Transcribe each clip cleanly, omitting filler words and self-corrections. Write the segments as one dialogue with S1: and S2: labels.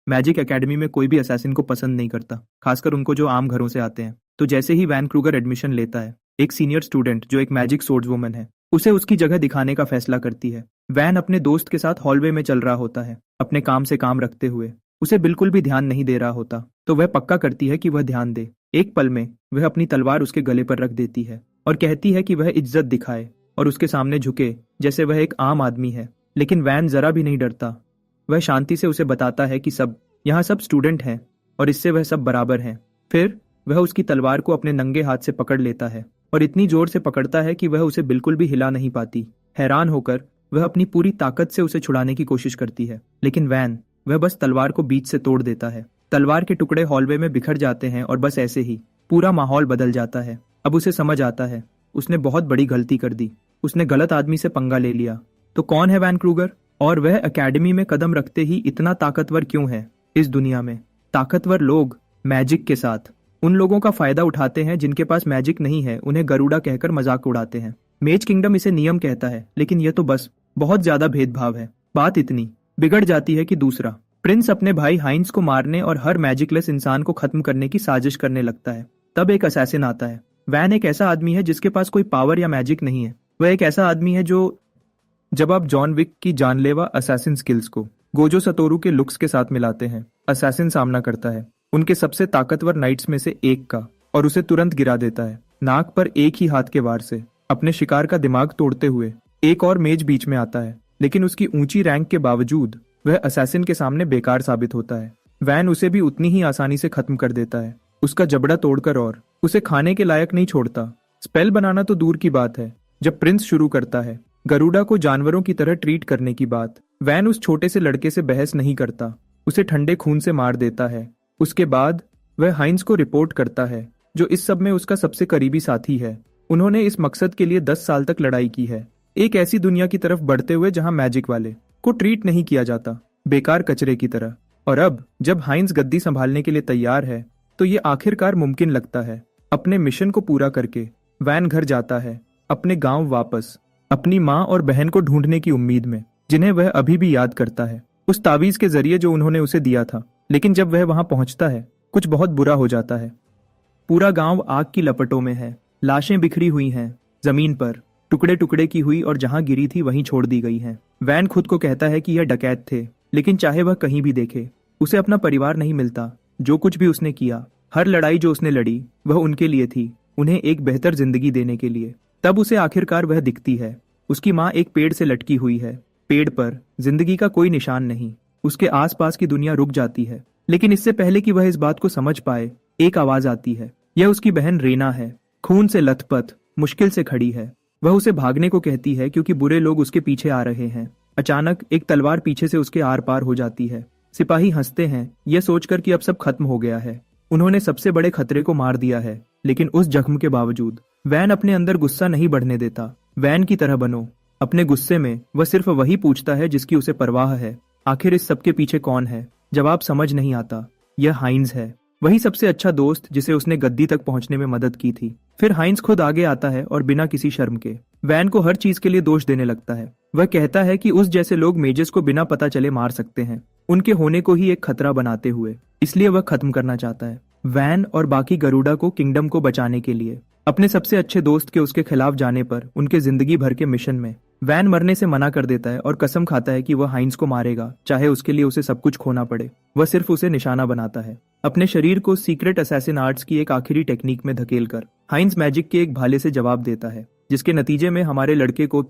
S1: Magic academy में कोई भी असैसिन को पसंद नहीं करता, खासकर उनको जो आम घरों से आते हैं। तो जैसे ही वैन क्रूगर एडमिशन लेता है, एक सीनियर स्टूडेंट जो एक मैजिक सोर्ड्सवुमन है, उसे उसकी जगह दिखाने का फैसला करती है। वैन अपने दोस्त के साथ हॉलवे में चल रहा होता है, अपने काम से काम रखते हुए। उसे बिल्कुल भी ध्यान नहीं दे रहा होता, तो वह पक्का करती है कि वह ध्यान दे। एक पल में वह अपनी तलवार उसके गले पर रख देती है और कहती है कि वह इज्जत दिखाए और उसके सामने झुके जैसे वह एक आम आदमी है। लेकिन वैन जरा भी नहीं डरता। वह शांति से उसे बताता है कि यहाँ सब स्टूडेंट हैं और इससे वह सब बराबर हैं। फिर वह उसकी तलवार को अपने नंगे हाथ से पकड़ लेता है और इतनी जोर से पकड़ता है कि वह उसे बिल्कुल भी हिला नहीं पाती। हैरान होकर वह अपनी पूरी ताकत से उसे छुड़ाने की कोशिश करती है, लेकिन वह बस तलवार को बीच से तोड़ देता है। तलवार के टुकड़े हॉलवे में बिखर जाते हैं और बस ऐसे ही पूरा माहौल बदल जाता है। अब उसे समझ आता है, उसने बहुत बड़ी गलती कर दी। उसने गलत आदमी से पंगा ले लिया। तो कौन है वैन क्रूगर, और वह एकेडमी में कदम रखते ही इतना ताकतवर क्यों है? इस दुनिया में ताकतवर लोग मैजिक के साथ उन लोगों का फायदा उठाते हैं जिनके पास मैजिक नहीं है, उन्हें गरुड़ा कहकर मजाक उड़ाते हैं। मेज किंगडम इसे नियम कहता है, लेकिन यह तो बस बहुत ज्यादा भेदभाव है। बात इतनी बिगड़ जाती है कि दूसरा प्रिंस अपने भाई हाइंस को मारने और हर मैजिकलेस इंसान को खत्म करने की साजिश करने लगता है। तब एक असैसिन आता है। वैन एक ऐसा आदमी है जिसके पास कोई पावर या मैजिक नहीं है। वह एक ऐसा आदमी है जो, जब आप जॉन विक की जानलेवा असैसिन स्किल्स को गोजो सतोरू के लुक्स के साथ मिलाते हैं, असैसिन सामना करता है उनके सबसे ताकतवर नाइट्स में से एक का और उसे तुरंत गिरा देता है, नाक पर एक ही हाथ के वार से। अपने शिकार का दिमाग तोड़ते हुए एक और मेज बीच में आता है, लेकिन उसकी ऊंची रैंक के बावजूद वह असैसिन के सामने बेकार साबित होता है। वैन उसे भी उतनी ही आसानी से खत्म कर देता है, उसका जबड़ा तोड़कर, और उसे खाने के लायक नहीं छोड़ता। स्पेल बनाना तो दूर की बात है, जब प्रिंस शुरू करता है गरुड़ा को जानवरों की तरह ट्रीट करने की बात, वैन उस छोटे से लड़के से बहस नहीं करता, उसे ठंडे खून से मार देता है। उसके बाद वह हाइंस को रिपोर्ट करता है, जो इस सब में उसका सबसे करीबी साथी है। उन्होंने इस मकसद के लिए 10 साल तक लड़ाई की है, एक ऐसी दुनिया की तरफ बढ़ते हुए जहां मैजिक वाले को ट्रीट नहीं किया जाता, बेकार कचरे की तरह। और अब जब हाइंस गद्दी संभालने के लिए तैयार है, तो ये आखिरकार मुमकिन लगता है। अपने मिशन को पूरा करके वैन घर जाता है, अपने गांव वापस, अपनी माँ और बहन को ढूंढने की उम्मीद में, जिन्हें वह अभी भी याद करता है, उस तावीज के जरिए जो उन्होंने उसे दिया था। लेकिन जब वह वहां पहुंचता है, कुछ बहुत बुरा हो जाता है। पूरा गांव आग की लपटों में है, लाशें बिखरी हुई हैं जमीन पर, टुकड़े टुकड़े की हुई और जहां गिरी थी वहीं छोड़ दी गई हैं। वैन खुद को कहता है कि यह डकैत थे, लेकिन चाहे वह कहीं भी देखे, उसे अपना परिवार नहीं मिलता। जो कुछ भी उसने किया, हर लड़ाई जो उसने लड़ी, वह उनके लिए थी, उन्हें एक बेहतर जिंदगी देने के लिए। तब उसे आखिरकार वह दिखती है। उसकी माँ एक पेड़ से लटकी हुई है, पेड़ पर जिंदगी का कोई निशान नहीं। उसके आसपास की दुनिया रुक जाती है, लेकिन इससे पहले कि वह इस बात को समझ पाए, एक आवाज आती है। यह उसकी बहन रेना है, खून से लथपथ, मुश्किल से खड़ी है। वह उसे भागने को कहती है क्योंकि बुरे लोग उसके पीछे आ रहे हैं। अचानक एक तलवार पीछे से उसके आर पार हो जाती है। सिपाही हंसते हैं, यह सोचकर कि अब सब खत्म हो गया है, उन्होंने सबसे बड़े खतरे को मार दिया है। लेकिन उस जख्म के बावजूद वैन अपने अंदर गुस्सा नहीं बढ़ने देता। वैन की तरह बनो। अपने गुस्से में वह सिर्फ वही पूछता है जिसकी उसे परवाह है। आखिर इस सबके पीछे कौन है? जवाब समझ नहीं आता। यह हाइंस है, वही सबसे अच्छा दोस्त जिसे उसने गद्दी तक पहुंचने में मदद की थी। फिर हाइंस खुद आगे आता है और बिना किसी शर्म के वैन को हर चीज के लिए दोष देने लगता है। वह कहता है कि उस जैसे लोग मेजेस को बिना पता चले मार सकते हैं, उनके होने को ही एक खतरा बनाते हुए, इसलिए वह खत्म करना चाहता है वैन और बाकी गरुड़ा को किंगडम को बचाने के लिए। अपने सबसे अच्छे दोस्त के उसके खिलाफ जाने पर उनके जिंदगी भर के मिशन में वैन मरने से मना कर देता है और कसम खाता है कि वह हाइंस को मारेगा, चाहे उसके लिए उसे सब कुछ खोना पड़े। वह सिर्फ उसे निशाना बनाता है, अपने शरीर को सीक्रेट असैसिन आर्ट्स की एक आखिरी टेक्निक में धकेलकर। हाइंस मैजिक के एक भाले से जवाब देता है, जिसके नतीजे में हमारे लड़के को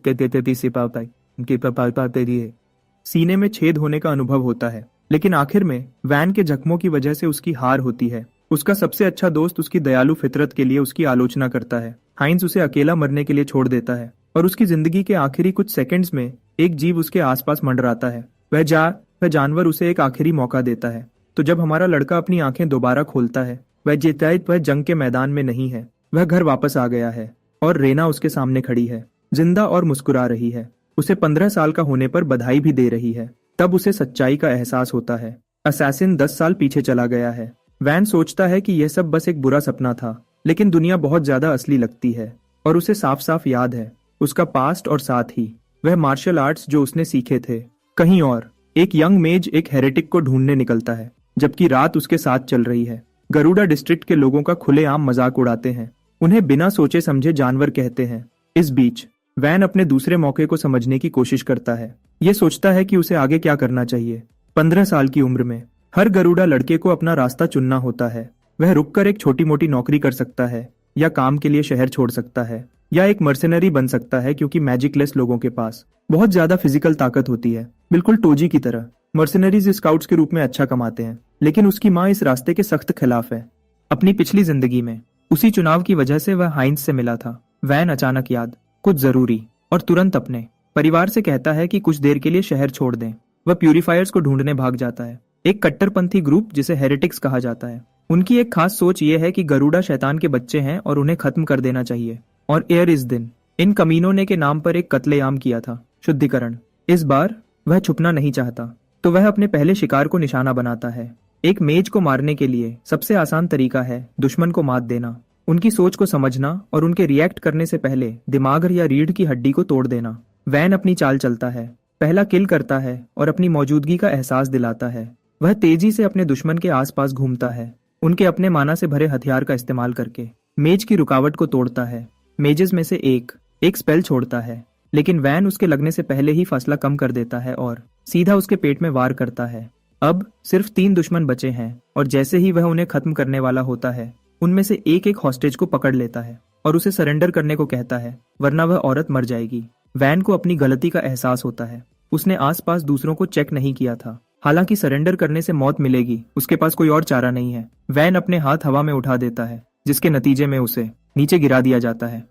S1: सीने में छेद होने का अनुभव होता है। लेकिन आखिर में वैन के जख्मों की वजह से उसकी हार होती है। उसका सबसे अच्छा दोस्त उसकी दयालु फितरत के लिए उसकी आलोचना करता है। हाइंस उसे अकेला मरने के लिए छोड़ देता है और उसकी जिंदगी के आखिरी कुछ सेकंड्स में एक जीव उसके आसपास मंडराता है। वह जानवर उसे एक आखिरी मौका देता है। तो जब हमारा लड़का अपनी आंखें दोबारा खोलता है, वह जीता है। वह जंग के मैदान में नहीं है, वह घर वापस आ गया है और रेना उसके सामने खड़ी है, जिंदा और मुस्कुरा रही है। उसे 15 साल का होने पर बधाई भी दे रही है। तब उसे सच्चाई का एहसास होता है, असैसिन 10 साल पीछे चला गया है। वैन सोचता है कि यह सब बस एक बुरा सपना था, लेकिन दुनिया बहुत ज्यादा असली लगती है और उसे साफ साफ याद है उसका पास्ट, और साथ ही वह मार्शल आर्ट्स जो उसने सीखे थे कहीं और। एक यंग मेज एक हेरेटिक को ढूंढने निकलता है, जबकि रात उसके साथ चल रही है। गरुड़ा डिस्ट्रिक्ट के लोगों का खुलेआम मजाक उड़ाते हैं, उन्हें बिना सोचे समझे जानवर कहते हैं। इस बीच वैन अपने दूसरे मौके को समझने की कोशिश करता है। ये सोचता है कि उसे आगे क्या करना चाहिए। 15 साल की उम्र में हर गरुड़ा लड़के को अपना रास्ता चुनना होता है। वह रुककर एक छोटी मोटी नौकरी कर सकता है, या काम के लिए शहर छोड़ सकता है, या एक मर्सेनरी बन सकता है, क्योंकि मैजिकलेस लोगों के पास बहुत ज्यादा फिजिकल ताकत होती है, बिल्कुल टोजी की तरह। मर्सेनरीज स्काउट्स के रूप में अच्छा कमाते हैं, लेकिन उसकी माँ इस रास्ते के सख्त खिलाफ है। अपनी पिछली जिंदगी में उसी चुनाव की वजह से वह हाइंस से मिला था। वैन अचानक याद, कुछ जरूरी और तुरंत अपने परिवार से कहता है कि कुछ देर के लिए शहर छोड़ दें। वह प्यूरिफायर्स को ढूंढने भाग जाता है, एक कट्टरपंथी ग्रुप जिसे हेरेटिक्स कहा जाता है। उनकी एक खास सोच ये है कि गरुड़ा शैतान के बच्चे हैं और उन्हें खत्म कर देना चाहिए। और एयर इस दिन इन कमीनों ने के नाम पर एक कत्लेआम किया था, शुद्धिकरण। इस बार वह छुपना नहीं चाहता, तो वह अपने पहले शिकार को निशाना बनाता है। एक मेज को मारने के लिए सबसे आसान तरीका है दुश्मन को मात देना, उनकी सोच को समझना और उनके रिएक्ट करने से पहले दिमाग या रीढ़ की हड्डी को तोड़ देना। वैन अपनी चाल चलता है, पहला किल करता है और अपनी मौजूदगी का एहसास दिलाता है। वह तेजी से अपने दुश्मन के आसपास घूमता है, उनके अपने माना से भरे हथियार का इस्तेमाल करके मेज की रुकावट को तोड़ता है। मेजेस में से एक स्पेल छोड़ता है, लेकिन वैन उसके लगने से पहले ही फासला कम कर देता है और सीधा उसके पेट में वार करता है। अब सिर्फ 3 दुश्मन बचे हैं, और जैसे ही वह उन्हें खत्म करने वाला होता है, उनमें से एक हॉस्टेज को पकड़ लेता है और उसे सरेंडर करने को कहता है, वरना वह औरत मर जाएगी। वैन को अपनी गलती का एहसास होता है। उसने आसपास दूसरों को चेक नहीं किया था। हालांकि सरेंडर करने से मौत मिलेगी, उसके पास कोई और चारा नहीं है। वैन अपने हाथ हवा में उठा देता है, जिसके नतीजे में उसे नीचे गिरा दिया जाता है।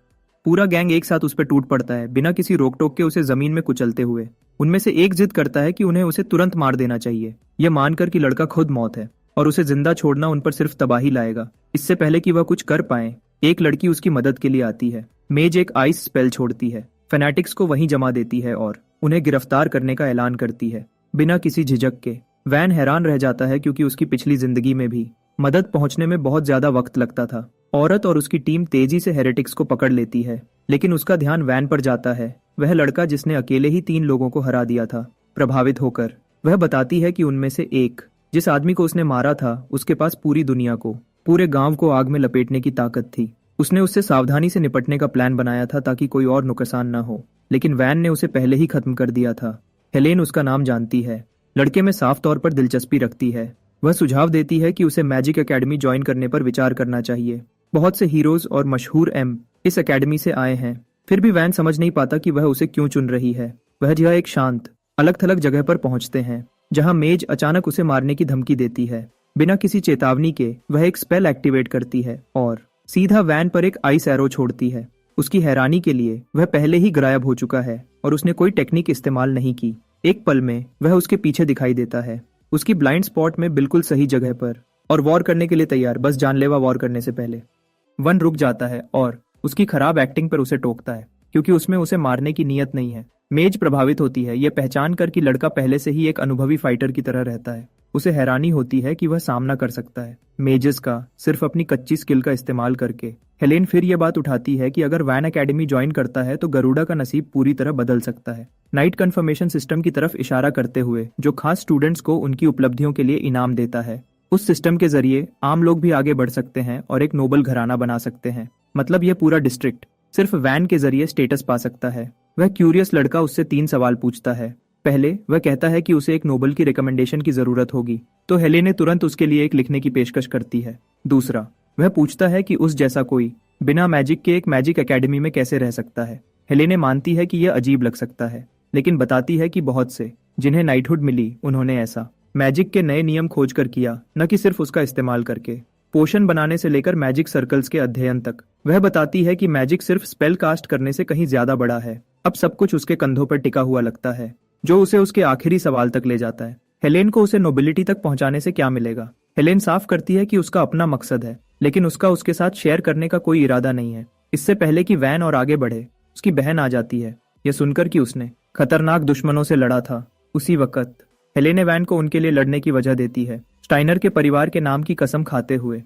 S1: पूरा गैंग एक साथ उस पर टूट पड़ता है, बिना किसी रोक टोक के उसे जमीन में कुचलते हुए। उनमें से एक जिद करता है कि उन्हें उसे तुरंत मार देना चाहिए, यह मानकर कि लड़का खुद मौत है और उसे जिंदा छोड़ना उन पर सिर्फ तबाही लाएगा। इससे पहले कि वह कुछ कर पाए, एक लड़की उसकी मदद के लिए आती है। मेज एक आइस स्पेल छोड़ती है, फैनेटिक्स को वहीं जमा देती है और उन्हें गिरफ्तार करने का ऐलान करती है, बिना किसी झिझक के। वैन हैरान रह जाता है, क्योंकि उसकी पिछली जिंदगी में भी मदद पहुंचने में बहुत ज्यादा वक्त लगता था। औरत और उसकी टीम तेजी से हेरेटिक्स को पकड़ लेती है, लेकिन उसका ध्यान वैन पर जाता है, वह लड़का जिसने अकेले ही 3 लोगों को हरा दिया था। प्रभावित होकर वह बताती है कि उनमें से एक, जिस आदमी को उसने मारा था, उसके पास पूरी दुनिया को, पूरे गांव को आग में लपेटने की ताकत थी। उसने उससे सावधानी से निपटने का प्लान बनाया था ताकि कोई और नुकसान न हो, लेकिन वैन ने उसे पहले ही खत्म कर दिया था। हेलेन उसका नाम जानती है, लड़के में साफ तौर पर दिलचस्पी रखती है। वह सुझाव देती है कि उसे मैजिक एकेडमी ज्वाइन करने पर विचार करना चाहिए। बहुत से हीरोज और मशहूर इस एकेडमी से आए हैं। फिर भी वैन समझ नहीं पाता कि वह उसे क्यों चुन रही है। वह यह एक शांत, अलग थलग जगह पर पहुंचते हैं, जहां मेज अचानक उसे मारने की धमकी देती है। बिना किसी चेतावनी के वह एक स्पेल एक्टिवेट करती है और सीधा वैन पर एक आइस एरो छोड़ती है। उसकी हैरानी के लिए वह पहले ही गायब हो चुका है और उसने कोई टेक्निक इस्तेमाल नहीं की। एक पल में वह उसके पीछे दिखाई देता है, उसकी ब्लाइंड स्पॉट में बिल्कुल सही जगह पर, और वॉर करने के लिए तैयार, बस जानलेवा वॉर करने से पहले। वन रुक जाता है और उसकी खराब एक्टिंग पर उसे टोकता है, क्योंकि उसमें उसे मारने की नीयत नहीं है। मेज प्रभावित होती है, यह पहचान कर कि लड़का पहले से ही एक अनुभवी फाइटर की तरह रहता है। उसे हैरानी होती है कि वह सामना कर सकता है मेजेस का, सिर्फ अपनी कच्ची स्किल का इस्तेमाल करके। हेलेन फिर यह बात उठाती है कि अगर वैन एकेडमी ज्वाइन करता है तो गरुड़ा का नसीब पूरी तरह बदल सकता है। नाइट कन्फर्मेशन सिस्टम की तरफ इशारा करते हुए, जो खास स्टूडेंट्स को उनकी उपलब्धियों के लिए इनाम देता है। उस सिस्टम के जरिए आम लोग भी आगे बढ़ सकते हैं और एक नोबल घराना बना सकते हैं। मतलब यह पूरा डिस्ट्रिक्ट सिर्फ वैन के जरिए स्टेटस पा सकता है। वह क्यूरियस लड़का उससे 3 सवाल पूछता है। पहले वह कहता है कि उसे एक नोबल की रिकमेंडेशन की जरूरत होगी, तो हेलेन तुरंत उसके लिए एक लिखने की पेशकश करती है। दूसरा, वह पूछता है कि उस जैसा कोई बिना मैजिक के एक मैजिक एकेडमी में कैसे रह सकता है। हेलेन मानती है कि यह अजीब लग सकता है, लेकिन बताती है कि बहुत से जिन्हें नाइटहुड मिली, उन्होंने ऐसा मैजिक के नए नियम खोज कर किया, न कि सिर्फ उसका इस्तेमाल करके। पोशन बनाने से लेकर मैजिक सर्कल्स के अध्ययन तक। वह बताती है कि मैजिक सिर्फ स्पेल कास्ट करने से कहीं ज्यादा बड़ा है। अब सब कुछ उसके कंधों पर टिका हुआ लगता है, जो उसे उसके आखिरी सवाल तक ले जाता है। हेलेन को उसे नोबिलिटी तक पहुंचाने से क्या मिलेगा? हेलेन साफ करती है कि उसका अपना मकसद है, लेकिन उसका उसके साथ शेयर करने का कोई इरादा नहीं है। इससे पहले कि वैन और आगे बढ़े, उसकी बहन आ जाती है, यह सुनकर कि उसने खतरनाक दुश्मनों से लड़ा था। उसी वक्त हेलेन वैन को उनके लिए लड़ने की वजह देती है, स्टाइनर के परिवार के नाम की कसम खाते हुए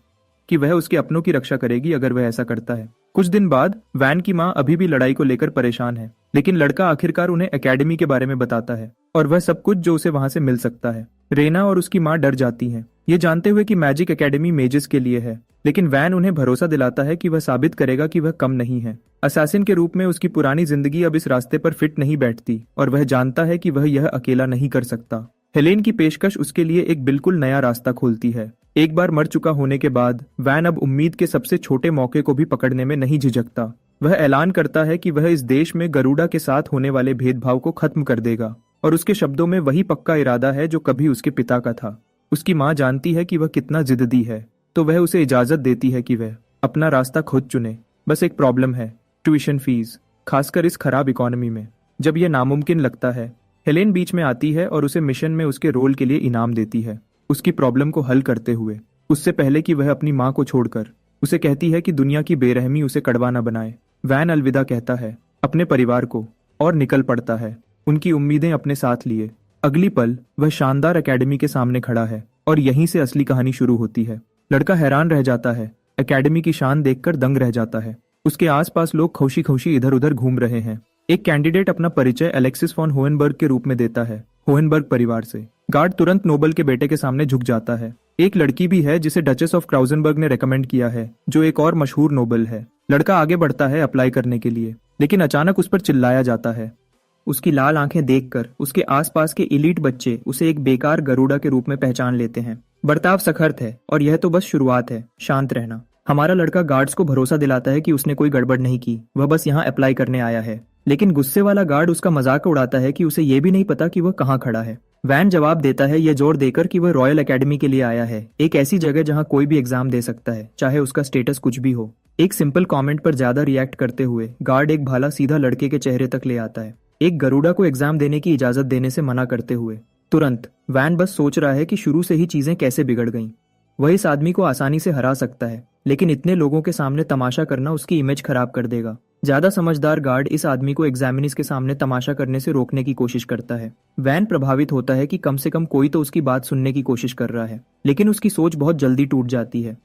S1: कि वह उसके अपनों की रक्षा करेगी अगर वह ऐसा करता है। कुछ दिन बाद वैन की माँ अभी भी लड़ाई को लेकर परेशान है, लेकिन लड़का आखिरकार उन्हें एकेडमी के बारे में बताता है और वह सब कुछ जो उसे वहां से मिल सकता है। रेना और उसकी माँ डर जाती हैं, ये जानते हुए कि मैजिक एकेडमी मेजेस के लिए है, लेकिन वैन उन्हें भरोसा दिलाता है कि वह साबित करेगा कि वह कम नहीं है। असैसिन के रूप में उसकी पुरानी जिंदगी अब इस रास्ते पर फिट नहीं बैठती और वह जानता है कि वह यह अकेला नहीं कर सकता। हेलेन की पेशकश उसके लिए एक बिल्कुल नया रास्ता खोलती है। एक बार मर चुका होने के बाद वैन अब उम्मीद के सबसे छोटे मौके को भी पकड़ने में नहीं झिझकता। वह ऐलान करता है कि वह इस देश में गरुड़ा के साथ होने वाले भेदभाव को खत्म कर देगा और उसके शब्दों में वही पक्का इरादा है जो कभी उसके पिता का था। उसकी माँ जानती है कि वह कितना जिद्दी है, तो वह उसे इजाजत देती है कि वह अपना रास्ता खुद चुने। बस एक प्रॉब्लम है, ट्यूशन फीस, खासकर इस खराब इकोनॉमी में। जब यह नामुमकिन लगता है, हेलेन बीच में आती है और उसे मिशन में उसके रोल के लिए इनाम देती है, उसकी प्रॉब्लम को हल करते हुए। उससे पहले कि वह अपनी माँ को छोड़कर उसे कहती है कि दुनिया की बेरहमी उसे कड़वा न बनाए। वैन अलविदा कहता है अपने परिवार को और निकल पड़ता है, उनकी उम्मीदें अपने साथ लिए। अगली पल वह शानदार एकेडमी के सामने खड़ा है और यहीं से असली कहानी शुरू होती है। लड़का हैरान रह जाता है, एकेडमी की शान देखकर दंग रह जाता है। उसके आसपास लोग खुशी खुशी इधर उधर घूम रहे हैं। एक कैंडिडेट अपना परिचय एलेक्सिस फॉन होहेनबर्ग के रूप में देता है, होहेनबर्ग परिवार से। गार्ड तुरंत नोबल के बेटे के सामने झुक जाता है। एक लड़की भी है जिसे डचेस ऑफ क्राउजनबर्ग ने रेकमेंड किया है, जो एक और मशहूर नोबल है। लड़का आगे बढ़ता है अप्लाई करने के लिए, लेकिन अचानक उस पर चिल्लाया जाता है। उसकी लाल आंखें देखकर उसके आसपास के इलीट बच्चे उसे एक बेकार गरुड़ा के रूप में पहचान लेते हैं। बर्ताव सखत है और यह तो बस शुरुआत है, शांत रहना। हमारा लड़का गार्ड्स को भरोसा दिलाता है कि उसने कोई गड़बड़ नहीं की, वह बस यहाँ अप्लाई करने आया है। लेकिन गुस्से वाला गार्ड उसका मजाक उड़ाता है कि उसे ये भी नहीं पता कि वह कहाँ खड़ा है। वैन जवाब देता है यह जोर देकर कि वह रॉयल एकेडमी के लिए आया है, एक ऐसी जगह जहाँ कोई भी एग्जाम दे सकता है, चाहे उसका स्टेटस कुछ भी हो। एक सिंपल कमेंट पर ज्यादा रिएक्ट करते हुए गार्ड एक भाला सीधा लड़के के चेहरे तक ले आता है, एक गरुड़ा को एग्जाम देने की इजाजत देने से मना करते हुए। तुरंत वैन बस सोच रहा है कि शुरू से ही चीजें कैसे बिगड़ गईं। वह इस आदमी को आसानी से हरा सकता है, लेकिन इतने लोगों के सामने तमाशा करना उसकी इमेज खराब कर देगा। ज्यादा समझदार गार्ड इस आदमी को एग्जामिनीज के सामने तमाशा करने से रोकने की कोशिश करता है। वैन प्रभावित होता है कि कम से कम कोई तो उसकी बात सुनने की कोशिश कर रहा है, लेकिन उसकी सोच बहुत जल्दी टूट जाती है।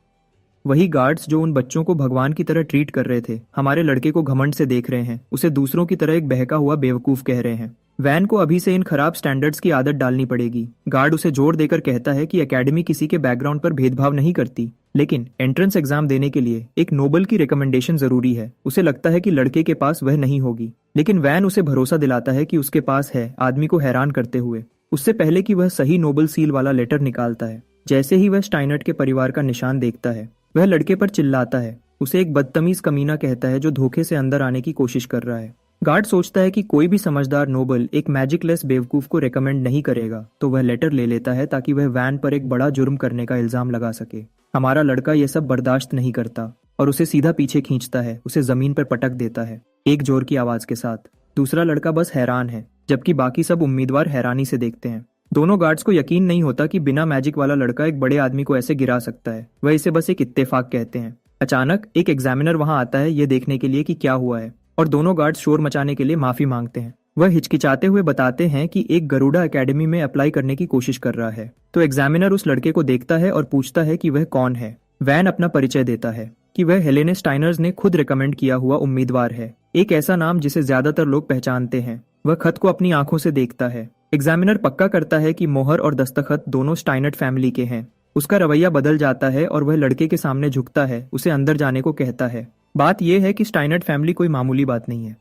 S1: वही गार्ड्स जो उन बच्चों को भगवान की तरह ट्रीट कर रहे थे, हमारे लड़के को घमंड से देख रहे हैं, उसे दूसरों की तरह एक बहका हुआ बेवकूफ कह रहे हैं। वैन को अभी से इन खराब स्टैंडर्ड्स की आदत डालनी पड़ेगी। गार्ड उसे जोर देकर कहता है कि एकेडमी किसी के बैकग्राउंड पर भेदभाव नहीं करती, लेकिन एंट्रेंस एग्जाम देने के लिए एक नोबल की रिकमेंडेशन जरूरी है। उसे लगता है कि लड़के के पास वह नहीं होगी, लेकिन वैन उसे भरोसा दिलाता है कि उसके पास है, आदमी को हैरान करते हुए। उससे पहले कि वह सही नोबल सील वाला लेटर निकालता है, जैसे ही वह स्टाइनर्ट के परिवार का निशान देखता है, वह लड़के पर चिल्लाता है, उसे एक बदतमीज कमीना कहता है जो धोखे से अंदर आने की कोशिश कर रहा है। गार्ड सोचता है कि कोई भी समझदार नोबल एक मैजिकलेस बेवकूफ को रेकमेंड नहीं करेगा, तो वह लेटर ले लेता है ताकि वह वैन पर एक बड़ा जुर्म करने का इल्जाम लगा सके। हमारा लड़का यह सब बर्दाश्त नहीं करता और उसे सीधा पीछे खींचता है, उसे जमीन पर पटक देता है एक जोर की आवाज के साथ। दूसरा लड़का बस हैरान है, जबकि बाकी सब उम्मीदवार हैरानी से देखते हैं। दोनों गार्ड्स को यकीन नहीं होता कि बिना मैजिक वाला लड़का एक बड़े आदमी को ऐसे गिरा सकता है। वह इसे बस एक इत्तेफाक कहते हैं। अचानक एक एग्जामिनर वहां आता है ये देखने के लिए कि क्या हुआ है, और दोनों गार्ड्स शोर मचाने के लिए माफी मांगते हैं। वह हिचकिचाते हुए बताते हैं कि एक गरुड़ा एकेडमी में अप्लाई करने की कोशिश कर रहा है। तो एग्जामिनर उस लड़के को देखता है और पूछता है कि वह कौन है। वैन अपना परिचय देता है कि वह हेलेने स्टाइनर्स ने खुद रिकमेंड किया हुआ उम्मीदवार है, एक ऐसा नाम जिसे ज्यादातर लोग पहचानते हैं। वह खत को अपनी आंखों से देखता है। एग्जामिनर पक्का करता है कि मोहर और दस्तखत दोनों स्टाइनर्ट फैमिली के हैं। उसका रवैया बदल जाता है और वह लड़के के सामने झुकता है, उसे अंदर जाने को कहता है। बात यह है कि स्टाइनर्ट फैमिली कोई मामूली बात नहीं है।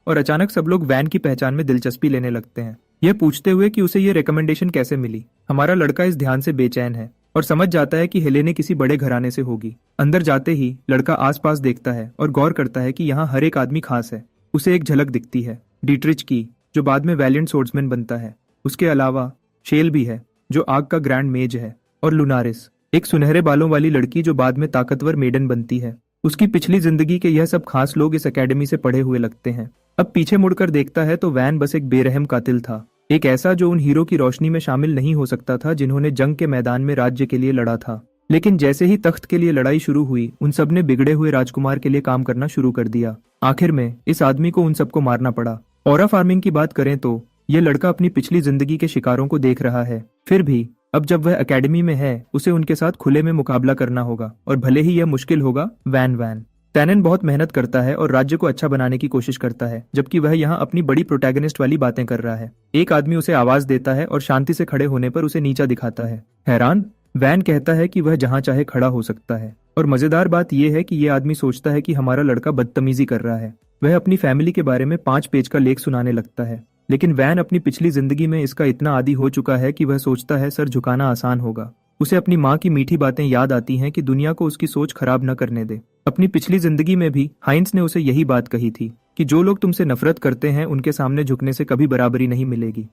S1: और अचानक सब लोग वैन की पहचान में दिलचस्पी लेने लगते हैं, यह पूछते हुए कि उसे ये रिकमेंडेशन कैसे मिली। हमारा लड़का इस ध्यान से बेचैन है और समझ जाता है कि हेलेने किसी बड़े घराने से होगी। अंदर जाते ही लड़का आसपास देखता है और गौर करता है कि यहाँ हर एक आदमी खास है। उसे एक झलक दिखती है डीट्रिच की, जो बाद में वैलियंट सोर्ड्समैन बनता है। उसके अलावा शेल भी है, जो आग का ग्रैंड मेज है, और लुनारिस, एक सुनहरे बालों वाली लड़की जो बाद में ताकतवर मेडन बनती है। उसकी पिछली जिंदगी के यह सब खास लोग इस एकेडमी से पढ़े हुए लगते हैं। अब पीछे मुड़कर देखता है तो वैन बस एक बेरहम कातिल था, एक ऐसा जो उन हीरो की रोशनी में शामिल नहीं हो सकता था जिन्होंने जंग के मैदान में राज्य के लिए लड़ा था। लेकिन जैसे ही तख्त के लिए लड़ाई शुरू हुई, उन सब ने बिगड़े हुए राजकुमार के लिए काम करना शुरू कर दिया। आखिर में इस आदमी को उन सबको मारना पड़ा। ऑरा फार्मिंग की बात करें तो ये लड़का अपनी पिछली जिंदगी के शिकारों को देख रहा है, फिर भी अब जब वह एकेडमी में है उसे उनके साथ खुले में मुकाबला करना होगा, और भले ही यह मुश्किल होगा। वैन टैनन बहुत मेहनत करता है और राज्य को अच्छा बनाने की कोशिश करता है, जबकि वह यहाँ अपनी बड़ी प्रोटैगनिस्ट वाली बातें कर रहा है। एक आदमी उसे आवाज देता है और शांति से खड़े होने पर उसे नीचा दिखाता है। हैरान, वैन कहता है कि वह जहाँ चाहे खड़ा हो सकता है, और मजेदार बात यह है कि यह आदमी सोचता है कि हमारा लड़का बदतमीजी कर रहा है। वह अपनी फैमिली के बारे में 5 पेज का लेख सुनाने लगता है, लेकिन वैन अपनी पिछली जिंदगी में इसका इतना आदी हो चुका है कि वह सोचता है सर झुकाना आसान होगा। उसे अपनी माँ की मीठी बातें याद आती हैं कि दुनिया को उसकी सोच खराब न करने दे। अपनी पिछली जिंदगी में भी हाइंस ने उसे यही बात कही थी कि जो लोग तुमसे नफरत करते हैं उनके सामने झुकने से कभी बराबरी नहीं मिलेगी।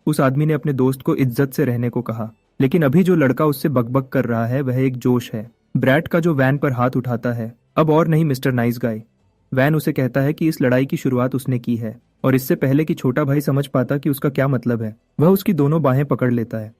S1: उस आदमी ने अपने दोस्त को इज्जत से रहने को कहा, लेकिन अभी जो लड़का उससे बकबक कर रहा है वह एक जोश है। ब्रैट का जो वैन पर हाथ उठाता है, अब और नहीं मिस्टर नाइस गाय। वैन उसे कहता है कि इस लड़ाई की शुरुआत उसने की है, और इससे पहले कि छोटा भाई समझ पाता कि उसका क्या मतलब है, वह उसकी दोनों बाहें पकड़ लेता है।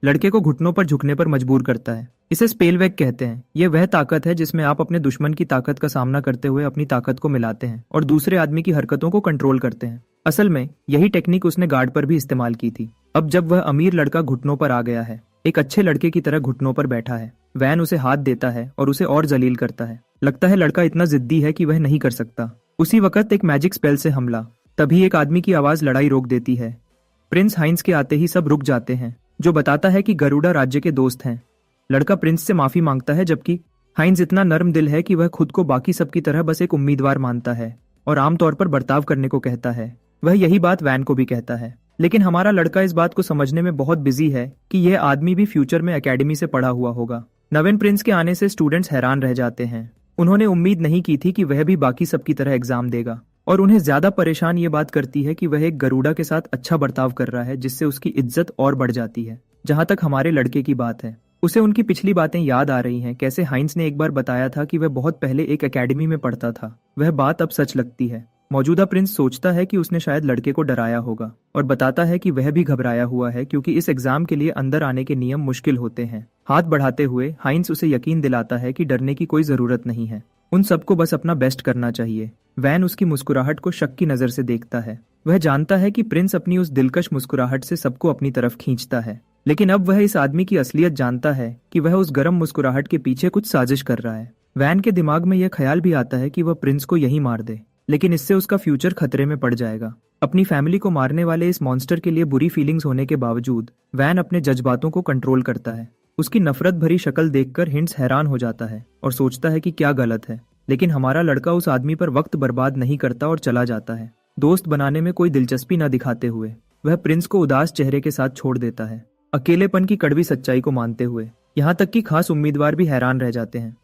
S1: लड़के को घुटनों पर झुकने पर मजबूर करता है। इसे स्पेलवेग कहते हैं। यह वह ताकत है जिसमें आप अपने दुश्मन की ताकत का सामना करते हुए अपनी ताकत को मिलाते हैं और दूसरे आदमी की हरकतों को कंट्रोल करते हैं। असल में यही टेक्निक उसने गार्ड पर भी इस्तेमाल की थी। अब जब वह अमीर लड़का घुटनों पर आ गया है, एक अच्छे लड़के की तरह घुटनों पर बैठा है, वैन उसे हाथ देता है और उसे और जलील करता है। लगता है लड़का इतना जिद्दी है कि वह नहीं कर सकता। उसी वक्त एक मैजिक स्पेल से हमला। तभी एक आदमी की आवाज लड़ाई रोक देती है। प्रिंस हाइंस के आते ही सब रुक जाते हैं, जो बताता है कि गरुड़ा राज्य के दोस्त हैं। लड़का प्रिंस से माफी मांगता है, जबकि हाइंस इतना नर्म दिल है कि वह खुद को बाकी सबकी तरह बस एक उम्मीदवार मानता है और आमतौर पर बर्ताव करने को कहता है। वह यही बात वैन को भी कहता है, लेकिन हमारा लड़का इस बात को समझने में बहुत बिजी है कि यह आदमी भी फ्यूचर में एकेडमी से पढ़ा हुआ होगा। नवीन प्रिंस के आने से स्टूडेंट्स हैरान रह जाते हैं। उन्होंने उम्मीद नहीं की थी कि वह भी बाकी सबकी तरह एग्जाम देगा, और उन्हें ज्यादा परेशान ये बात करती है कि वह एक गरुड़ा के साथ अच्छा बर्ताव कर रहा है, जिससे उसकी इज्जत और बढ़ जाती है। जहां तक हमारे लड़के की बात है, उसे उनकी पिछली बातें याद आ रही हैं। कैसे हाइंस ने एक बार बताया था कि वह बहुत पहले एक एकेडमी में पढ़ता था। वह बात अब सच लगती है। मौजूदा प्रिंस सोचता है कि उसने शायद लड़के को डराया होगा, और बताता है कि वह भी घबराया हुआ है क्योंकि इस एग्जाम के लिए अंदर आने के नियम मुश्किल होते हैं। हाथ बढ़ाते हुए हाइंस उसे यकीन दिलाता है कि डरने की कोई जरूरत नहीं है, उन सबको बस अपना बेस्ट करना चाहिए। वैन उसकी मुस्कुराहट को शक की नजर से देखता है। वह जानता है कि प्रिंस अपनी उस दिलकश मुस्कुराहट से सबको अपनी तरफ खींचता है, लेकिन अब वह इस आदमी की असलियत जानता है कि वह उस गर्म मुस्कुराहट के पीछे कुछ साजिश कर रहा है। वैन के दिमाग में यह ख्याल भी आता है कि वह प्रिंस को यही मार दे, लेकिन इससे उसका फ्यूचर खतरे में पड़ जाएगा। अपनी फैमिली को मारने वाले इस मॉन्स्टर के लिए बुरी फीलिंग्स होने के बावजूद वैन अपने जज्बातों को कंट्रोल करता है। उसकी नफरत भरी शक्ल देखकर हिंट्स हैरान हो जाता है और सोचता है कि क्या गलत है, लेकिन हमारा लड़का उस आदमी पर वक्त बर्बाद नहीं करता और चला जाता है। दोस्त बनाने में कोई दिलचस्पी न दिखाते हुए वह प्रिंस को उदास चेहरे के साथ छोड़ देता है, अकेलेपन की कड़वी सच्चाई को मानते हुए। यहाँ तक कि खास उम्मीदवार भी हैरान रह जाते हैं,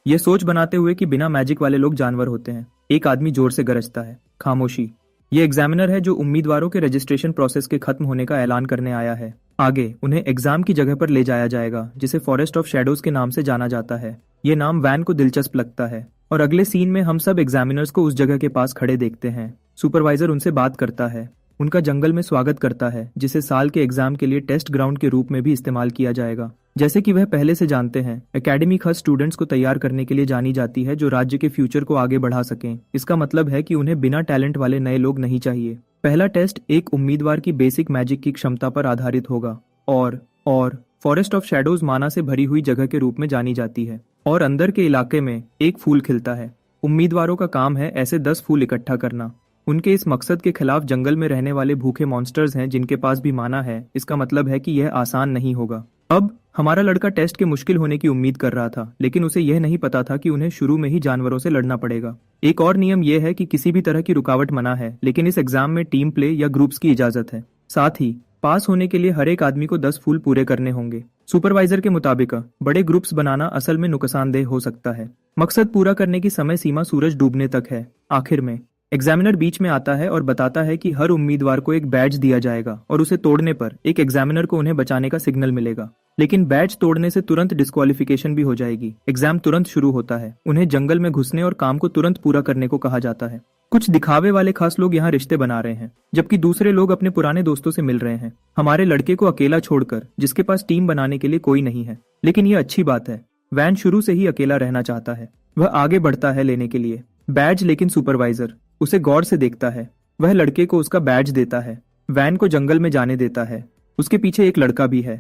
S1: यह सोच बनाते हुए कि बिना मैजिक वाले लोग जानवर होते हैं। एक आदमी जोर से गरजता है, खामोशी। ये एग्जामिनर है जो उम्मीदवारों के रजिस्ट्रेशन प्रोसेस के खत्म होने का ऐलान करने आया है। आगे उन्हें एग्जाम की जगह पर ले जाया जाएगा, जिसे फॉरेस्ट ऑफ शैडोज के नाम से जाना जाता है। ये नाम वैन को दिलचस्प लगता है, और अगले सीन में हम सब एग्जामिनर्स को उस जगह के पास खड़े देखते हैं। सुपरवाइजर उनसे बात करता है, उनका जंगल में स्वागत करता है, जिसे साल के एग्जाम के लिए टेस्ट ग्राउंड के रूप में भी इस्तेमाल किया जाएगा। जैसे कि वह पहले से जानते हैं, एकेडमी खास स्टूडेंट्स को तैयार करने के लिए जानी जाती है जो राज्य के फ्यूचर को आगे बढ़ा सकें। इसका मतलब है कि उन्हें बिना टैलेंट वाले नए लोग नहीं चाहिए। पहला टेस्ट एक उम्मीदवार की बेसिक मैजिक की क्षमता पर आधारित होगा, और फॉरेस्ट ऑफ शैडोज माना से भरी हुई जगह के रूप में जानी जाती है, और अंदर के इलाके में एक फूल खिलता है। उम्मीदवारों का काम है ऐसे 10 फूल इकट्ठा करना। उनके इस मकसद के खिलाफ जंगल में रहने वाले भूखे मॉन्स्टर्स हैं जिनके पास भी माना है। इसका मतलब है कि यह आसान नहीं होगा। अब हमारा लड़का टेस्ट के मुश्किल होने की उम्मीद कर रहा था, लेकिन उसे यह नहीं पता था कि उन्हें शुरू में ही जानवरों से लड़ना पड़ेगा। एक और नियम यह है कि किसी भी तरह की रुकावट मना है, लेकिन इस एग्जाम में टीम प्ले या ग्रुप्स की इजाजत है। साथ ही पास होने के लिए हर एक आदमी को 10 फूल पूरे करने होंगे। सुपरवाइजर के मुताबिक बड़े ग्रुप्स बनाना असल में नुकसानदेह हो सकता है। मकसद पूरा करने की समय सीमा सूरज डूबने तक है। आखिर में एग्जामिनर बीच में आता है और बताता है कि हर उम्मीदवार को एक बैज दिया जाएगा, और उसे तोड़ने पर एक एग्जामिनर को उन्हें बचाने का सिग्नल मिलेगा। लेकिन बैज तोड़ने से तुरंत डिस्क्वालिफिकेशन भी हो जाएगी। एग्जाम तुरंत शुरू होता है। उन्हें जंगल में घुसने और काम को तुरंत पूरा करने को कहा जाता है। कुछ दिखावे वाले खास लोग यहाँ रिश्ते बना रहे हैं, जबकि दूसरे लोग अपने पुराने दोस्तों से मिल रहे हैं। हमारे लड़के को अकेला छोड़कर, जिसके पास टीम बनाने के लिए कोई नहीं है। लेकिन यह अच्छी बात है, वैन शुरू से ही अकेला रहना चाहता है। वह आगे बढ़ता है लेने के लिए बैज, लेकिन सुपरवाइजर उसे गौर से देखता है। वह लड़के को उसका बैज देता है, वैन को जंगल में जाने देता है। उसके पीछे एक लड़का भी है।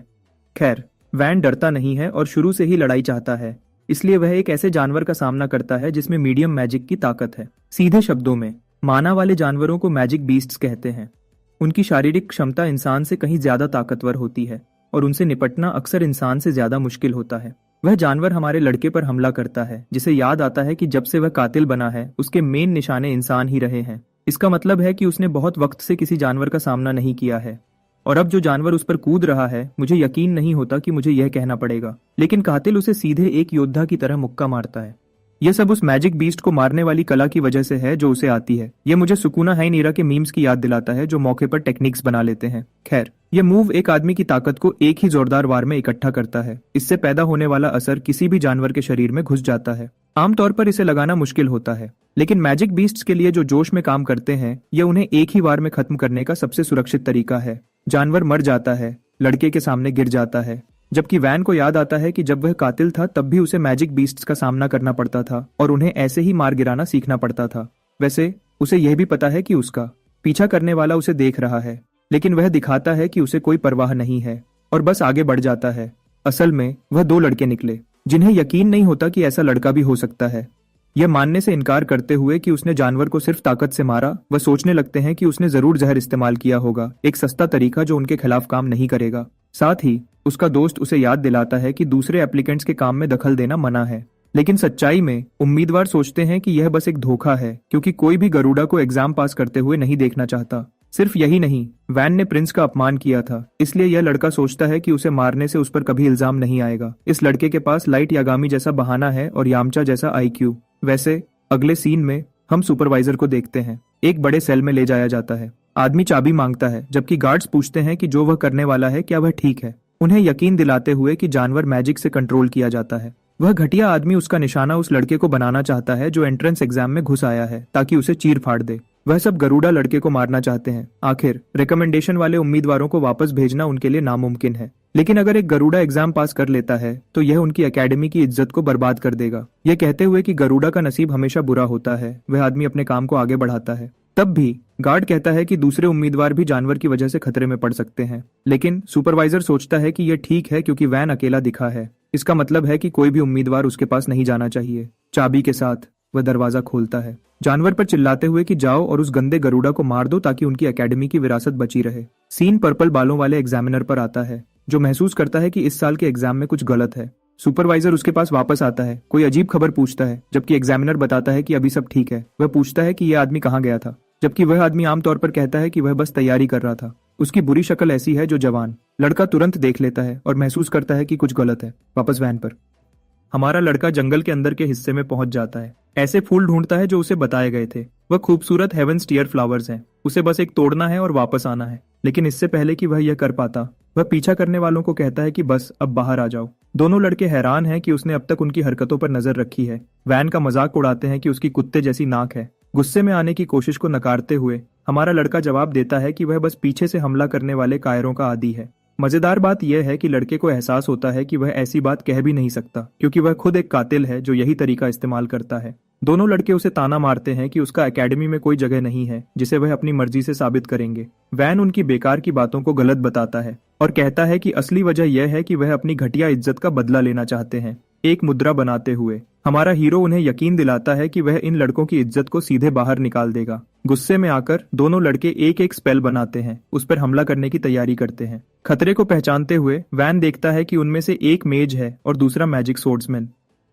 S1: खैर, वैन डरता नहीं है और शुरू से ही लड़ाई चाहता है, इसलिए वह एक ऐसे जानवर का सामना करता है जिसमें मीडियम मैजिक की ताकत है। सीधे शब्दों में, माना वाले जानवरों को मैजिक बीस्ट्स कहते हैं। उनकी शारीरिक क्षमता इंसान से कहीं ज्यादा ताकतवर होती है और उनसे निपटना अक्सर इंसान से ज्यादा मुश्किल होता है। वह जानवर हमारे लड़के पर हमला करता है, जिसे याद आता है कि जब से वह कातिल बना है उसके मेन निशाने इंसान ही रहे हैं। इसका मतलब है कि उसने बहुत वक्त से किसी जानवर का सामना नहीं किया है, और अब जो जानवर उस पर कूद रहा है, मुझे यकीन नहीं होता कि मुझे यह कहना पड़ेगा, लेकिन कातिल उसे सीधे एक योद्धा की तरह मुक्का मारता है। यह सब उस मैजिक बीस्ट को मारने वाली कला की वजह से है जो उसे आती है। यह मुझे सुकूना हाइनीरा के मीम्स की याद दिलाता है जो मौके पर टेक्निक्स बना लेते हैं। खैर, यह मूव एक आदमी की ताकत को एक ही जोरदार वार में इकट्ठा करता है। इससे पैदा होने वाला असर किसी भी जानवर के शरीर में घुस जाता है। आमतौर पर इसे लगाना मुश्किल होता है, लेकिन मैजिक बीस्ट्स के लिए जो जोश में काम करते हैं, यह उन्हें एक ही वार में खत्म करने का सबसे सुरक्षित तरीका है। जानवर मर जाता है, लड़के के सामने गिर जाता है, जबकि वैन को याद आता है कि जब वह कातिल था तब भी उसे मैजिक बीस्ट्स का सामना करना पड़ता था और उन्हें ऐसे ही मार गिराना सीखना पड़ता था। वैसे उसे यह भी पता है कि उसका पीछा करने वाला उसे देख रहा है, लेकिन वह दिखाता है कि उसे कोई परवाह नहीं है और बस आगे बढ़ जाता है। असल में वह दो लड़के निकले जिन्हें यकीन नहीं होता कि ऐसा लड़का भी हो सकता है। यह मानने से इनकार करते हुए कि उसने जानवर को सिर्फ ताकत से मारा, वह सोचने लगते हैं कि उसने जरूर जहर इस्तेमाल किया होगा, एक सस्ता तरीका जो उनके खिलाफ काम नहीं करेगा। साथ ही उसका दोस्त उसे याद दिलाता है कि दूसरे एप्लीकेंट्स के काम में दखल देना मना है। लेकिन सच्चाई में उम्मीदवार सोचते हैं कि यह बस एक धोखा है, क्योंकि कोई भी गरुड़ा को एग्जाम पास करते हुए नहीं देखना चाहता। सिर्फ यही नहीं, वैन ने प्रिंस का अपमान किया था, इसलिए यह लड़का सोचता है कि उसे मारने से उस पर कभी इल्जाम नहीं आएगा। इस लड़के के पास लाइट यागामी जैसा बहाना है और यामचा जैसा IQ। वैसे अगले सीन में हम सुपरवाइजर को देखते हैं। एक बड़े सेल में ले जाया जाता है। आदमी चाबी मांगता है, जबकि गार्ड्स पूछते हैं कि जो वह करने वाला है क्या वह ठीक है, उन्हें यकीन दिलाते हुए कि जानवर मैजिक से कंट्रोल किया जाता है। वह घटिया आदमी उसका निशाना उस लड़के को बनाना चाहता है जो एंट्रेंस एग्जाम में घुस आया है, ताकि उसे चीर फाड़ दे। वह सब गरुड़ा लड़के को मारना चाहते हैं। आखिर रिकमेंडेशन वाले उम्मीदवारों को वापस भेजना उनके लिए नामुमकिन है, लेकिन अगर एक गरुड़ा एग्जाम पास कर लेता है तो यह उनकी एकेडमी की इज्जत को बर्बाद कर देगा। यह कहते हुए कि गरुड़ा का नसीब हमेशा बुरा होता है, वह आदमी अपने काम को आगे बढ़ाता है। तब भी गार्ड कहता है कि दूसरे उम्मीदवार भी जानवर की वजह से खतरे में पड़ सकते हैं, लेकिन सुपरवाइजर सोचता है कि यह ठीक है क्योंकि वैन अकेला दिखा है। इसका मतलब है कि कोई भी उम्मीदवार उसके पास नहीं जाना चाहिए। चाबी के साथ वह दरवाजा खोलता है, जानवर पर चिल्लाते हुए कि जाओ और उस गंदे गरुड़ा को मार दो ताकि उनकी एकेडमी की विरासत बची रहे। सीन पर्पल बालों वाले एग्जामिनर पर आता है, जो महसूस करता है कि इस साल के एग्जाम में कुछ गलत है। सुपरवाइजर उसके पास वापस आता है, कोई अजीब खबर पूछता है, जबकि एग्जामिनर बताता है कि अभी सब ठीक है। वह पूछता है कि यह आदमी कहाँ गया था, जबकि वह आदमी आमतौर पर कहता है कि वह बस तैयारी कर रहा था। उसकी बुरी शक्ल ऐसी है जो जवान लड़का तुरंत देख लेता है और महसूस करता है कि कुछ गलत है। वापस वैन पर हमारा लड़का जंगल के अंदर के हिस्से में पहुंच जाता है। ऐसे फूल ढूंढता है जो उसे बताए गए थे। वह खूबसूरत हेवंस टीयर फ्लावर्स हैं। उसे बस एक तोड़ना है और वापस आना है, लेकिन इससे पहले कि वह यह कर पाता, वह पीछा करने वालों को कहता है कि बस अब बाहर आ जाओ। दोनों लड़के हैरान हैं कि उसने अब तक उनकी हरकतों पर नजर रखी है। वैन का मजाक उड़ाते हैं कि उसकी कुत्ते जैसी नाक है। गुस्से में आने की कोशिश को नकारते हुए हमारा लड़का जवाब देता है कि वह बस पीछे से हमला करने वाले कायरों का आदी है। मजेदार बात यह है कि लड़के को एहसास होता है कि वह ऐसी बात कह भी नहीं सकता, क्योंकि वह खुद एक कातिल है जो यही तरीका इस्तेमाल करता है। दोनों लड़के उसे ताना मारते हैं कि उसका एकेडमी में कोई जगह नहीं है जिसे वह अपनी मर्जी से साबित करेंगे। वैन उनकी बेकार की बातों को गलत बताता है और कहता है कि असली वजह यह है कि वह अपनी घटिया इज्जत का बदला लेना चाहते हैं। एक मुद्रा बनाते हुए हमारा हीरो उन्हें यकीन दिलाता है कि वह इन लड़कों की इज्जत को सीधे बाहर निकाल देगा। गुस्से में आकर दोनों लड़के एक एक स्पेल बनाते हैं, उस पर हमला करने की तैयारी करते हैं। खतरे को पहचानते हुए वैन देखता है कि उनमें से एक मेज है और दूसरा मैजिक सोर्ड्समैन।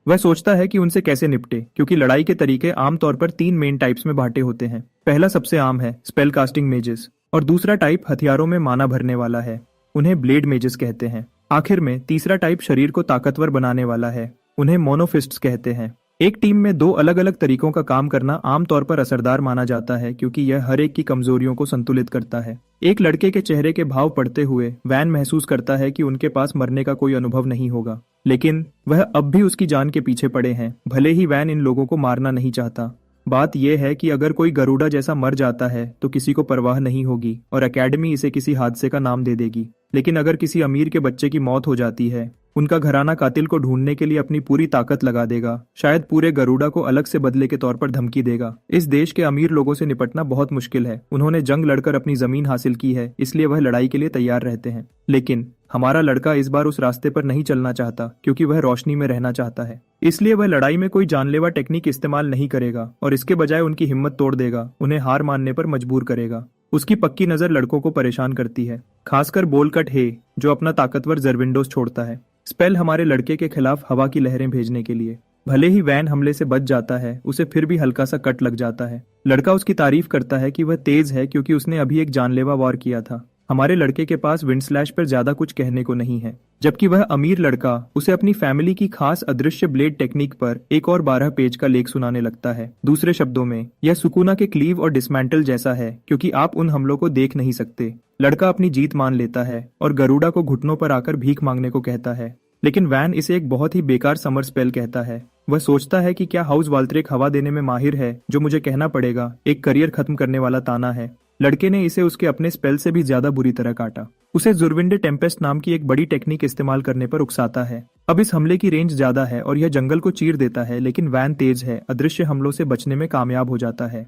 S1: वह सोचता है कि उनसे कैसे निपटे, क्योंकि लड़ाई के तरीके आमतौर पर 3 मेन टाइप्स में बांटे होते हैं। पहला सबसे आम है स्पेल कास्टिंग मेजेस, और दूसरा टाइप हथियारों में माना भरने वाला है, उन्हें ब्लेड मेजेस कहते हैं। आखिर में तीसरा टाइप शरीर को ताकतवर बनाने वाला है, उन्हें मोनोफिस्ट्स कहते हैं। एक टीम में 2 अलग अलग तरीकों का काम करना आमतौर पर असरदार माना जाता है, क्योंकि यह हर एक की कमजोरियों को संतुलित करता है। एक लड़के के चेहरे के भाव पढ़ते हुए वैन महसूस करता है कि उनके पास मरने का कोई अनुभव नहीं होगा, लेकिन वह अब भी उसकी जान के पीछे पड़े हैं। भले ही वैन इन लोगों को मारना नहीं चाहता। बात यह है कि अगर कोई गरुड़ा जैसा मर जाता है तो किसी को परवाह नहीं होगी और एकेडमी इसे किसी हादसे का नाम दे देगी, लेकिन अगर किसी अमीर के बच्चे की मौत हो जाती है, उनका घराना कातिल को ढूंढने के लिए अपनी पूरी ताकत लगा देगा, शायद पूरे गरुड़ा को अलग से बदले के तौर पर धमकी देगा। इस देश के अमीर लोगों से निपटना बहुत मुश्किल है। उन्होंने जंग लड़कर अपनी जमीन हासिल की है, इसलिए वह लड़ाई के लिए तैयार रहते हैं। लेकिन हमारा लड़का इस बार उस रास्ते पर नहीं चलना चाहता, क्योंकि वह रोशनी में रहना चाहता है। इसलिए वह लड़ाई में कोई जानलेवा टेक्निक इस्तेमाल नहीं करेगा और इसके बजाय उनकी हिम्मत तोड़ देगा, उन्हें हार मानने पर मजबूर करेगा। उसकी पक्की नजर लड़कों को परेशान करती है, खासकर बोलकट हे, जो अपना ताकतवर जरविंडोज छोड़ता है, स्पेल हमारे लड़के के खिलाफ हवा की लहरें भेजने के लिए। भले ही वैन हमले से बच जाता है, उसे फिर भी हल्का सा कट लग जाता है। लड़का उसकी तारीफ करता है कि वह तेज है क्योंकि उसने अभी एक जानलेवा वार किया था। हमारे लड़के के पास विंड स्लैश पर ज्यादा कुछ कहने को नहीं है, जबकि वह अमीर लड़का उसे अपनी फैमिली की खास अदृश्य ब्लेड टेक्निक पर एक और 12 पेज का लेख सुनाने लगता है। दूसरे शब्दों में, यह सुकुना के क्लीव और डिसमेंटल जैसा है, क्योंकि आप उन हमलों को देख नहीं सकते। लड़का अपनी जीत मान लेता है और गरुड़ा को घुटनों पर आकर भीख मांगने को कहता है, लेकिन वैन इसे एक बहुत ही बेकार समर स्पेल कहता है। वह सोचता है कि क्या हाउस वाल्ट्रेक हवा देने में माहिर है, जो मुझे कहना पड़ेगा एक करियर खत्म करने वाला ताना है। लड़के ने इसे उसके अपने स्पेल से भी ज्यादा बुरी तरह काटा। उसे जुरविंडे टेम्पेस्ट नाम की एक बड़ी टेक्निक इस्तेमाल करने पर उकसाता है। अब इस हमले की रेंज ज्यादा है और यह जंगल को चीर देता है, लेकिन वैन तेज है, अदृश्य हमलों से बचने में कामयाब हो जाता है।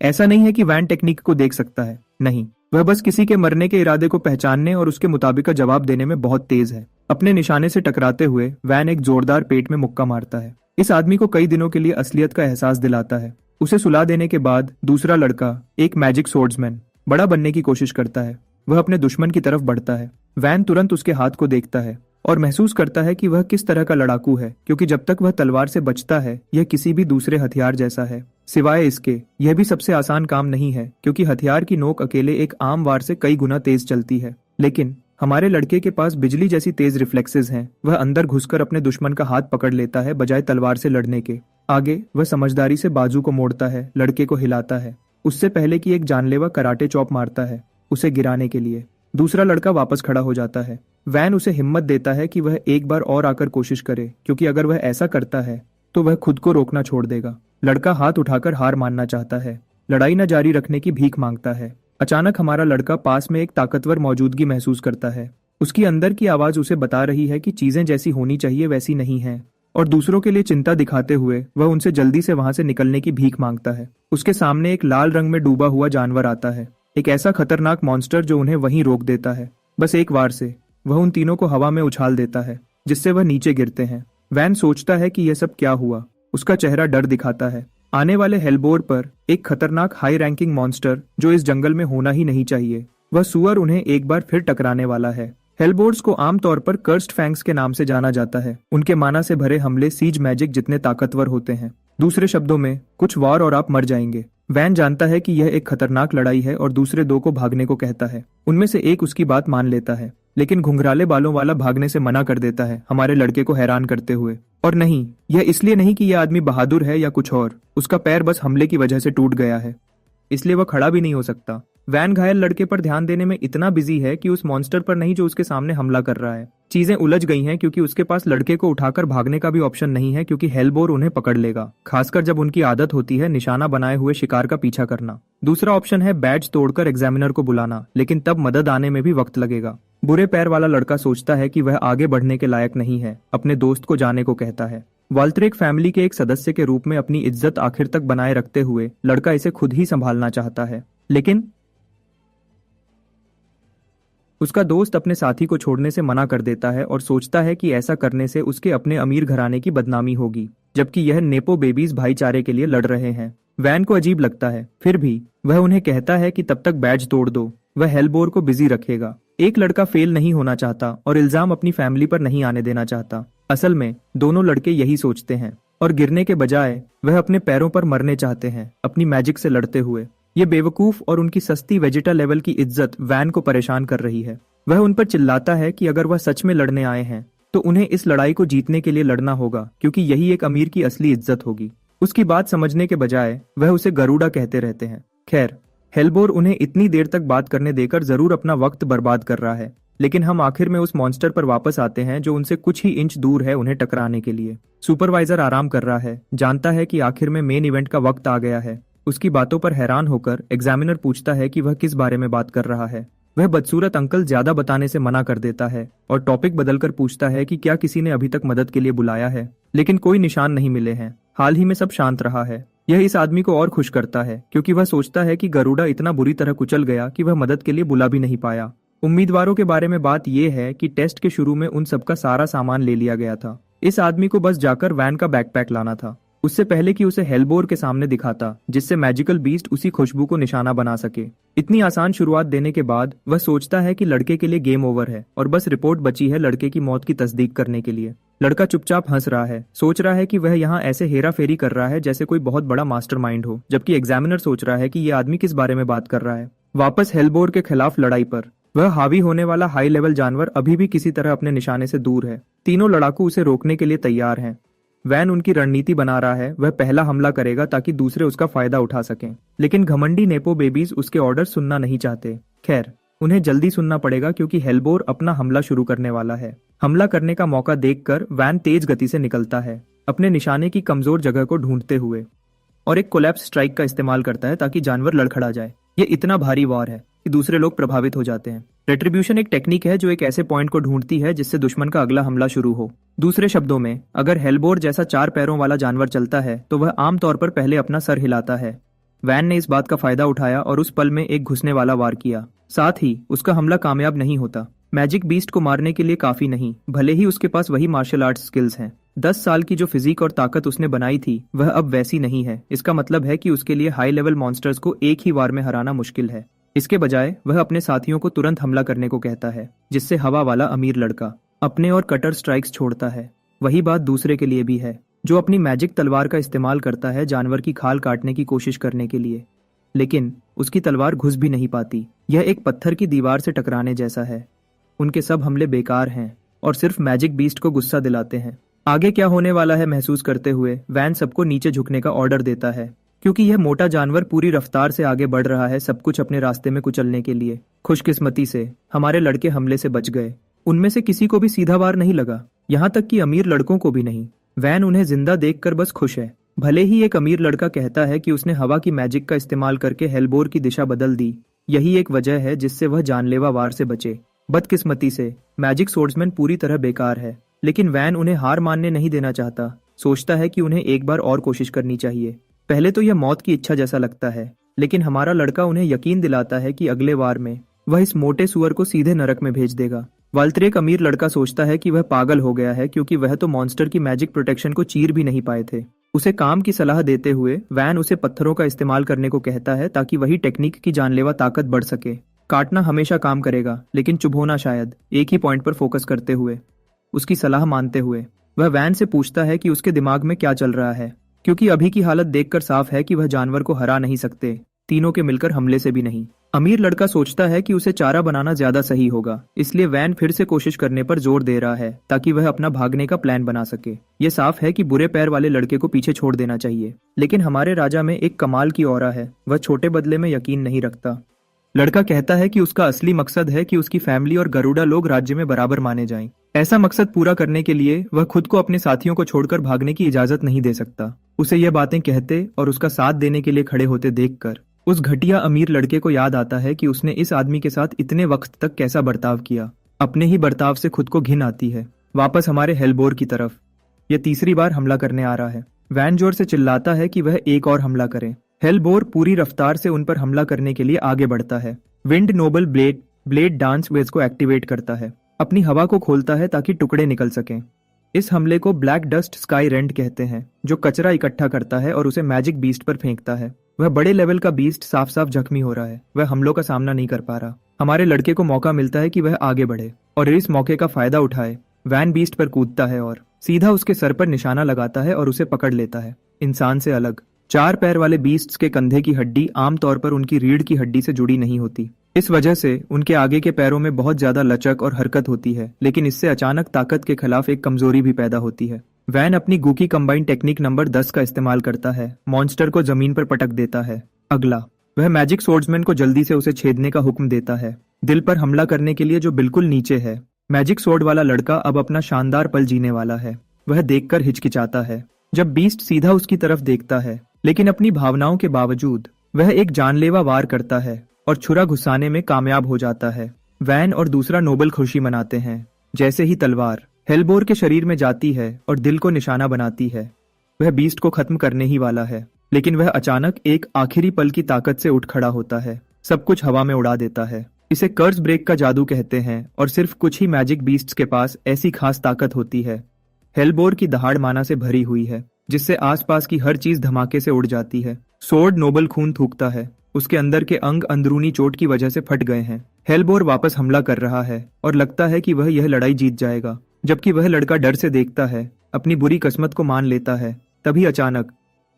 S1: ऐसा नहीं है कि वैन टेक्निक को देख सकता है, नहीं, वह बस किसी के मरने के इरादे को पहचानने और उसके मुताबिक का जवाब देने में बहुत तेज है। अपने निशाने से टकराते हुए वैन एक जोरदार पेट में मुक्का मारता है। इस आदमी को कई दिनों के लिए असलियत का एहसास दिलाता है। उसे सुला देने के बाद दूसरा लड़का, एक मैजिक सोर्ड्समैन, बड़ा बनने की कोशिश करता है। वह अपने दुश्मन की तरफ बढ़ता है। वैन तुरंत उसके हाथ को देखता है और महसूस करता है कि वह किस तरह का लड़ाकू है, क्योंकि जब तक वह तलवार से बचता है, यह किसी भी दूसरे हथियार जैसा है। सिवाय इसके, यह भी सबसे आसान काम नहीं है, क्योंकि हथियार की नोक अकेले एक आम वार से कई गुना तेज चलती है। लेकिन हमारे लड़के के पास बिजली जैसी तेज रिफ्लेक्सेस हैं। वह अंदर घुसकर अपने दुश्मन का हाथ पकड़ लेता है, बजाय तलवार से लड़ने के। आगे वह समझदारी से बाजू को मोड़ता है, लड़के को हिलाता है, उससे पहले कि एक जानलेवा कराटे चॉप मारता है, उसे गिराने के लिए। दूसरा लड़का वापस खड़ा हो जाता है। वैन उसे हिम्मत देता है कि वह एक बार और आकर कोशिश करे, क्योंकि अगर वह ऐसा करता है तो वह खुद को रोकना छोड़ देगा। लड़का हाथ उठाकर हार मानना चाहता है, लड़ाई न जारी रखने की भीख मांगता है। अचानक हमारा लड़का पास में एक ताकतवर मौजूदगी महसूस करता है। उसकी अंदर की आवाज उसे बता रही है कि चीजें जैसी होनी चाहिए वैसी नहीं है, और दूसरों के लिए चिंता दिखाते हुए वह उनसे जल्दी से वहां से निकलने की भीख मांगता है। उसके सामने एक लाल रंग में डूबा हुआ जानवर आता है, एक ऐसा खतरनाक मॉन्स्टर जो उन्हें वहीं रोक देता है। बस एक वार से वह उन तीनों को हवा में उछाल देता है, जिससे वह नीचे गिरते हैं। वैन सोचता है कि यह सब क्या हुआ। उसका चेहरा डर दिखाता है। आने वाले हेलबोर पर एक खतरनाक हाई रैंकिंग मॉन्स्टर जो इस जंगल में होना ही नहीं चाहिए, वह सुअर उन्हें एक बार फिर टकराने वाला है। हेलबोर्ड्स को आमतौर पर कर्स्ड फैंग्स के नाम से जाना जाता है। उनके माना से भरे हमले सीज मैजिक जितने ताकतवर होते हैं। दूसरे शब्दों में, कुछ वार और आप मर जाएंगे। वैन जानता है कि यह एक खतरनाक लड़ाई है और दूसरे दो को भागने को कहता है। उनमें से एक उसकी बात मान लेता है, लेकिन घुंघराले बालों वाला भागने से मना कर देता है, हमारे लड़के को हैरान करते हुए। और नहीं, यह इसलिए नहीं कि यह आदमी बहादुर है या कुछ और, उसका पैर बस हमले की वजह से टूट गया है, इसलिए वह खड़ा भी नहीं हो सकता। वैन घायल लड़के पर ध्यान देने में इतना बिजी है कि उस मॉन्स्टर पर नहीं जो उसके सामने हमला कर रहा है। चीजें उलझ गई हैं क्योंकि उसके पास लड़के को उठाकर भागने का भी ऑप्शन नहीं है, क्योंकि हेलबोर उन्हें पकड़ लेगा, खासकर जब उनकी आदत होती है निशाना बनाए हुए शिकार का पीछा करना। दूसरा ऑप्शन है बैज तोड़कर एग्जामिनर को बुलाना, लेकिन तब मदद आने में भी वक्त लगेगा। बुरे पैर वाला लड़का सोचता है कि वह आगे बढ़ने के लायक नहीं है, अपने दोस्त को जाने को कहता है। वाल्ट्रेक फैमिली के एक सदस्य के रूप में अपनी इज्जत आखिर तक बनाए रखते हुए लड़का इसे खुद ही संभालना चाहता है, लेकिन उसका दोस्त अपने साथी को छोड़ने से मना कर देता है और सोचता है कि ऐसा करने से उसके अपने अमीर घराने की बदनामी होगी, जबकि यह नेपो बेबीज भाईचारे के लिए लड़ रहे हैं। वैन को अजीब लगता है, फिर भी वह उन्हें कहता है कि तब तक बैज तोड़ दो, वह हेलबोर को बिजी रखेगा। एक लड़का फेल नहीं होना चाहता और इल्जाम अपनी फैमिली पर नहीं आने देना चाहता। असल में दोनों लड़के यही सोचते हैं, और गिरने के बजाय वह अपने पैरों पर मरने चाहते हैं, अपनी मैजिक से लड़ते हुए। ये बेवकूफ और उनकी सस्ती वेजिटा लेवल की इज्जत वैन को परेशान कर रही है। वह उन पर चिल्लाता है कि अगर वह सच में लड़ने आए हैं तो उन्हें इस लड़ाई को जीतने के लिए लड़ना होगा, क्योंकि यही एक अमीर की असली इज्जत होगी। उसकी बात समझने के बजाय वह उसे गरुड़ा कहते रहते हैं। खैर, हेलबोर उन्हें इतनी देर तक बात करने देकर जरूर अपना वक्त बर्बाद कर रहा है, लेकिन हम आखिर में उस मॉन्स्टर पर वापस आते हैं जो उनसे कुछ ही इंच दूर है उन्हें टकराने के लिए। सुपरवाइजर आराम कर रहा है, जानता है कि आखिर में मेन इवेंट का वक्त आ गया है। उसकी बातों पर हैरान होकर एग्जामिनर पूछता है कि वह किस बारे में बात कर रहा है। वह बदसूरत अंकल ज्यादा बताने से मना कर देता है और टॉपिक बदलकर पूछता है कि क्या किसी ने अभी तक मदद के लिए बुलाया है, लेकिन कोई निशान नहीं मिले हैं। हाल ही में सब शांत रहा है। यह इस आदमी को और खुश करता है क्योंकि वह सोचता है कि गरुड़ा इतना बुरी तरह कुचल गया कि वह मदद के लिए बुला भी नहीं पाया। उम्मीदवारों के बारे में बात यह है कि टेस्ट के शुरू में उन सबका सारा सामान ले लिया गया था। इस आदमी को बस जाकर वैन का बैकपैक लाना था, उससे पहले कि उसे हेलबोर के सामने दिखाता, जिससे मैजिकल बीस्ट उसी खुशबू को निशाना बना सके। इतनी आसान शुरुआत देने के बाद वह सोचता है कि लड़के के लिए गेम ओवर है और बस रिपोर्ट बची है लड़के की मौत की तस्दीक करने के लिए। लड़का चुपचाप हंस रहा है, सोच रहा है कि वह यहाँ ऐसे हेरा फेरी कर रहा है जैसे कोई बहुत बड़ा मास्टरमाइंड हो, जबकि एग्जामिनर सोच रहा है कि ये आदमी किस बारे में बात कर रहा है। वापस हेलबोर के खिलाफ लड़ाई पर वह हावी होने वाला हाई लेवल जानवर अभी भी किसी तरह अपने निशाने से दूर है। तीनों लड़ाकू उसे रोकने के लिए तैयार हैं। वैन उनकी रणनीति बना रहा है, वह पहला हमला करेगा ताकि दूसरे उसका फायदा उठा सकें। लेकिन घमंडी नेपो बेबीज उसके ऑर्डर सुनना नहीं चाहते। खैर, उन्हें जल्दी सुनना पड़ेगा क्योंकि हेलबोर अपना हमला शुरू करने वाला है। हमला करने का मौका देखकर वैन तेज गति से निकलता है, अपने निशाने की कमजोर जगह को ढूंढते हुए, और एक कोलैप्स स्ट्राइक का इस्तेमाल करता है ताकि जानवर लड़खड़ा जाए। ये इतना भारी वार है कि दूसरे लोग प्रभावित हो जाते हैं। रेट्रीब्यूशन एक टेक्निक है जो एक ऐसे पॉइंट को ढूंढती है जिससे दुश्मन का अगला हमला शुरू हो। दूसरे शब्दों में, अगर हेलबोर जैसा 4 पैरों वाला जानवर चलता है तो वह आमतौर पर पहले अपना सर हिलाता है। वैन ने इस बात का फायदा उठाया और उस पल में एक घुसने वाला वार किया। साथ ही उसका हमला कामयाब नहीं होता। मैजिक बीस्ट को मारने के लिए काफी नहीं, भले ही उसके पास वही मार्शल आर्ट्स स्किल्स हैं। 10 साल की जो फिजिक और ताकत उसने बनाई थी वह अब वैसी नहीं है। इसका मतलब है कि उसके लिए हाई लेवल मॉन्स्टर्स को एक ही वार में हराना मुश्किल है। इसके बजाय वह अपने साथियों को तुरंत हमला करने को कहता है, जिससे हवा वाला अमीर लड़का अपने और कटर स्ट्राइक्स छोड़ता है। वही बात दूसरे के लिए भी है, जो अपनी मैजिक तलवार का इस्तेमाल करता है जानवर की खाल काटने की कोशिश करने के लिए, लेकिन उसकी तलवार घुस भी नहीं पाती। यह एक पत्थर की दीवार से टकराने जैसा है। उनके सब हमले बेकार हैं और सिर्फ मैजिक बीस्ट को गुस्सा दिलाते हैं। आगे क्या होने वाला है महसूस करते हुए वैन सबको नीचे झुकने का ऑर्डर देता है, क्योंकि यह मोटा जानवर पूरी रफ्तार से आगे बढ़ रहा है, सब कुछ अपने रास्ते में कुचलने के लिए। खुशकिस्मती से हमारे लड़के हमले से बच गए। उनमें से किसी को भी सीधा वार नहीं लगा, यहाँ तक कि अमीर लड़कों को भी नहीं। वैन उन्हें जिंदा देखकर बस खुश है। भले ही एक अमीर लड़का कहता है कि उसने हवा की मैजिक का इस्तेमाल करके हेलबोर की दिशा बदल दी, यही एक वजह है जिससे वह जानलेवा वार से बचे। बदकिस्मती से मैजिक सोर्ड्समैन पूरी तरह बेकार है, लेकिन वैन उन्हें हार मानने नहीं देना चाहता। सोचता है कि उन्हें एक बार और कोशिश करनी चाहिए। पहले तो यह मौत की इच्छा जैसा लगता है, लेकिन हमारा लड़का उन्हें यकीन दिलाता है कि अगले वार में वह इस मोटे सुअर को सीधे नरक में भेज देगा। वाल्टर एक अमीर लड़का सोचता है कि वह पागल हो गया है क्योंकि वह तो मॉन्स्टर की मैजिक प्रोटेक्शन को चीर भी नहीं पाए थे। उसे काम की सलाह देते हुए वैन उसे पत्थरों का इस्तेमाल करने को कहता है ताकि वही टेक्निक की जानलेवा ताकत बढ़ सके। काटना हमेशा काम करेगा, लेकिन चुभोना शायद। एक ही पॉइंट पर फोकस करते हुए, उसकी सलाह मानते हुए, वह वैन से पूछता है कि उसके दिमाग में क्या चल रहा है, क्योंकि अभी की हालत देखकर साफ है कि वह जानवर को हरा नहीं सकते, तीनों के मिलकर हमले से भी नहीं। अमीर लड़का सोचता है कि उसे चारा बनाना ज्यादा सही होगा, इसलिए वैन फिर से कोशिश करने पर जोर दे रहा है ताकि वह अपना भागने का प्लान बना सके। ये साफ है कि बुरे पैर वाले लड़के को पीछे छोड़ देना चाहिए, लेकिन हमारे राजा में एक कमाल की औरा है, वह छोटे बदले में यकीन नहीं रखता। लड़का कहता है कि उसका असली मकसद है कि उसकी फैमिली और गरुड़ा लोग राज्य में बराबर माने जाएं। ऐसा मकसद पूरा करने के लिए वह खुद को अपने साथियों को छोड़कर भागने की इजाजत नहीं दे सकता। उसे यह बातें कहते और उसका साथ देने के लिए खड़े होते देखकर उस घटिया अमीर लड़के को याद आता है कि उसने इस आदमी के साथ इतने वक्त तक कैसा बर्ताव किया। अपने ही बर्ताव से खुद को घिन आती है। वापस हमारे हेलबोर की तरफ यह तीसरी बार हमला करने आ रहा है। वैन जोर से चिल्लाता है कि वह एक और हमला करे। हेलबोर पूरी रफ्तार से उन पर हमला करने के लिए आगे बढ़ता है। Wind noble blade dance wedge को एक्टिवेट करता है, अपनी हवा को खोलता है ताकि टुकड़े निकल सकें। इस हमले को ब्लैक डस्ट स्काई रेंट कहते हैं, जो कचरा इकट्ठा करता है और उसे मैजिक बीस्ट पर फेंकता है। वह बड़े लेवल का बीस्ट साफ साफ जख्मी हो रहा है, वह हमलों का सामना नहीं कर पा रहा। हमारे लड़के को मौका मिलता है कि वह आगे बढ़े और इस मौके का फायदा उठाए। वैन बीस्ट पर कूदता है और सीधा उसके सर पर निशाना लगाता है और उसे पकड़ लेता है। इंसान से अलग 4 पैर वाले बीस्ट्स के कंधे की हड्डी आमतौर पर उनकी रीढ़ की हड्डी से जुड़ी नहीं होती। इस वजह से उनके आगे के पैरों में बहुत ज्यादा लचक और हरकत होती है, लेकिन इससे अचानक ताकत के खिलाफ एक कमजोरी भी पैदा होती है। वैन अपनी गूकी कंबाइन टेक्निक नंबर 10 का इस्तेमाल करता है, मॉन्स्टर को जमीन पर पटक देता है। अगला, वह मैजिक सोर्ड्समैन को जल्दी से उसे छेदने का हुक्म देता है, दिल पर हमला करने के लिए जो बिल्कुल नीचे है। मैजिक सोर्ड वाला लड़का अब अपना शानदार पल जीने वाला है। वह देखकर हिचकिचाता है जब बीस्ट सीधा उसकी तरफ देखता है, लेकिन अपनी भावनाओं के बावजूद वह एक जानलेवा वार करता है। और छुरा घुसाने में कामयाब हो जाता है। वैन और दूसरा नोबल खुशी मनाते हैं। जैसे ही तलवार हेलबोर के शरीर में जाती है और दिल को निशाना बनाती है, वह बीस्ट को खत्म करने ही वाला है, लेकिन वह अचानक एक आखिरी पल की ताकत से उठ खड़ा होता है, सब कुछ हवा में उड़ा देता है। इसे कर्स ब्रेक का जादू कहते हैं और सिर्फ कुछ ही मैजिक बीस्ट्स के पास ऐसी खास ताकत होती है। हेलबोर की दहाड़ माना से भरी हुई है, जिससे आसपास की हर चीज धमाके से उड़ जाती है। सोर्ड नोबल खून थूकता है, उसके अंदर के अंग अंदरूनी चोट की वजह से फट गए हैं। हेलबोर वापस हमला कर रहा है और लगता है कि वह यह लड़ाई जीत जाएगा, जबकि वह लड़का डर से देखता है, अपनी बुरी किस्मत को मान लेता है। तभी अचानक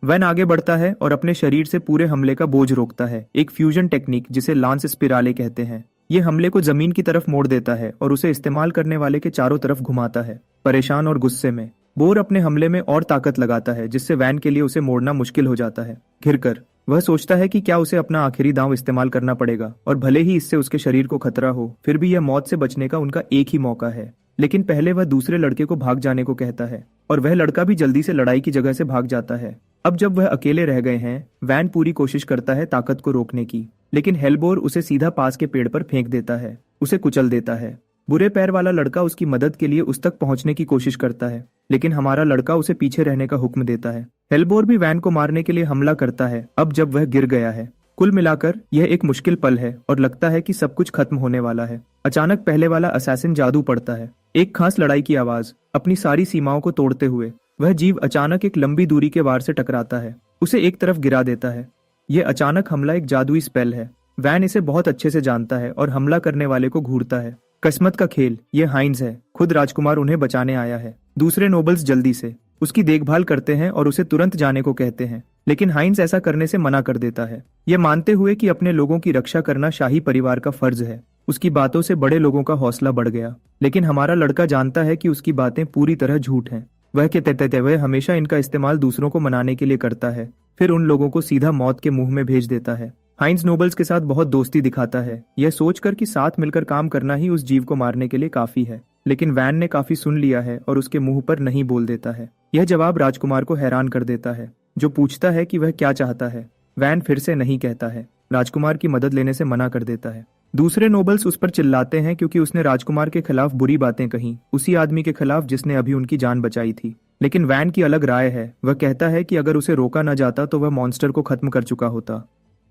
S1: वैन आगे बढ़ता है और अपने शरीर से पूरे हमले का बोझ रोकता है, एक फ्यूजन टेक्निक जिसे लांस स्पिराले कहते हैं। ये हमले को जमीन की तरफ मोड़ देता है और उसे इस्तेमाल करने वाले के चारों तरफ घुमाता है। परेशान और गुस्से में बोर अपने हमले में और ताकत लगाता है, जिससे वैन के लिए उसे मोड़ना मुश्किल हो जाता है। घिरकर वह सोचता है कि क्या उसे अपना आखिरी दांव इस्तेमाल करना पड़ेगा, और भले ही इससे उसके शरीर को खतरा हो, फिर भी यह मौत से बचने का उनका एक ही मौका है। लेकिन पहले वह दूसरे लड़के को भाग जाने को कहता है और वह लड़का भी जल्दी से लड़ाई की जगह से भाग जाता है। अब जब वह अकेले रह गए हैं, वैन पूरी कोशिश करता है ताकत को रोकने की, लेकिन हेलबोर उसे सीधा पास के पेड़ पर फेंक देता है, उसे कुचल देता है। बुरे पैर वाला लड़का उसकी मदद के लिए उस तक पहुंचने की कोशिश करता है, लेकिन हमारा लड़का उसे पीछे रहने का हुक्म देता है। हेलबोर भी वैन को मारने के लिए हमला करता है, अब जब वह गिर गया है। कुल मिलाकर यह एक मुश्किल पल है और लगता है कि सब कुछ खत्म होने वाला है। अचानक पहले वाला असैसिन जादू पड़ता है, एक खास लड़ाई की आवाज। अपनी सारी सीमाओं को तोड़ते हुए वह जीव अचानक एक लंबी दूरी के वार से टकराता है, उसे एक तरफ गिरा देता है। यह अचानक हमला एक जादुई स्पेल है। वैन इसे बहुत अच्छे से जानता है और हमला करने वाले को घूरता है। किस्मत का खेल, ये हाइंज है, खुद राजकुमार उन्हें बचाने आया है। दूसरे नोबल्स जल्दी से उसकी देखभाल करते हैं और उसे तुरंत जाने को कहते हैं, लेकिन हाइंज ऐसा करने से मना कर देता है, यह मानते हुए कि अपने लोगों की रक्षा करना शाही परिवार का फर्ज है। उसकी बातों से बड़े लोगों का हौसला बढ़ गया, लेकिन हमारा लड़का जानता है कि उसकी बातें पूरी तरह झूठ हैं। वह कहते वह हमेशा इनका इस्तेमाल दूसरों को मनाने के लिए करता है, फिर उन लोगों को सीधा मौत के मुंह में भेज देता है। हाइंज नोबल्स के साथ बहुत दोस्ती दिखाता है, यह सोचकर कि साथ मिलकर काम करना ही उस जीव को मारने के लिए काफी है। लेकिन वैन ने काफी सुन लिया है और उसके मुंह पर नहीं बोल देता है। यह जवाब राजकुमार को हैरान कर देता है, जो पूछता है कि वह क्या चाहता है। वैन फिर से नहीं कहता है, राजकुमार की मदद लेने से मना कर देता है। दूसरे नोबल्स उस पर चिल्लाते हैं क्योंकि उसने राजकुमार के खिलाफ बुरी बातें कही, उसी आदमी के खिलाफ जिसने अभी उनकी जान बचाई थी। लेकिन वैन की अलग राय है, वह कहता है कि अगर उसे रोका न जाता तो वह मॉन्स्टर को खत्म कर चुका होता।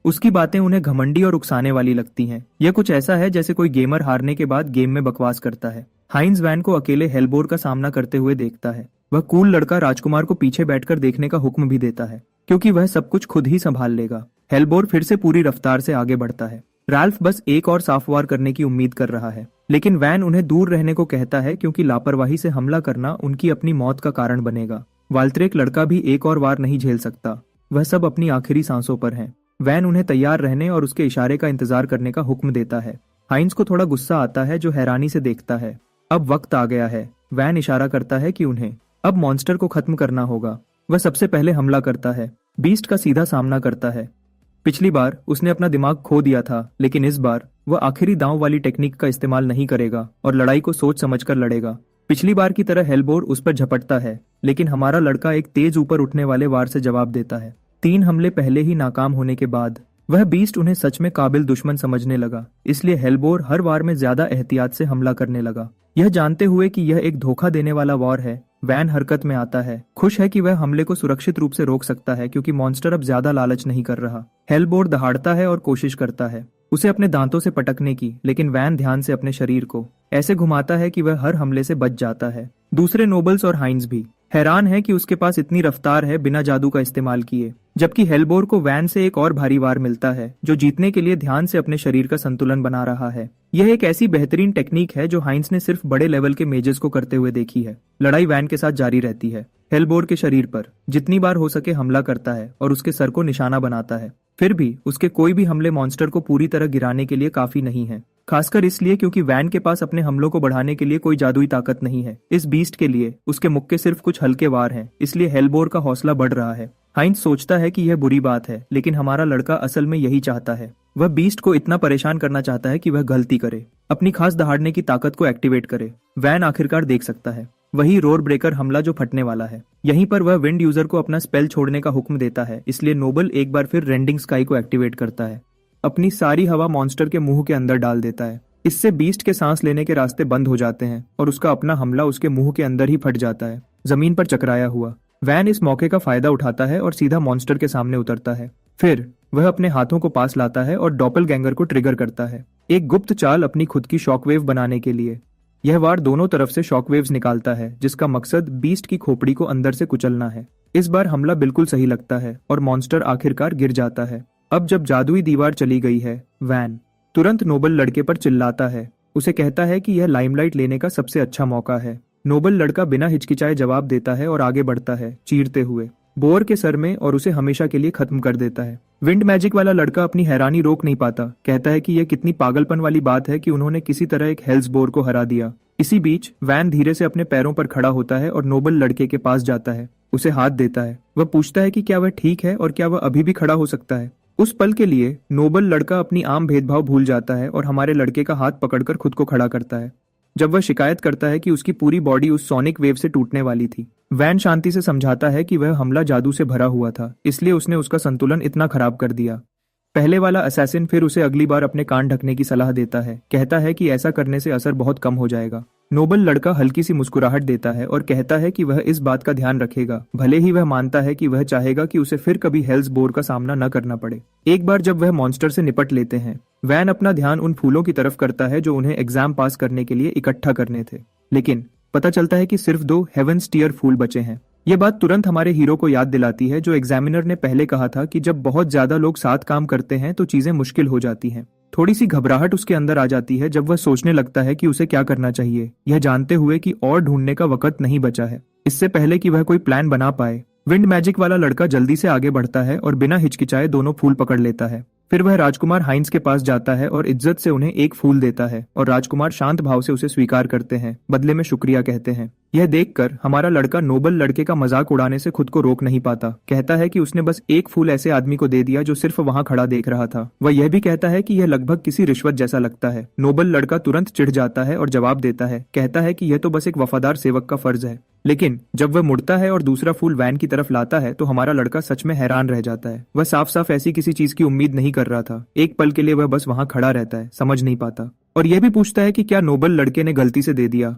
S1: उसकी बातें उन्हें घमंडी और उकसाने वाली लगती हैं। यह कुछ ऐसा है जैसे कोई गेमर हारने के बाद गेम में बकवास करता है। हाइंज वैन को अकेले हेलबोर का सामना करते हुए देखता है। वह कूल लड़का राजकुमार को पीछे बैठकर देखने का हुक्म भी देता है, क्योंकि वह सब कुछ खुद ही संभाल लेगा। हेलबोर फिर से पूरी रफ्तार से आगे बढ़ता है। राल्फ बस एक और साफ वार करने की उम्मीद कर रहा है, लेकिन वैन उन्हें दूर रहने को कहता है क्योंकि लापरवाही से हमला करना उनकी अपनी मौत का कारण बनेगा। वाल्ट्रेक लड़का भी एक और वार नहीं झेल सकता, वह सब अपनी आखिरी सांसों पर हैं। वैन उन्हें तैयार रहने और उसके इशारे का इंतजार करने का हुक्म देता है। हाइंज को थोड़ा गुस्सा आता है, जो हैरानी से देखता है। अब वक्त आ गया है। वैन इशारा करता है कि उन्हें अब मॉन्स्टर को खत्म करना होगा। वह सबसे पहले हमला करता है, बीस्ट का सीधा सामना करता है। पिछली बार उसने अपना दिमाग खो दिया था, लेकिन इस बार वह आखिरी दांव वाली टेक्निक का इस्तेमाल नहीं करेगा और लड़ाई को सोच समझकर लड़ेगा। पिछली बार की तरह हेलबोर उस पर झपटता है, लेकिन हमारा लड़का एक तेज ऊपर उठने वाले वार से जवाब देता है। 3 हमले पहले ही नाकाम होने के बाद वह बीस्ट उन्हें सच में काबिल दुश्मन समझने लगा, इसलिए हेलबोर हर वार में ज्यादा एहतियात से हमला करने लगा। यह जानते हुए कि यह एक धोखा देने वाला वार है, वैन हरकत में आता है। खुश है कि वह हमले को सुरक्षित रूप से रोक सकता है क्योंकि मॉन्स्टर अब ज्यादा लालच नहीं कर रहा। हेलबोर दहाड़ता है और कोशिश करता है उसे अपने दांतों से पटकने की, लेकिन वैन ध्यान से अपने शरीर को ऐसे घुमाता है कि वह हर हमले से बच जाता है। दूसरे नोबल्स और हाइंज भी हैरान है कि उसके पास इतनी रफ्तार है बिना जादू का इस्तेमाल किए, जबकि हेलबोर को वैन से एक और भारी वार मिलता है, जो जीतने के लिए ध्यान से अपने शरीर का संतुलन बना रहा है। यह एक ऐसी बेहतरीन टेक्निक है जो हाइंज ने सिर्फ बड़े लेवल के मेजेस को करते हुए देखी है। लड़ाई वैन के साथ जारी रहती है। हेलबोर के शरीर पर जितनी बार हो सके हमला करता है और उसके सर को निशाना बनाता है। फिर भी उसके कोई भी हमले मॉन्स्टर को पूरी तरह गिराने के लिए काफी नहीं है, खासकर इसलिए क्योंकि वैन के पास अपने हमलों को बढ़ाने के लिए कोई जादुई ताकत नहीं है। इस बीस्ट के लिए उसके मुक्के सिर्फ कुछ हल्के वार हैं, इसलिए हेलबोर का हौसला बढ़ रहा है। हाइंज सोचता है कि यह बुरी बात है, लेकिन हमारा लड़का असल में यही चाहता है। वह बीस्ट को इतना परेशान करना चाहता है कि वह गलती करे, अपनी खास दहाड़ने की ताकत को एक्टिवेट करे। वैन आखिरकार देख सकता है वही रोर ब्रेकर हमला जो फटने वाला है। यहीं पर वह विंड यूजर को अपना स्पेल छोड़ने का हुक्म देता है, इसलिए नोबल एक बार फिर रेंडिंग स्काई को एक्टिवेट करता है। अपनी सारी हवा मॉन्स्टर के मुंह के अंदर डाल देता है। इससे बीस्ट के सांस लेने के रास्ते बंद हो जाते हैं और उसका अपना हमला उसके मुंह के अंदर ही फट जाता है, जमीन पर चकराया हुआ। वैन इस मौके का फायदा उठाता है और सीधा मॉन्स्टर के सामने उतरता है। फिर वह अपने हाथों को पास लाता है और डॉपलगैंगर को ट्रिगर करता है, एक गुप्त चाल अपनी खुद की शॉकवेव बनाने के लिए। यह वार दोनों तरफ से शॉकवेव्स निकालता है, जिसका मकसद बीस्ट की खोपड़ी को अंदर से कुचलना है। इस बार हमला बिल्कुल सही लगता है और मॉन्स्टर आखिरकार गिर जाता है। अब जब जादुई दीवार चली गई है, वैन तुरंत नोबल लड़के पर चिल्लाता है। उसे कहता है कि यह लाइमलाइट लेने का सबसे अच्छा मौका है। नोबल लड़का बिना हिचकिचाए जवाब देता है और आगे बढ़ता है, चीरते हुए बोर के सर में, और उसे हमेशा के लिए खत्म कर देता है। विंड मैजिक वाला लड़का अपनी हैरानी रोक नहीं पाता, कहता है कि यह कितनी पागलपन वाली बात है कि उन्होंने किसी तरह एक हेल्स बोर को हरा दिया। इसी बीच वैन धीरे से अपने पैरों पर खड़ा होता है और नोबल लड़के के पास जाता है, उसे हाथ देता है। वह पूछता है कि क्या वह ठीक है और क्या वह अभी भी खड़ा हो सकता है। उस पल के लिए नोबल लड़का अपनी आम भेदभाव भूल जाता है और हमारे लड़के का हाथ पकड़कर खुद को खड़ा करता है। जब वह शिकायत करता है कि उसकी पूरी बॉडी उस सोनिक वेव से टूटने वाली थी, वैन शांति से समझाता है कि वह हमला जादू से भरा हुआ था, इसलिए उसने उसका संतुलन इतना खराब कर दिया। पहले वाला असैसिन फिर उसे अगली बार अपने कान ढकने की सलाह देता है, कहता है कि ऐसा करने से असर बहुत कम हो जाएगा। नोबल लड़का हल्की सी मुस्कुराहट देता है और कहता है कि वह इस बात का ध्यान रखेगा, भले ही वह मानता है कि वह चाहेगा कि उसे फिर कभी हेल्स बोर का सामना न करना पड़े। एक बार जब वह मॉन्स्टर से निपट लेते हैं, वैन अपना ध्यान उन फूलों की तरफ करता है जो उन्हें एग्जाम पास करने के लिए इकट्ठा करने थे, लेकिन पता चलता है कि सिर्फ 2 हेवंस टीयर फूल बचे हैं। यह बात तुरंत हमारे हीरो को याद दिलाती है जो एग्जामिनर ने पहले कहा था कि जब बहुत ज्यादा लोग साथ काम करते हैं तो चीजें मुश्किल हो जाती हैं। थोड़ी सी घबराहट उसके अंदर आ जाती है जब वह सोचने लगता है कि उसे क्या करना चाहिए, यह जानते हुए कि और ढूंढने का वक्त नहीं बचा है, इससे पहले कि वह कोई प्लान बना पाए। विंड मैजिक वाला लड़का जल्दी से आगे बढ़ता है और बिना हिचकिचाए दोनों फूल पकड़ लेता है। फिर वह राजकुमार हाइंस के पास जाता है और इज्जत से उन्हें एक फूल देता है और राजकुमार शांत भाव से उसे स्वीकार करते हैं, बदले में शुक्रिया कहते हैं। यह देखकर हमारा लड़का नोबल लड़के का मजाक उड़ाने से खुद को रोक नहीं पाता, कहता है कि उसने बस एक फूल ऐसे आदमी को दे दिया जो सिर्फ वहां खड़ा देख रहा था। वह यह भी कहता है कि यह लगभग किसी रिश्वत जैसा लगता है। नोबल लड़का तुरंत चिढ़ जाता है और जवाब देता है, कहता है कि यह तो बस एक वफादार सेवक का फर्ज है। लेकिन जब वह मुड़ता है और दूसरा फूल वैन की तरफ लाता है तो हमारा लड़का सच में हैरान रह जाता है। वह साफ साफ ऐसी किसी चीज की उम्मीद नहीं कर रहा था। एक पल के लिए वह बस वहां खड़ा रहता है, समझ नहीं पाता, और यह भी पूछता है कि क्या नोबल लड़के ने गलती से दे दिया।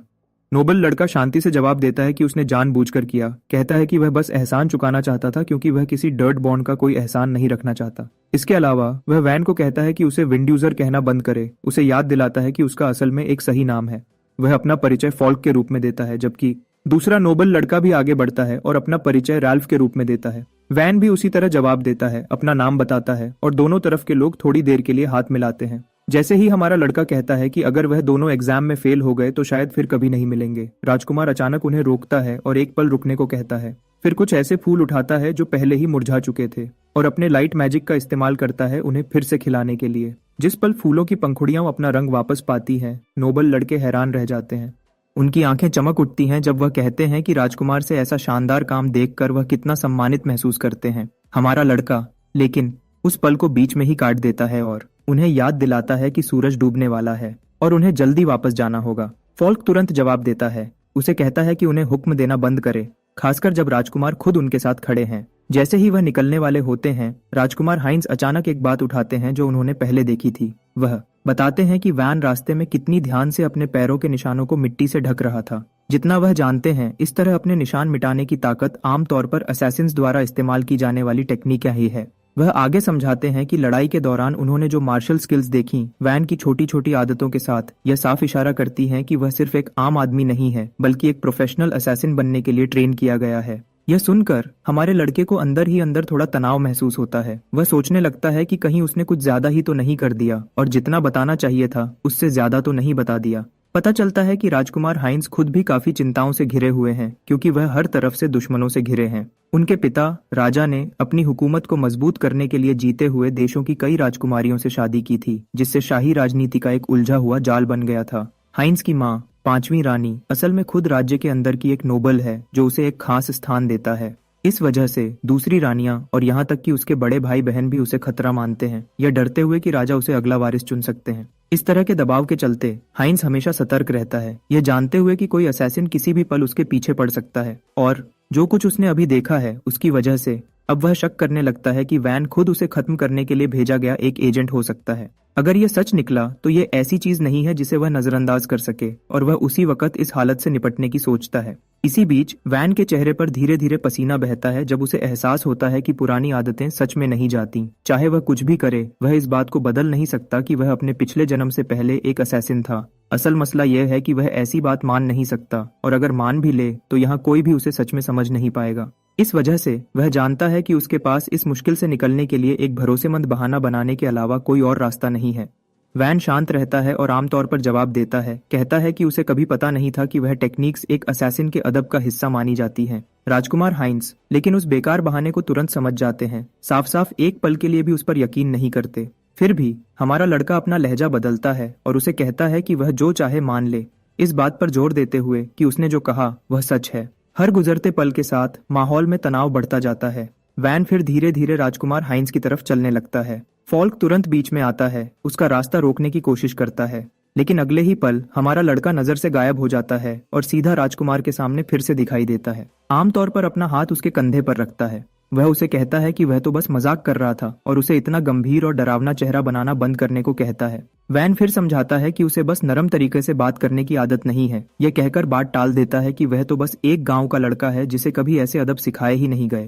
S1: नोबल लड़का शांति से जवाब देता है कि उसने जानबूझकर किया, कहता है कि वह बस एहसान चुकाना चाहता था क्योंकि वह किसी डर्ट बॉन्ड का कोई एहसान नहीं रखना चाहता। इसके अलावा वह वैन को कहता है कि उसे विंड्यूजर कहना बंद करे, उसे याद दिलाता है कि उसका असल में एक सही नाम है। वह अपना परिचय फॉल्क के रूप में देता है, जबकि दूसरा नोबल लड़का भी आगे बढ़ता है और अपना परिचय रैल्फ के रूप में देता है। वैन भी उसी तरह जवाब देता है, अपना नाम बताता है और दोनों तरफ के लोग थोड़ी देर के लिए हाथ मिलाते हैं। जैसे ही हमारा लड़का कहता है कि अगर वह दोनों एग्जाम में फेल हो गए तो शायद फिर कभी नहीं मिलेंगे, राजकुमार अचानक उन्हें रोकता है और एक पल रुकने को कहता है। फिर कुछ ऐसे फूल उठाता है जो पहले ही मुरझा चुके थे और अपने लाइट मैजिक का इस्तेमाल करता है उन्हें फिर से खिलाने के लिए। जिस पल फूलों की पंखुड़ियां अपना रंग वापस पाती हैं, नोबल लड़के हैरान रह जाते हैं। उनकी आंखें चमक उठती हैं जब वह कहते हैं कि राजकुमार से ऐसा शानदार काम देखकर वह कितना सम्मानित महसूस करते हैं। हमारा लड़का लेकिन उस पल को बीच में ही काट देता है और उन्हें याद दिलाता है कि सूरज डूबने वाला है और उन्हें जल्दी वापस जाना होगा। फॉल्क तुरंत जवाब देता है, उसे कहता है कि उन्हें हुक्म देना बंद करे, खासकर जब राजकुमार खुद उनके साथ खड़े हैं। जैसे ही वह निकलने वाले होते हैं, राजकुमार हाइंस अचानक एक बात उठाते हैं जो उन्होंने पहले देखी थी। वह बताते हैं कि वैन रास्ते में कितनी ध्यान से अपने पैरों के निशानों को मिट्टी से ढक रहा था। जितना वह जानते हैं, इस तरह अपने निशान मिटाने की ताकत आमतौर पर असैसिन्स द्वारा इस्तेमाल की जाने वाली टेक्निक ही है। वह आगे समझाते हैं कि लड़ाई के दौरान उन्होंने जो मार्शल स्किल्स देखी, वैन की छोटी छोटी आदतों के साथ, यह साफ इशारा करती हैं कि वह सिर्फ एक आम आदमी नहीं है, बल्कि एक प्रोफेशनल असैसिन बनने के लिए ट्रेन किया गया है। यह सुनकर हमारे लड़के को अंदर ही अंदर थोड़ा तनाव महसूस होता है। वह सोचने लगता है कि कहीं उसने कुछ ज्यादा ही तो नहीं कर दिया और जितना बताना चाहिए था उससे ज्यादा तो नहीं बता दिया। पता चलता है कि राजकुमार हाइंस खुद भी काफी चिंताओं से घिरे हुए हैं, क्योंकि वह हर तरफ से दुश्मनों से घिरे हैं। उनके पिता राजा ने अपनी हुकूमत को मजबूत करने के लिए जीते हुए देशों की कई राजकुमारियों से शादी की थी, जिससे शाही राजनीति का एक उलझा हुआ जाल बन गया था। हाइंस की माँ 5वीं रानी असल में खुद राज्य के अंदर की एक नोबल है जो उसे एक खास स्थान देता है। इस वजह से दूसरी रानियां और यहाँ तक कि उसके बड़े भाई बहन भी उसे खतरा मानते हैं, यह डरते हुए कि राजा उसे अगला वारिस चुन सकते हैं। इस तरह के दबाव के चलते हाइंस हमेशा सतर्क रहता है, यह जानते हुए कि कोई असैसिन किसी भी पल उसके पीछे पड़ सकता है और जो कुछ उसने अभी देखा है उसकी वजह से अब वह शक करने लगता है कि वैन खुद उसे खत्म करने के लिए भेजा गया एक एजेंट हो सकता है। अगर यह सच निकला तो ये ऐसी चीज नहीं है जिसे वह नजरअंदाज कर सके, और वह उसी वक्त इस हालत से निपटने की सोचता है। इसी बीच वैन के चेहरे पर धीरे धीरे पसीना बहता है जब उसे एहसास होता है कि पुरानी आदतें सच में नहीं जाती। चाहे वह कुछ भी करे, वह इस बात को बदल नहीं सकता कि वह अपने पिछले जन्म से पहले एक असैसिन था। असल मसला यह है कि वह ऐसी बात मान नहीं सकता, और अगर मान भी ले तो यहाँ कोई भी उसे सच में समझ नहीं पाएगा। इस वजह से वह जानता है कि उसके पास इस मुश्किल से निकलने के लिए एक भरोसेमंद बहाना बनाने के अलावा कोई और रास्ता नहीं है। वैन शांत रहता है और आमतौर पर जवाब देता है। कहता है कि उसे कभी पता नहीं था कि वह टेक्निक्स एक असैसिन के अदब का हिस्सा मानी जाती हैं। राजकुमार हाइंस लेकिन उस बेकार बहाने को तुरंत समझ जाते हैं। साफ साफ एक पल के लिए भी उस पर यकीन नहीं करते। फिर भी हमारा लड़का अपना लहजा बदलता है और उसे कहता है कि वह जो चाहे मान ले, इस बात पर जोर देते हुए कि उसने जो कहा वह सच है। हर गुजरते पल के साथ माहौल में तनाव बढ़ता जाता है। वैन फिर धीरे धीरे राजकुमार हाइंस की तरफ चलने लगता है। फॉल्क तुरंत बीच में आता है, उसका रास्ता रोकने की कोशिश करता है, लेकिन अगले ही पल हमारा लड़का नजर से गायब हो जाता है और सीधा राजकुमार के सामने फिर से दिखाई देता है। आमतौर पर अपना हाथ उसके कंधे पर रखता है। वह उसे कहता है कि वह तो बस मजाक कर रहा था और उसे इतना गंभीर और डरावना चेहरा बनाना बंद करने को कहता है। वैन फिर समझाता है कि उसे बस नरम तरीके से बात करने की आदत नहीं है। यह कहकर बात टाल देता है कि वह तो बस एक गांव का लड़का है जिसे कभी ऐसे अदब सिखाए ही नहीं गए।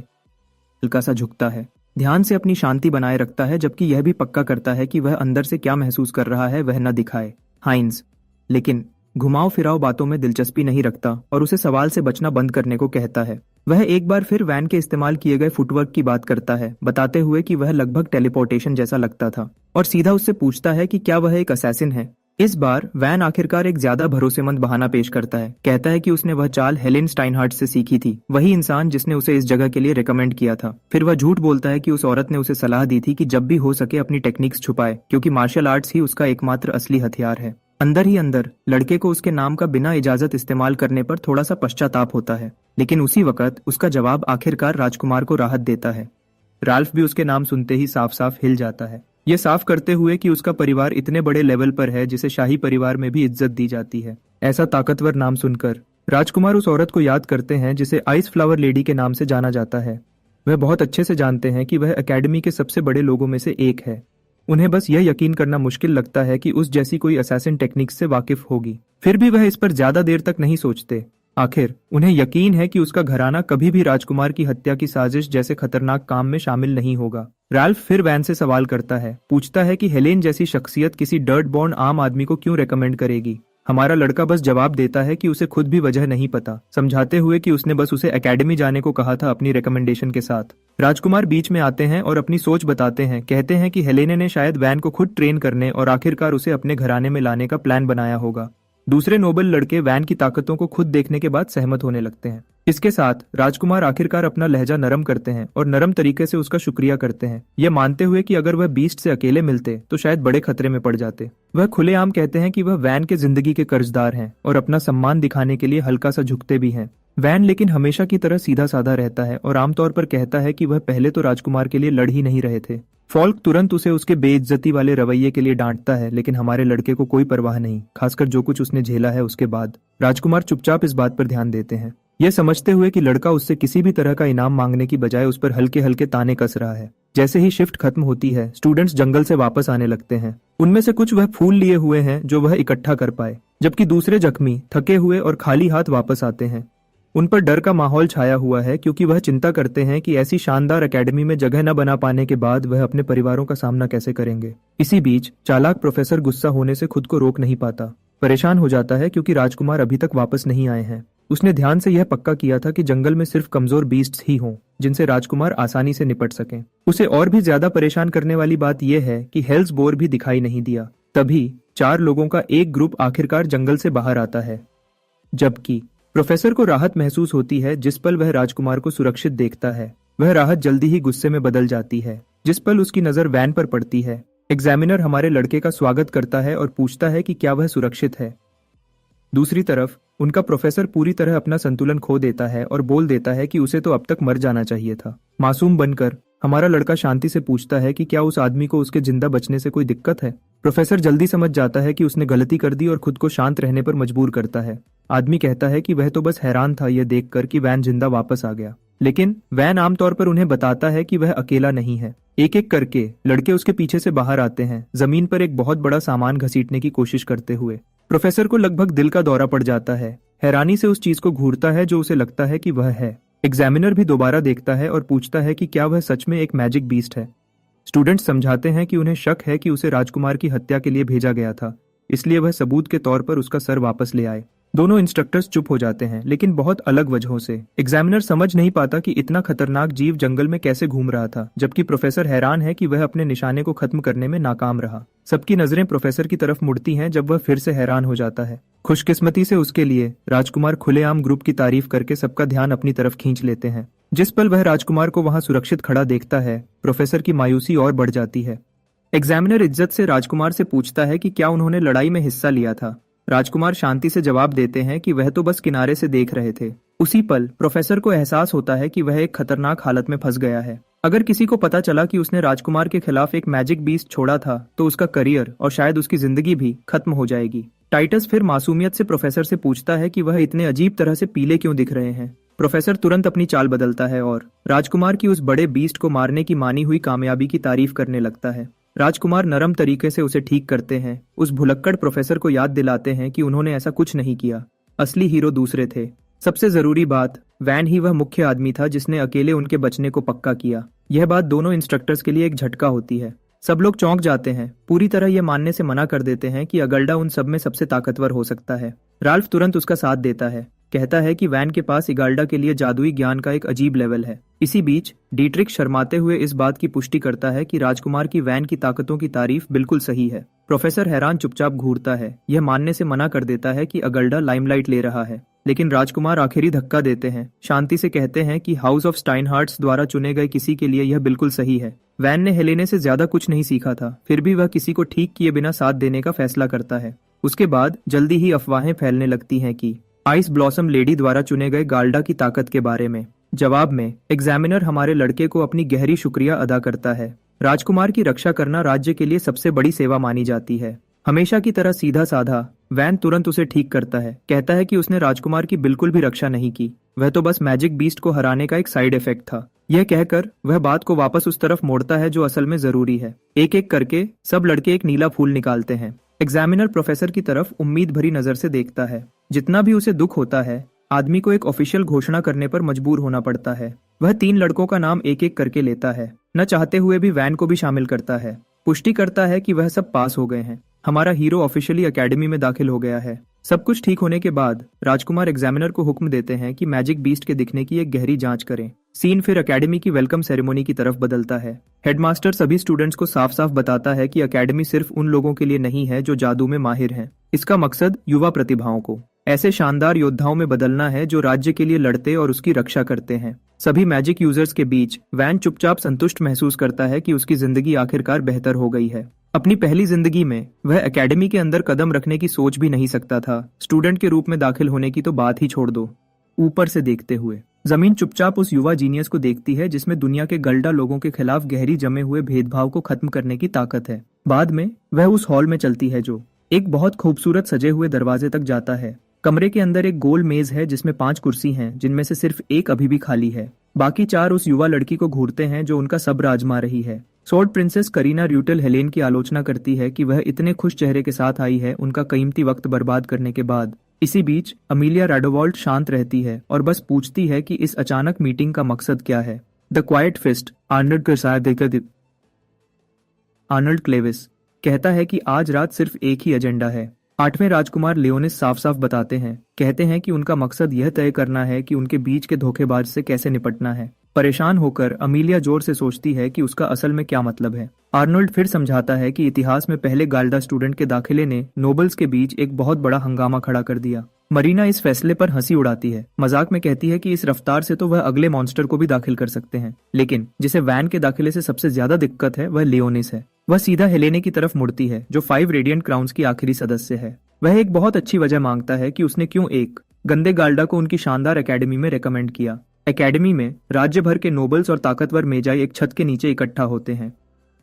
S1: हल्का सा झुकता है, ध्यान से अपनी शांति बनाए रखता है, जबकि यह भी पक्का करता है कि वह अंदर से क्या महसूस कर रहा है वह न दिखाए। हाइंस लेकिन घुमाव फिराव बातों में दिलचस्पी नहीं रखता और उसे सवाल से बचना बंद करने को कहता है। वह एक बार फिर वैन के इस्तेमाल किए गए फुटवर्क की बात करता है, बताते हुए कि वह लगभग टेलीपोर्टेशन जैसा लगता था, और सीधा उससे पूछता है कि क्या वह एक असैसिन है। इस बार वैन आखिरकार एक ज्यादा भरोसेमंद बहाना पेश करता है। कहता है कि उसने वह चाल हेलेन स्टाइनहार्ट से सीखी थी, वही इंसान जिसने उसे इस जगह के लिए रिकमेंड किया था। फिर वह झूठ बोलता है कि उस औरत ने उसे सलाह दी थी कि जब भी हो सके अपनी टेक्निक्स छुपाए, क्योंकि मार्शल आर्ट्स ही उसका एकमात्र असली हथियार है। अंदर ही अंदर लड़के को उसके नाम का बिना इजाजत इस्तेमाल करने पर थोड़ा सा पश्चाताप होता है, लेकिन उसी वक्त उसका जवाब आखिरकार राजकुमार को राहत देता है। राल्फ भी उसके नाम सुनते ही साफ साफ हिल जाता है, यह साफ करते हुए कि उसका परिवार इतने बड़े लेवल पर है जिसे शाही परिवार में भी इज्जत दी जाती है। ऐसा ताकतवर नाम सुनकर राजकुमार उस औरत को याद करते हैं जिसे आइस फ्लावर लेडी के नाम से जाना जाता है। वह बहुत अच्छे से जानते हैं कि वह एकेडमी के सबसे बड़े लोगों में से एक है। उन्हें बस यह यकीन करना मुश्किल लगता है कि उस जैसी कोई असैसिन टेक्निक से वाकिफ होगी। फिर भी वह इस पर ज्यादा देर तक नहीं सोचते। आखिर उन्हें यकीन है कि उसका घराना कभी भी राजकुमार की हत्या की साजिश जैसे खतरनाक काम में शामिल नहीं होगा। राल्फ फिर वैन से सवाल करता है, पूछता है कि हेलेन जैसी शख्सियत किसी डर्ट बॉर्न आम आदमी को क्यों रेकमेंड करेगी। हमारा लड़का बस जवाब देता है कि उसे खुद भी वजह नहीं पता, समझाते हुए कि उसने बस उसे एकेडमी जाने को कहा था अपनी रिकमेंडेशन के साथ। राजकुमार बीच में आते हैं और अपनी सोच बताते हैं। कहते हैं कि हेलेने ने शायद वैन को खुद ट्रेन करने और आखिरकार उसे अपने घराने में लाने का प्लान बनाया होगा। दूसरे नोबल लड़के वैन की ताकतों को खुद देखने के बाद सहमत होने लगते हैं। इसके साथ राजकुमार आखिरकार अपना लहजा नरम करते हैं और नरम तरीके से उसका शुक्रिया करते हैं, यह मानते हुए कि अगर वह बीस्ट से अकेले मिलते तो शायद बड़े खतरे में पड़ जाते। वह खुलेआम कहते हैं कि वह वैन के जिंदगी के कर्जदार हैं और अपना सम्मान दिखाने के लिए हल्का सा झुकते भी हैं। वैन लेकिन हमेशा की तरह सीधा साधा रहता है और आमतौर पर कहता है कि वह पहले तो राजकुमार के लिए लड़ ही नहीं रहे थे। फॉल्क तुरंत उसे उसके बेइज्जती वाले रवैये के लिए डांटता है, लेकिन हमारे लड़के को कोई परवाह नहीं, खासकर जो कुछ उसने झेला है उसके बाद। राजकुमार चुपचाप इस बात पर ध्यान देते हैं, यह समझते हुए कि लड़का उससे किसी भी तरह का इनाम मांगने की बजाय उस पर हल्के हल्के ताने कस रहा है। जैसे ही शिफ्ट खत्म होती है, स्टूडेंट्स जंगल से वापस आने लगते हैं। उनमें से कुछ वह फूल लिए हुए हैं जो वह इकट्ठा कर पाए, जबकि दूसरे जख्मी, थके हुए और खाली हाथ वापस आते हैं। उन पर डर का माहौल छाया हुआ है, क्योंकि वह चिंता करते हैं कि ऐसी शानदार एकेडमी में जगह न बना पाने के बाद वह अपने परिवारों का सामना कैसे करेंगे। इसी बीच चालाक प्रोफेसर गुस्सा होने से खुद को रोक नहीं पाता। परेशान हो जाता है क्योंकि राजकुमार अभी तक वापस नहीं आए हैं। उसने ध्यान से यह पक्का किया था कि जंगल में सिर्फ कमजोर बीस्ट्स ही हों जिनसे राजकुमार आसानी से निपट सकें। उसे और भी ज्यादा परेशान करने वाली बात यह है कि हेल्स बोर भी दिखाई नहीं दिया। तभी 4 लोगों का एक ग्रुप आखिरकार जंगल से बाहर आता है, जबकि प्रोफेसर को राहत महसूस होती है। जिस पल वह राजकुमार को सुरक्षित देखता है, वह राहत जल्दी ही गुस्से में बदल जाती है। जिस पल उसकी नजर वैन पर पड़ती है, एग्जामिनर हमारे लड़के का स्वागत करता है और पूछता है कि क्या वह सुरक्षित है। दूसरी तरफ उनका प्रोफेसर पूरी तरह अपना संतुलन खो देता है और बोल देता है कि उसे तो अब तक मर जाना चाहिए था। मासूम बनकर हमारा लड़का शांति से पूछता है कि क्या उस आदमी को उसके जिंदा बचने से कोई दिक्कत है। प्रोफेसर जल्दी समझ जाता है कि उसने गलती कर दी और खुद को शांत रहने पर मजबूर करता है। आदमी कहता है कि वह तो बस हैरान था यह देखकर कि वैन जिंदा वापस आ गया। लेकिन वैन आमतौर पर उन्हें बताता है कि वह अकेला नहीं है। एक एक करके लड़के उसके पीछे से बाहर आते हैं, जमीन पर एक बहुत बड़ा सामान घसीटने की कोशिश करते हुए। प्रोफेसर को लगभग दिल का दौरा पड़ जाता है। हैरानी से उस चीज को घूरता है जो उसे लगता है कि वह है। एग्जामिनर भी दोबारा देखता है और पूछता है कि क्या वह सच में एक मैजिक बीस्ट है। स्टूडेंट्स समझाते हैं कि उन्हें शक है कि उसे राजकुमार की हत्या के लिए भेजा गया था, इसलिए वह सबूत के तौर पर उसका सर वापस ले आए। दोनों इंस्ट्रक्टर्स चुप हो जाते हैं, लेकिन बहुत अलग वजहों से। एग्जामिनर समझ नहीं पाता कि इतना खतरनाक जीव जंगल में कैसे घूम रहा था, जबकि प्रोफेसर हैरान है कि वह अपने निशाने को खत्म करने में नाकाम रहा। सबकी नजरें प्रोफेसर की तरफ मुड़ती हैं जब वह फिर से हैरान हो जाता है। खुशकिस्मती से उसके लिए राजकुमार खुलेआम ग्रुप की तारीफ करके सबका ध्यान अपनी तरफ खींच लेते हैं। जिस पल वह राजकुमार को वहां सुरक्षित खड़ा देखता है, प्रोफेसर की मायूसी और बढ़ जाती है। एग्जामिनर इज्जत से राजकुमार से पूछता है कि क्या उन्होंने लड़ाई में हिस्सा लिया था। राजकुमार शांति से जवाब देते हैं कि वह तो बस किनारे से देख रहे थे। उसी पल प्रोफेसर को एहसास होता है कि वह एक खतरनाक हालत में फंस गया है। अगर किसी को पता चला कि उसने राजकुमार के खिलाफ एक मैजिक बीस्ट छोड़ा था, तो उसका करियर और शायद उसकी जिंदगी भी खत्म हो जाएगी। टाइटस फिर मासूमियत से प्रोफेसर से पूछता है कि वह इतने अजीब तरह से पीले क्यों दिख रहे हैं। प्रोफेसर तुरंत अपनी चाल बदलता है और राजकुमार की उस बड़े बीस्ट को मारने की मानी हुई कामयाबी की तारीफ करने लगता है। राजकुमार नरम तरीके से उसे ठीक करते हैं, उस भुलक्कड़ प्रोफेसर को याद दिलाते हैं कि उन्होंने ऐसा कुछ नहीं किया। असली हीरो दूसरे थे। सबसे जरूरी बात, वैन ही वह मुख्य आदमी था जिसने अकेले उनके बचने को पक्का किया। यह बात दोनों इंस्ट्रक्टर्स के लिए एक झटका होती है। सब लोग चौंक जाते हैं, पूरी तरह यह मानने से मना कर देते हैं कि अगल्डा उन सब में सबसे ताकतवर हो सकता है। राल्फ तुरंत उसका साथ देता है, कहता है कि वैन के पास इगाल्डा के लिए जादुई ज्ञान का एक अजीब लेवल है। इसी बीच डीट्रिक शर्माते हुए इस बात की पुष्टि करता है कि राजकुमार की वैन की ताकतों की तारीफ बिल्कुल सही है। प्रोफेसर हैरान चुपचाप घूरता है, यह मानने से मना कर देता है कि अगल्डा लाइमलाइट ले रहा है। लेकिन राजकुमार आखिरी धक्का देते हैं, शांति से कहते हैं कि हाउस ऑफ स्टाइनहार्ट्स द्वारा चुने गए किसी के लिए यह बिल्कुल सही है। वैन ने हेलेने से ज्यादा कुछ नहीं सीखा था, फिर भी वह किसी को ठीक किए बिना साथ देने का फैसला करता है। उसके बाद जल्दी ही अफवाहें फैलने लगती हैं कि आइस ब्लॉसम लेडी द्वारा चुने गए गाल्डा की ताकत के बारे में। जवाब में एग्जामिनर हमारे लड़के को अपनी गहरी शुक्रिया अदा करता है। राजकुमार की रक्षा करना राज्य के लिए सबसे बड़ी सेवा मानी जाती है। हमेशा की तरह सीधा साधा वैन तुरंत उसे ठीक करता है, कहता है कि उसने राजकुमार की बिल्कुल भी रक्षा नहीं की, वह तो बस मैजिक बीस्ट को हराने का एक साइड इफेक्ट था। यह कहकर वह बात को वापस उस तरफ मोड़ता है जो असल में जरूरी है। एक एक करके सब लड़के एक नीला फूल निकालते हैं। एग्जामिनर प्रोफेसर की तरफ उम्मीद भरी नजर से देखता है। जितना भी उसे दुख होता है, आदमी को एक ऑफिशियल घोषणा करने पर मजबूर होना पड़ता है। वह 3 लड़कों का नाम एक एक करके लेता है, न चाहते हुए भी वैन को भी शामिल करता है। पुष्टि करता है कि वह सब पास हो गए हैं। हमारा हीरो ऑफिशियली एकेडमी में दाखिल हो गया है। सब कुछ ठीक होने के बाद राजकुमार एग्जामिनर को हुक्म देते हैं कि मैजिक बीस्ट के दिखने की एक गहरी जांच करें। सीन फिर एकेडमी की वेलकम सेरेमनी की तरफ बदलता है। हेडमास्टर सभी स्टूडेंट्स को साफ साफ बताता है कि एकेडमी सिर्फ उन लोगों के लिए नहीं है जो जादू में माहिर हैं। इसका मकसद युवा प्रतिभाओं को ऐसे शानदार योद्धाओं में बदलना है जो राज्य के लिए लड़ते और उसकी रक्षा करते हैं। सभी मैजिक यूजर्स के बीच वैन चुपचाप संतुष्ट महसूस करता है कि उसकी जिंदगी आखिरकार बेहतर हो गई है। अपनी पहली जिंदगी में वह एकेडमी के अंदर कदम रखने की सोच भी नहीं सकता था। स्टूडेंट के रूप में दाखिल होने की तो बात ही छोड़ दो। ऊपर से देखते हुए जमीन चुपचाप उस युवा जीनियस को देखती है जिसमें दुनिया के गल्डा लोगों के खिलाफ गहरी जमे हुए भेदभाव को खत्म करने की ताकत है। बाद में वह उस हॉल में चलती है जो एक बहुत खूबसूरत सजे हुए दरवाजे तक जाता है। कमरे के अंदर एक गोल मेज है जिसमें 5 कुर्सी हैं, जिनमें से सिर्फ एक अभी भी खाली है। बाकी 4 उस युवा लड़की को घूरते हैं जो उनका सब्र आजमा रही है। सोर्ड प्रिंसेस करीना र्यूटेल हेलेन की आलोचना करती है कि वह इतने खुश चेहरे के साथ आई है उनका कीमती वक्त बर्बाद करने के बाद। इसी बीच अमीलिया राडोवॉल्ट शांत रहती है और बस पूछती है कि इस अचानक मीटिंग का मकसद क्या है। The quiet fist Arnold Clavis कहता है कि आज रात सिर्फ एक ही एजेंडा है। 8वें राजकुमार लियोनिस साफ साफ बताते हैं, कहते हैं कि उनका मकसद यह तय करना है कि उनके बीच के धोखेबाज से कैसे निपटना है। परेशान होकर अमीलिया जोर से सोचती है कि उसका असल में क्या मतलब है। आर्नोल्ड फिर समझाता है कि इतिहास में पहले गाल्डा स्टूडेंट के दाखिले ने नोबल्स के बीच एक बहुत बड़ा हंगामा खड़ा कर दिया। मरीना इस फैसले पर हंसी उड़ाती है, मजाक में कहती है कि इस रफ्तार से तो वह अगले मॉन्स्टर को भी दाखिल कर सकते हैं। लेकिन जिसे वैन के दाखिले से सबसे ज्यादा दिक्कत है वह लियोनिस है। वह सीधा हेलेने की तरफ मुड़ती है जो 5 रेडिएंट क्राउन्स की आखिरी सदस्य है। वह एक बहुत अच्छी वजह मांगता है कि उसने क्यों एक गंदे गाल्डा को उनकी शानदार एकेडमी में रेकमेंड किया। एकेडमी में राज्य भर के नोबल्स और ताकतवर मेजाई एक छत के नीचे इकट्ठा होते हैं।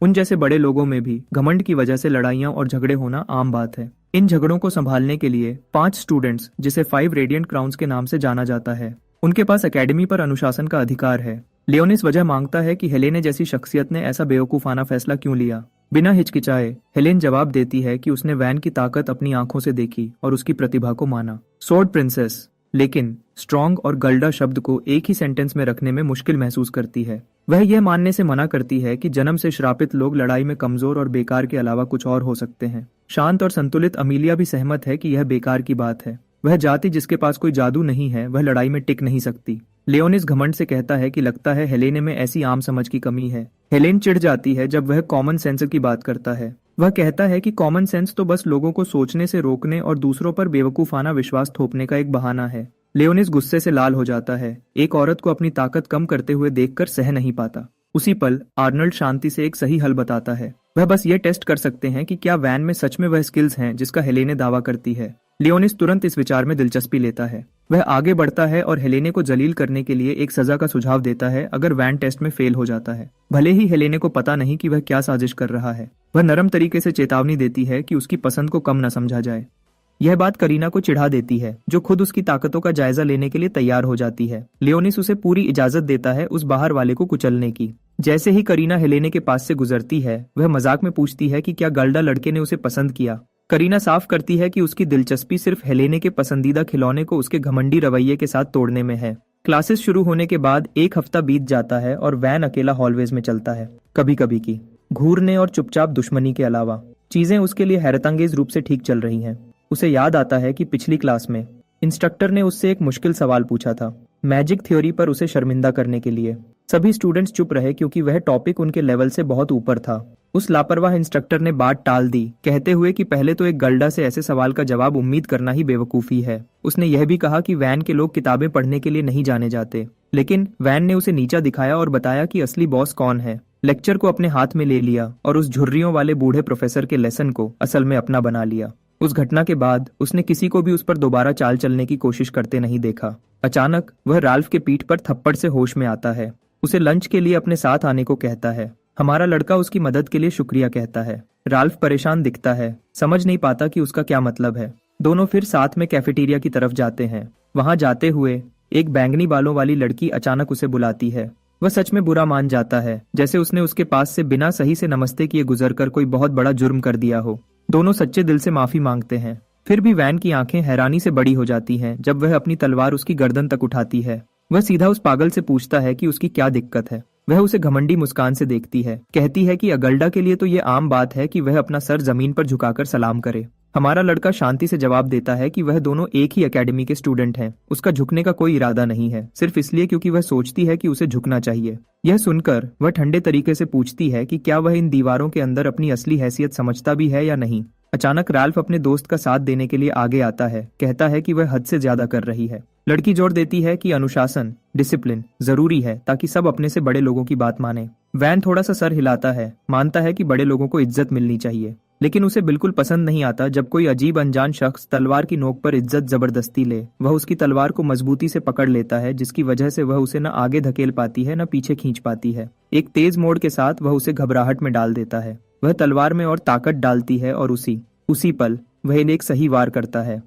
S1: उन जैसे बड़े लोगों में भी घमंड की वजह से लड़ाइयां और झगड़े होना आम बात है। इन झगड़ों को संभालने के लिए 5 स्टूडेंट्स, जिसे 5 रेडिएंट क्राउन्स के नाम से जाना जाता है, उनके पास एकेडमी पर अनुशासन का अधिकार है। लियोनिस वजह मांगता है कि हेलेने जैसी शख्सियत ने ऐसा बेवकूफाना फैसला क्यों लिया। बिना हिचकिचाए हेलेन जवाब देती है कि उसने वैन की ताकत अपनी आंखों से देखी और उसकी प्रतिभा को माना। स्वॉर्ड प्रिंसेस लेकिन स्ट्रॉन्ग और गल्डा शब्द को एक ही सेंटेंस में रखने में मुश्किल महसूस करती है। वह यह मानने से मना करती है कि जन्म से श्रापित लोग लड़ाई में कमजोर और बेकार के अलावा कुछ और हो सकते हैं। शांत और संतुलित अमीलिया भी सहमत है कि यह बेकार की बात है। वह जाति जिसके पास कोई जादू नहीं है वह लड़ाई में टिक नहीं सकती। लियोनिस घमंड से कहता है कि लगता है हेलेने में ऐसी आम समझ की कमी है। हेलेन चिढ़ जाती है जब वह कॉमन सेंस की बात करता है। वह कहता है कि कॉमन सेंस तो बस लोगों को सोचने से रोकने और दूसरों पर बेवकूफाना विश्वास थोपने का एक बहाना है। लियोनिस गुस्से से लाल हो जाता है। एक औरत को अपनी ताकत कम करते हुए देखकर सह नहीं पाता। उसी पल आर्नल्ड शांति से एक सही हल बताता है। वह बस ये टेस्ट कर सकते हैं कि क्या वैन में सच में वह स्किल्स हैं जिसका हेलेने दावा करती है। लियोनिस तुरंत इस विचार में दिलचस्पी लेता है। वह आगे बढ़ता है और हेलेने को जलील करने के लिए एक सजा का सुझाव देता है अगर वैन टेस्ट में फेल हो जाता है। भले ही हेलेने को पता नहीं कि वह क्या साजिश कर रहा है। वह नरम तरीके से चेतावनी देती है कि उसकी पसंद को कम न समझा जाए। यह बात करीना को चिढ़ा देती है जो खुद उसकी ताकतों का जायजा लेने के लिए तैयार हो जाती है। लियोनिस उसे पूरी इजाजत देता है उस बाहर वाले को कुचलने की। जैसे ही करीना हेलेने के पास से गुजरती है वह मजाक में पूछती है कि क्या गल्डा लड़के ने उसे पसंद किया। करीना साफ करती है कि उसकी दिलचस्पी सिर्फ हेलेने के पसंदीदा खिलौने को उसके घमंडी रवैये के साथ तोड़ने में है। क्लासेस शुरू होने के बाद एक हफ्ता बीत जाता है और वैन अकेला हॉलवेज में चलता है। कभी कभी की घूरने और चुपचाप दुश्मनी के अलावा चीजें उसके लिए हैरतअंगेज रूप से ठीक चल रही हैं। उसे याद आता है कि पिछली क्लास में इंस्ट्रक्टर ने उससे एक मुश्किल सवाल पूछा था, मैजिक थ्योरी पर उसे शर्मिंदा करने के लिए। सभी स्टूडेंट्स चुप रहे क्योंकि वह टॉपिक उनके लेवल से बहुत ऊपर था। उस लापरवाह इंस्ट्रक्टर ने बात टाल दी, कहते हुए कि पहले तो एक गल्डा से ऐसे सवाल का जवाब उम्मीद करना ही बेवकूफी है। उसने यह भी कहा कि वैन के लोग किताबें पढ़ने के लिए नहीं जाने जाते। लेकिन वैन ने उसे नीचा दिखाया और बताया कि असली बॉस कौन है। लेक्चर को अपने हाथ में ले लिया और उस झुर्रियों वाले बूढ़े प्रोफेसर के लेसन को असल में अपना बना लिया। उस घटना के बाद उसने किसी को भी उस पर दोबारा चाल चलने की कोशिश करते नहीं देखा। अचानक वह राल्फ के पीठ पर थप्पड़ से होश में आता है। उसे लंच के लिए अपने साथ आने को कहता है। हमारा लड़का उसकी मदद के लिए शुक्रिया कहता है। राल्फ परेशान दिखता है, समझ नहीं पाता कि उसका क्या मतलब है। दोनों फिर साथ में कैफेटेरिया की तरफ जाते हैं। वहां जाते हुए एक बैंगनी बालों वाली लड़की अचानक उसे बुलाती है। वह सच में बुरा मान जाता है, जैसे उसने उसके पास से बिना सही से नमस्ते किए गुजरकर कोई बहुत बड़ा जुर्म कर दिया हो। दोनों सच्चे दिल से माफी मांगते हैं। फिर भी वैन की आंखें हैरानी से बड़ी हो जाती हैं जब वह अपनी तलवार उसकी गर्दन तक उठाती है। वह सीधा उस पागल से पूछता है कि उसकी क्या दिक्कत है। वह उसे घमंडी मुस्कान से देखती है, कहती है कि अगल्डा के लिए तो ये आम बात है कि वह अपना सर जमीन पर झुकाकर सलाम करे। हमारा लड़का शांति से जवाब देता है कि वह दोनों एक ही एकेडमी के स्टूडेंट हैं। उसका झुकने का कोई इरादा नहीं है, सिर्फ इसलिए क्योंकि वह सोचती है कि उसे झुकना चाहिए। यह सुनकर वह ठंडे तरीके से पूछती है कि क्या वह इन दीवारों के अंदर अपनी असली हैसियत समझता भी है या नहीं। अचानक राल्फ अपने दोस्त का साथ देने के लिए आगे आता है, कहता है कि वह हद से ज्यादा कर रही है। लड़की जोर देती है कि अनुशासन, डिसिप्लिन जरूरी है ताकि सब अपने से बड़े लोगों की बात माने। वैन थोड़ा सा सर हिलाता है, मानता है कि बड़े लोगों को इज्जत मिलनी चाहिए, लेकिन उसे बिल्कुल पसंद नहीं आता जब कोई अजीब अनजान शख्स तलवार की नोक पर इज्जत जबरदस्ती ले। वह उसकी तलवार को मजबूती से पकड़ लेता है, जिसकी वजह से वह उसे न आगे धकेल पाती है न पीछे खींच पाती है। एक तेज मोड़ के साथ वह उसे घबराहट में डाल देता है। वह तलवार में और ताकत डालती है और उसी पल वह एक सही वार करता है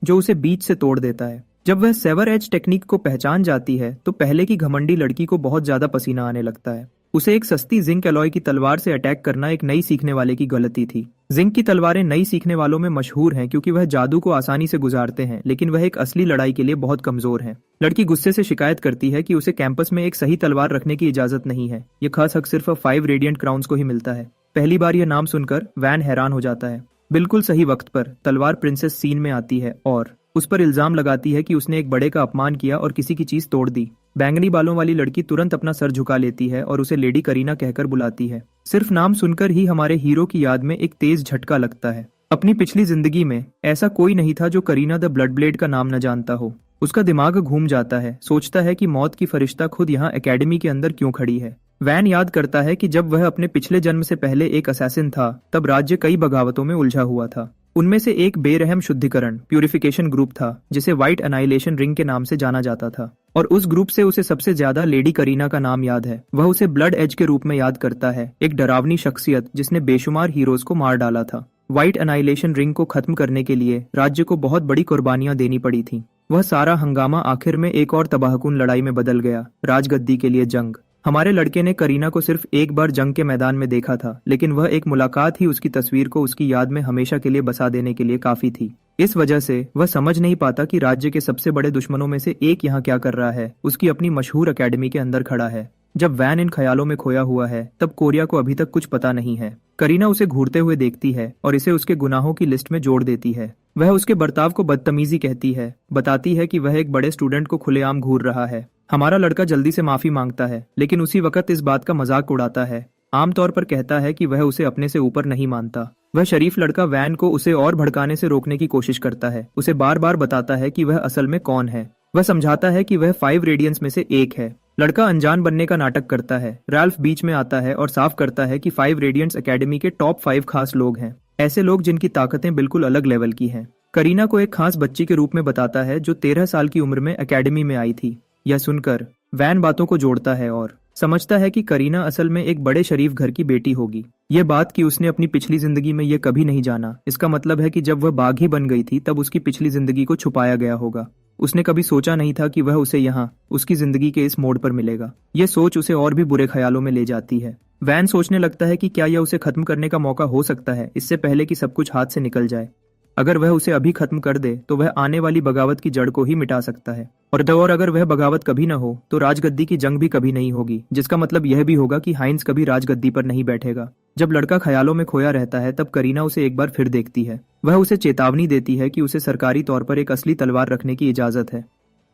S1: जो उसे बीच से तोड़ देता है। जब वह सेवर एज टेक्निक को पहचान जाती है तो पहले की घमंडी लड़की को बहुत ज्यादा पसीना आने लगता है। उसे एक सस्ती जिंक एलॉय की तलवार से अटैक करना एक नई सीखने वाले की गलती थी। जिंक की तलवारें नई सीखने वालों में मशहूर हैं क्योंकि वह जादू को आसानी से गुजारते हैं, लेकिन वह एक असली लड़ाई के लिए बहुत कमजोर हैं। लड़की गुस्से से शिकायत करती है कि उसे कैंपस में एक सही तलवार रखने की इजाजत नहीं है। यह खास हक सिर्फ 5 रेडिएंट क्राउन्स को ही मिलता है। पहली बार यह नाम सुनकर वैन हैरान हो जाता है। बिल्कुल सही वक्त पर तलवार प्रिंसेस सीन में आती है और उस पर इल्जाम लगाती है कि उसने एक बड़े का अपमान किया और किसी की चीज तोड़ दी। बैंगनी बालों वाली लड़की तुरंत अपना सर झुका लेती है और उसे लेडी करीना कहकर बुलाती है। सिर्फ नाम सुनकर ही हमारे हीरो की याद में एक तेज झटका लगता है। अपनी पिछली जिंदगी में ऐसा कोई नहीं था जो करीना द ब्लड ब्लेड का नाम न जानता हो। उसका दिमाग घूम जाता है, सोचता है कि मौत की फरिश्ता खुद यहाँ एकेडमी के अंदर क्यों खड़ी है। वैन याद करता है कि जब वह अपने पिछले जन्म से पहले एक असैसिन था तब राज्य कई बगावतों में उलझा हुआ था। उनमें से एक बेरहम शुद्धिकरण प्यूरिफिकेशन ग्रुप था जिसे व्हाइट एनाइलेशन रिंग के नाम से जाना जाता था, और उस ग्रुप से उसे सबसे ज्यादा लेडी करीना का नाम याद है। वह उसे ब्लड एज के रूप में याद करता है, एक डरावनी शख्सियत जिसने बेशुमार हीरोज को मार डाला था। व्हाइट एनाइलेशन रिंग को खत्म करने के लिए राज्य को बहुत बड़ी कुर्बानियां देनी पड़ी थी। वह सारा हंगामा आखिर में एक और तबाहकुन लड़ाई में बदल गया, राजगद्दी के लिए जंग। हमारे लड़के ने करीना को सिर्फ एक बार जंग के मैदान में देखा था, लेकिन वह एक मुलाकात ही उसकी तस्वीर को उसकी याद में हमेशा के लिए बसा देने के लिए काफी थी। इस वजह से वह समझ नहीं पाता कि राज्य के सबसे बड़े दुश्मनों में से एक यहाँ क्या कर रहा है, उसकी अपनी मशहूर एकेडमी के अंदर खड़ा है। जब वैन इन ख्यालों में खोया हुआ है, तब कोरिया को अभी तक कुछ पता नहीं है। करीना उसे घूरते हुए देखती है और इसे उसके गुनाहों की लिस्ट में जोड़ देती है। वह उसके बर्ताव को बदतमीजी कहती है, बताती है कि वह एक बड़े स्टूडेंट को खुलेआम घूर रहा है। हमारा लड़का जल्दी से माफी मांगता है, लेकिन उसी वक्त इस बात का मजाक उड़ाता है। आमतौर पर कहता है कि वह उसे अपने से ऊपर नहीं मानता। वह शरीफ लड़का वैन को उसे और भड़काने से रोकने की कोशिश करता है, उसे बार बार बताता है कि वह असल में कौन है। वह समझाता है कि वह 5 रेडियंस में से एक है। लड़का अनजान बनने का नाटक करता है। राल्फ बीच में आता है और साफ करता है कि 5 रेडियंट्स एकेडमी के टॉप 5 खास लोग हैं, ऐसे लोग जिनकी ताकतें बिल्कुल अलग लेवल की हैं। करीना को एक खास बच्ची के रूप में बताता है जो 13 साल की उम्र में एकेडमी में आई थी। यह सुनकर वैन बातों को जोड़ता है और समझता है कि करीना असल में एक बड़े शरीफ घर की बेटी होगी। यह बात कि उसने अपनी पिछली जिंदगी में यह कभी नहीं जाना, इसका मतलब है कि जब वह बाघी बन गई थी तब उसकी पिछली जिंदगी को छुपाया गया होगा। उसने कभी सोचा नहीं था कि वह उसे यहाँ उसकी जिंदगी के इस मोड़ पर मिलेगा। यह सोच उसे और भी बुरे ख्यालों में ले जाती है। वैन सोचने लगता है कि क्या यह उसे खत्म करने का मौका हो सकता है, इससे पहले कि सब कुछ हाथ से निकल जाए। अगर वह उसे अभी खत्म कर दे तो वह आने वाली बगावत की जड़ को ही मिटा सकता है। और अगर वह बगावत कभी न हो तो राजगद्दी की जंग भी कभी नहीं होगी, जिसका मतलब यह भी होगा कि हाइंस कभी राजगद्दी पर नहीं बैठेगा। जब लड़का ख्यालों में खोया रहता है, तब करीना उसे एक बार फिर देखती है। वह उसे चेतावनी देती है कि उसे सरकारी तौर पर एक असली तलवार रखने की इजाजत है,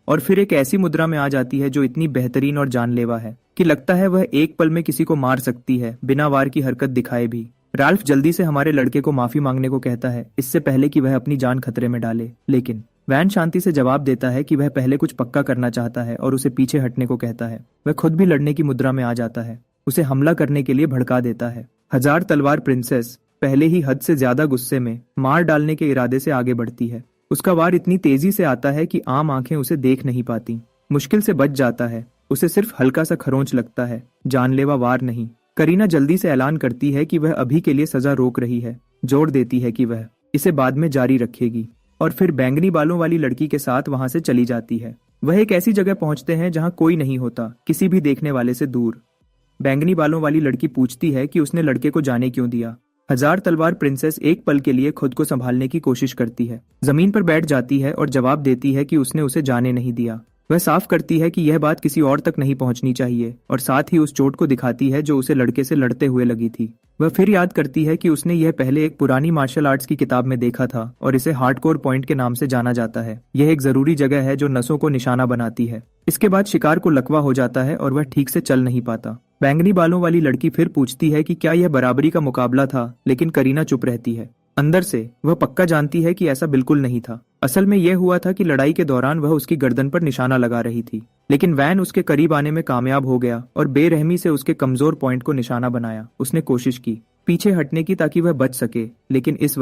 S1: और फिर एक ऐसी मुद्रा में आ जाती है जो इतनी बेहतरीन और जानलेवा है कि लगता है वह एक पल में किसी को मार सकती है, बिना वार की हरकत दिखाए भी। राल्फ जल्दी से हमारे लड़के को माफी मांगने को कहता है, इससे पहले कि वह अपनी जान खतरे में डाले, लेकिन वैन शांति से जवाब देता है कि वह पहले कुछ पक्का करना चाहता है और उसे पीछे हटने को कहता है। वह खुद भी लड़ने की मुद्रा में आ जाता है, उसे हमला करने के लिए भड़का देता है। 1000 तलवार प्रिंसेस पहले ही हद से ज्यादा गुस्से में मार डालने के इरादे से आगे बढ़ती है। उसका वार इतनी तेजी से आता है कि आम आंखें उसे देख नहीं पाती। मुश्किल से बच जाता है, उसे सिर्फ हल्का सा खरोंच लगता है, जानलेवा वार नहीं। करीना जल्दी से ऐलान करती है कि वह अभी के लिए सजा रोक रही है, जोड़ देती है कि वह इसे बाद में जारी रखेगी, और फिर बैंगनी बालों वाली लड़की के साथ वहां से चली जाती है। वह एक ऐसी जगह पहुंचते हैं जहां कोई नहीं होता, किसी भी देखने वाले से दूर। बैंगनी बालों वाली लड़की पूछती है कि उसने लड़के को जाने क्यों दिया। 1000 तलवार प्रिंसेस एक पल के लिए खुद को संभालने की कोशिश करती है, जमीन पर बैठ जाती है और जवाब देती है कि उसने उसे जाने नहीं दिया। वह साफ करती है कि यह बात किसी और तक नहीं पहुंचनी चाहिए, और साथ ही उस चोट को दिखाती है जो उसे लड़के से लड़ते हुए लगी थी। वह फिर याद करती है कि उसने यह पहले एक पुरानी मार्शल आर्ट्स की किताब में देखा था और इसे हार्डकोर पॉइंट के नाम से जाना जाता है। यह एक जरूरी जगह है जो नसों को निशाना बनाती है। इसके बाद शिकार को लकवा हो जाता है और वह ठीक से चल नहीं पाता। बैंगनी बालों वाली लड़की फिर पूछती है कि क्या यह बराबरी का मुकाबला था, लेकिन करीना चुप रहती है। अंदर से वह पक्का जानती है कि ऐसा बिल्कुल नहीं था। असल में यह हुआ था कि लड़ाई के दौरान वह उसकी गर्दन पर निशाना लगा रही थी, लेकिन वैन उसके करीब आने में कामयाब हो गया और बेरहमी से उसके कमजोर पॉइंट को निशाना बनाया। उसने कोशिश की पीछे हटने की ताकि वह बच सके, लेकिन इस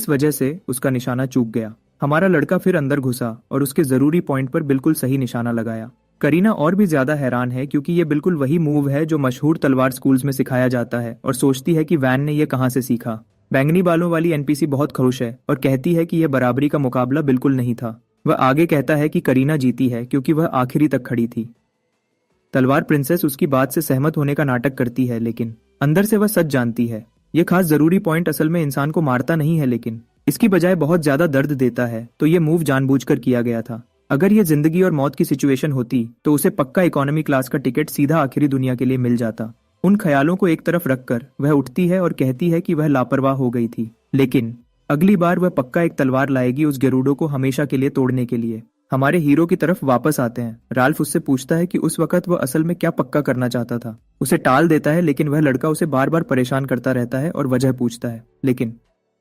S1: वजह से उसका निशाना चूक गया। हमारा लड़का फिर अंदर घुसा और उसके जरूरी पॉइंट पर बिल्कुल सही निशाना लगाया। करीना और भी ज्यादा हैरान है क्योंकि ये बिल्कुल वही मूव है जो मशहूर तलवार स्कूल्स में सिखाया जाता है, और सोचती है कि वैन ने यह कहां से सीखा। बैंगनी बालों वाली एनपीसी बहुत खुश है और कहती है कि यह बराबरी का मुकाबला बिल्कुल नहीं था। वह आगे कहता है कि करीना जीती है क्योंकि वह आखिरी तक खड़ी थी। तलवार प्रिंसेस उसकी बात से सहमत होने का नाटक करती है, लेकिन अंदर से वह सच जानती है। यह खास जरूरी पॉइंट असल में इंसान को मारता नहीं है, लेकिन इसकी बजाय बहुत ज्यादा दर्द देता है, तो यह मूव जानबूझकर किया गया था। अगर यह जिंदगी और मौत की सिचुएशन होती तो उसे पक्का इकोनॉमी क्लास का टिकट सीधा आखिरी दुनिया के लिए मिल जाता। उन ख्यालों को एक तरफ रखकर वह उठती है और कहती है कि वह लापरवाह हो गई थी, लेकिन अगली बार वह पक्का एक तलवार लाएगी उस गेरुडो को हमेशा के लिए तोड़ने के लिए। हमारे हीरो की तरफ वापस आते हैं। राल्फ उससे पूछता है कि उस वक्त वह असल में क्या पक्का करना चाहता था। उसे टाल देता है, लेकिन वह लड़का उसे बार बार परेशान करता रहता है और वजह पूछता है।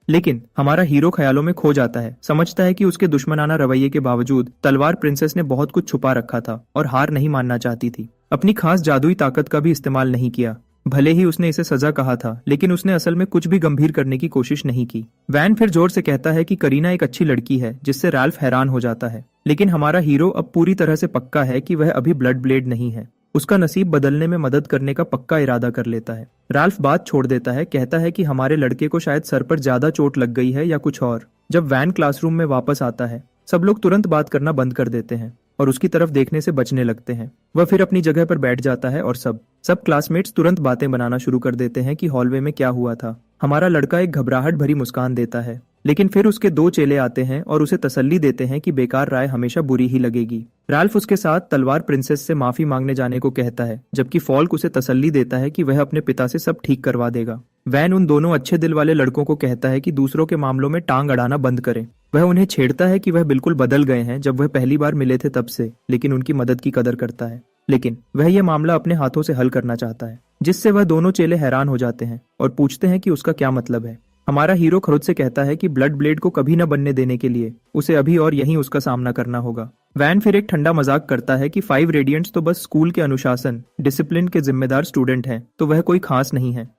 S1: लेकिन हमारा हीरो ख्यालों में खो जाता है। समझता है कि उसके दुश्मनाना रवैये के बावजूद तलवार प्रिंसेस ने बहुत कुछ छुपा रखा था और हार नहीं मानना चाहती थी। अपनी खास जादुई ताकत का भी इस्तेमाल नहीं किया। भले ही उसने इसे सजा कहा था, लेकिन उसने असल में कुछ भी गंभीर करने की कोशिश नहीं की। वैन फिर जोर से कहता है कि करीना एक अच्छी लड़की है, जिससे राल्फ हैरान हो जाता है। लेकिन हमारा हीरो अब पूरी तरह से पक्का है कि वह अभी ब्लड ब्लेड नहीं है। उसका नसीब बदलने में मदद करने का पक्का इरादा कर लेता है। राल्फ बात छोड़ देता है, कहता है कि हमारे लड़के को शायद सर पर ज्यादा चोट लग गई है या कुछ और। जब वैन क्लासरूम में वापस आता है सब लोग तुरंत बात करना बंद कर देते हैं और उसकी तरफ देखने से बचने लगते हैं। वह फिर अपनी जगह पर बैठ जाता है और सब क्लासमेट्स तुरंत बातें बनाना शुरू कर देते हैं कि हॉलवे में क्या हुआ था। हमारा लड़का एक घबराहट भरी मुस्कान देता है, लेकिन फिर उसके दो चेले आते हैं और उसे तसल्ली देते हैं कि बेकार राय हमेशा बुरी ही लगेगी। राल्फ उसके साथ तलवार प्रिंसेस से माफी मांगने जाने को कहता है, जबकि फॉल्क उसे तसल्ली देता है कि वह अपने पिता से सब ठीक करवा देगा। वैन उन दोनों अच्छे दिल वाले लड़कों को कहता है कि दूसरों के मामलों में टांग अड़ाना बंद करें। वह उन्हें छेड़ता है कि वह बिल्कुल बदल गए हैं जब वह पहली बार मिले थे तब से, लेकिन उनकी मदद की कदर करता है। लेकिन वह यह मामला अपने हाथों से हल करना चाहता है, जिससे वह दोनों चेले हैरान हो जाते हैं और पूछते हैं कि उसका क्या मतलब है। हमारा हीरो खुद से कहता है कि ब्लड ब्लेड को कभी न बनने देने के लिए उसे अभी और यहीं उसका सामना करना होगा। वैन फिर एक ठंडा मजाक करता है कि 5 रेडियंट्स तो बस स्कूल के अनुशासन डिसिप्लिन के जिम्मेदार स्टूडेंट हैं, तो वह कोई खास नहीं है।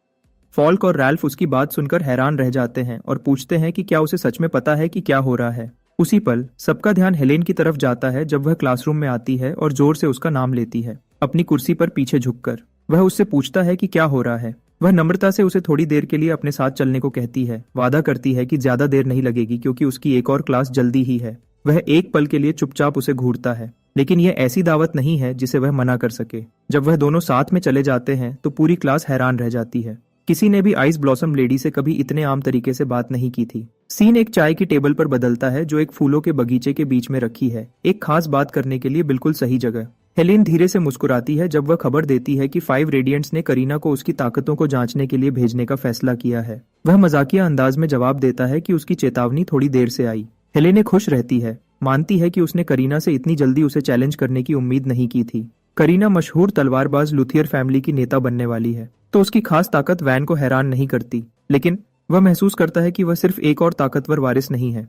S1: फॉल्क और रैल्फ उसकी बात सुनकर हैरान रह जाते हैं और पूछते हैं कि क्या उसे सच में पता है कि क्या हो रहा है। उसी पल सबका ध्यान हेलेन की तरफ जाता है जब वह क्लासरूम में आती है और जोर से उसका नाम लेती है, अपनी कुर्सी पर पीछे झुककर। वह उससे पूछता है कि क्या हो रहा है। वह नम्रता से उसे थोड़ी देर के लिए अपने साथ चलने को कहती है, वादा करती है कि ज्यादा देर नहीं लगेगी क्योंकि उसकी एक और क्लास जल्दी ही है। वह एक पल के लिए चुपचाप उसे घूरता है, लेकिन यह ऐसी दावत नहीं है जिसे वह मना कर सके। जब वह दोनों साथ में चले जाते हैं तो पूरी क्लास हैरान रह जाती है। किसी ने भी आइस ब्लॉसम लेडी से कभी इतने आम तरीके से बात नहीं की थी। सीन एक चाय की टेबल पर बदलता है जो एक फूलों के बगीचे के बीच में रखी है, एक खास बात करने के लिए बिल्कुल सही जगह। हेलेन धीरे से मुस्कुराती है जब वह खबर देती है कि 5 रेडियंट्स ने करीना को उसकी ताकतों को जांचने के लिए भेजने का फैसला किया है। वह मजाकिया अंदाज में जवाब देता है कि उसकी चेतावनी थोड़ी देर से आई। हेलेन खुश रहती है, मानती है कि उसने करीना से इतनी जल्दी उसे चैलेंज करने की उम्मीद नहीं की थी। करीना मशहूर तलवारबाज लुथियर फैमिली की नेता बनने वाली है, तो उसकी खास ताकत वैन को हैरान नहीं करती, लेकिन वह महसूस करता है कि वह सिर्फ एक और ताकतवर वारिस नहीं है,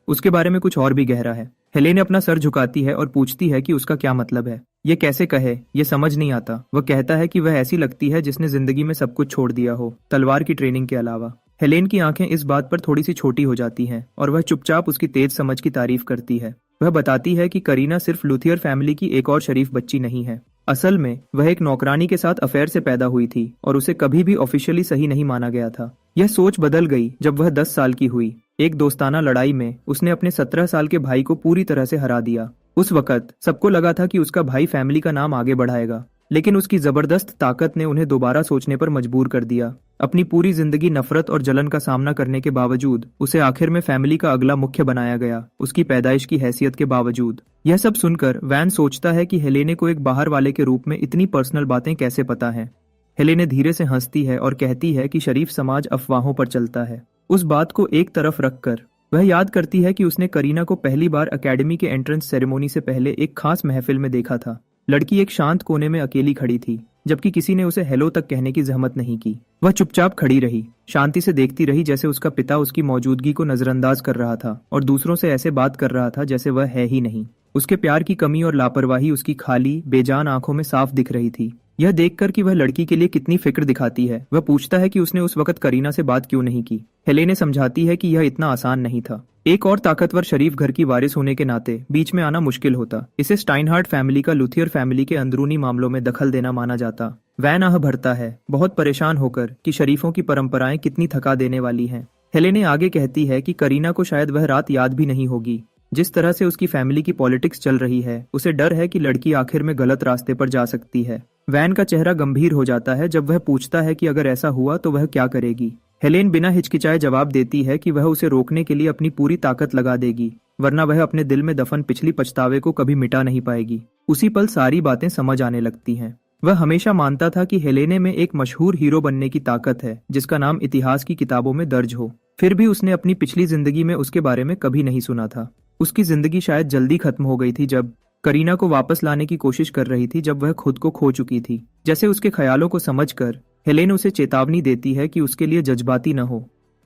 S1: उसके बारे में कुछ और भी गहरा है। हेलेन अपना सर झुकाती है और पूछती है कि उसका क्या मतलब है। ये कैसे कहे, ये समझ नहीं आता। वह कहता है कि वह ऐसी लगती है जिसने जिंदगी में सब कुछ छोड़ दिया हो, तलवार की ट्रेनिंग के अलावा। हेलेन की आंखें इस बात पर थोड़ी सी छोटी हो जाती हैं और वह चुपचाप उसकी तेज समझ की तारीफ करती है। वह बताती है कि करीना सिर्फ लुथियर फैमिली की एक और शरीफ बच्ची नहीं है। असल में वह एक नौकरानी के साथ अफेयर से पैदा हुई थी और उसे कभी भी ऑफिशियली सही नहीं माना गया था। यह सोच बदल गई जब वह 10 साल की हुई। एक दोस्ताना लड़ाई में उसने अपने 17 साल के भाई को पूरी तरह से हरा दिया। उस वक्त सबको लगा था कि उसका भाई फैमिली का नाम आगे बढ़ाएगा, लेकिन उसकी जबरदस्त ताकत ने उन्हें दोबारा सोचने पर मजबूर कर दिया। अपनी पूरी जिंदगी नफरत और जलन का सामना करने के बावजूद उसे आखिर में फैमिली का अगला मुख्य बनाया गया, उसकी पैदाइश की हैसियत के बावजूद। यह सब सुनकर वैन सोचता है कि हेलेने को एक बाहर वाले के रूप में इतनी पर्सनल बातें कैसे पता है। हेलेने धीरे से हंसती है और कहती है कि शरीफ समाज अफवाहों पर चलता है। उस बात को एक तरफ रखकर वह याद करती है कि उसने करीना को पहली बार एकेडमी के एंट्रेंस सेरेमनी से पहले एक खास महफिल में देखा था। लड़की एक शांत कोने में अकेली खड़ी थी, जबकि किसी ने उसे हेलो तक कहने की जहमत नहीं की। वह चुपचाप खड़ी रही, शांति से देखती रही, जैसे उसका पिता उसकी मौजूदगी को नजरअंदाज कर रहा था और दूसरों से ऐसे बात कर रहा था जैसे वह है ही नहीं। उसके प्यार की कमी और लापरवाही उसकी खाली बेजान आंखों में साफ दिख रही थी। यह देखकर कि वह लड़की के लिए कितनी फिक्र दिखाती है, वह पूछता है कि उसने उस वक्त करीना से बात क्यों नहीं की। हेलेने समझाती है कि यह इतना आसान नहीं था। एक और ताकतवर शरीफ घर की वारिस होने के नाते बीच में आना मुश्किल होता। इसे स्टाइनहार्ट फैमिली का लुथियर फैमिली के अंदरूनी मामलों में दखल देना माना जाता। वैन आह भरता है, बहुत परेशान होकर कि शरीफों की परंपराएं कितनी थका देने वाली हैं। हेलेने आगे कहती है कि करीना को शायद वह रात याद भी नहीं होगी। जिस तरह से उसकी फैमिली की पॉलिटिक्स चल रही है, उसे डर है कि लड़की आखिर में गलत रास्ते पर जा सकती है। वैन का चेहरा गंभीर हो जाता है जब वह पूछता है कि अगर ऐसा हुआ तो वह क्या करेगी। हेलेन बिना हिचकिचाए जवाब देती है कि वह उसे रोकने के लिए अपनी पूरी ताकत लगा देगी, वरना वह अपने दिल में दफन पिछली पछतावे को कभी मिटा नहीं पाएगी। उसी पल सारी बातें समझ आने लगती हैं। वह हमेशा मानता था कि हेलेने में एक मशहूर हीरो बनने की ताकत है, जिसका नाम इतिहास की किताबों में दर्ज हो। फिर भी उसने अपनी पिछली जिंदगी में उसके बारे में कभी नहीं सुना था। उसकी जिंदगी शायद जल्दी खत्म हो गई थी जब करीना को वापस लाने की कोशिश कर रही थी, जब वह खुद को खो चुकी थी। जैसे उसके ख्यालों को समझकर हेलेन उसे चेतावनी देती है कि उसके लिए जज्बाती न हो।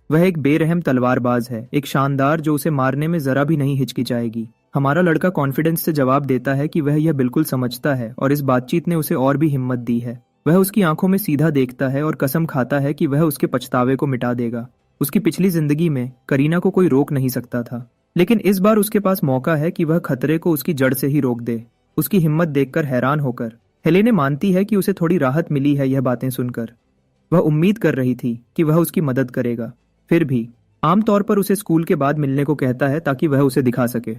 S1: वह एक बेरहम तलवारबाज है, एक शानदार जो उसे मारने में जरा भी नहीं हिचकिचाएगी। हमारा लड़का कॉन्फिडेंस से जवाब देता है कि वह यह बिल्कुल समझता है और इस बातचीत ने उसे और भी हिम्मत दी है। वह उसकी आंखों में सीधा देखता है और कसम खाता है कि वह उसके पछतावे को मिटा देगा। उसकी पिछली जिंदगी में करीना को कोई रोक नहीं सकता था, लेकिन इस बार उसके पास मौका है कि वह खतरे को उसकी जड़ से ही रोक दे। उसकी हिम्मत देखकर हैरान होकर हेलेने मानती है कि उसे थोड़ी राहत मिली है यह बातें सुनकर। वह उम्मीद कर रही थी कि वह उसकी मदद करेगा। फिर भी आमतौर पर उसे स्कूल के बाद मिलने को कहता है ताकि वह उसे दिखा सके।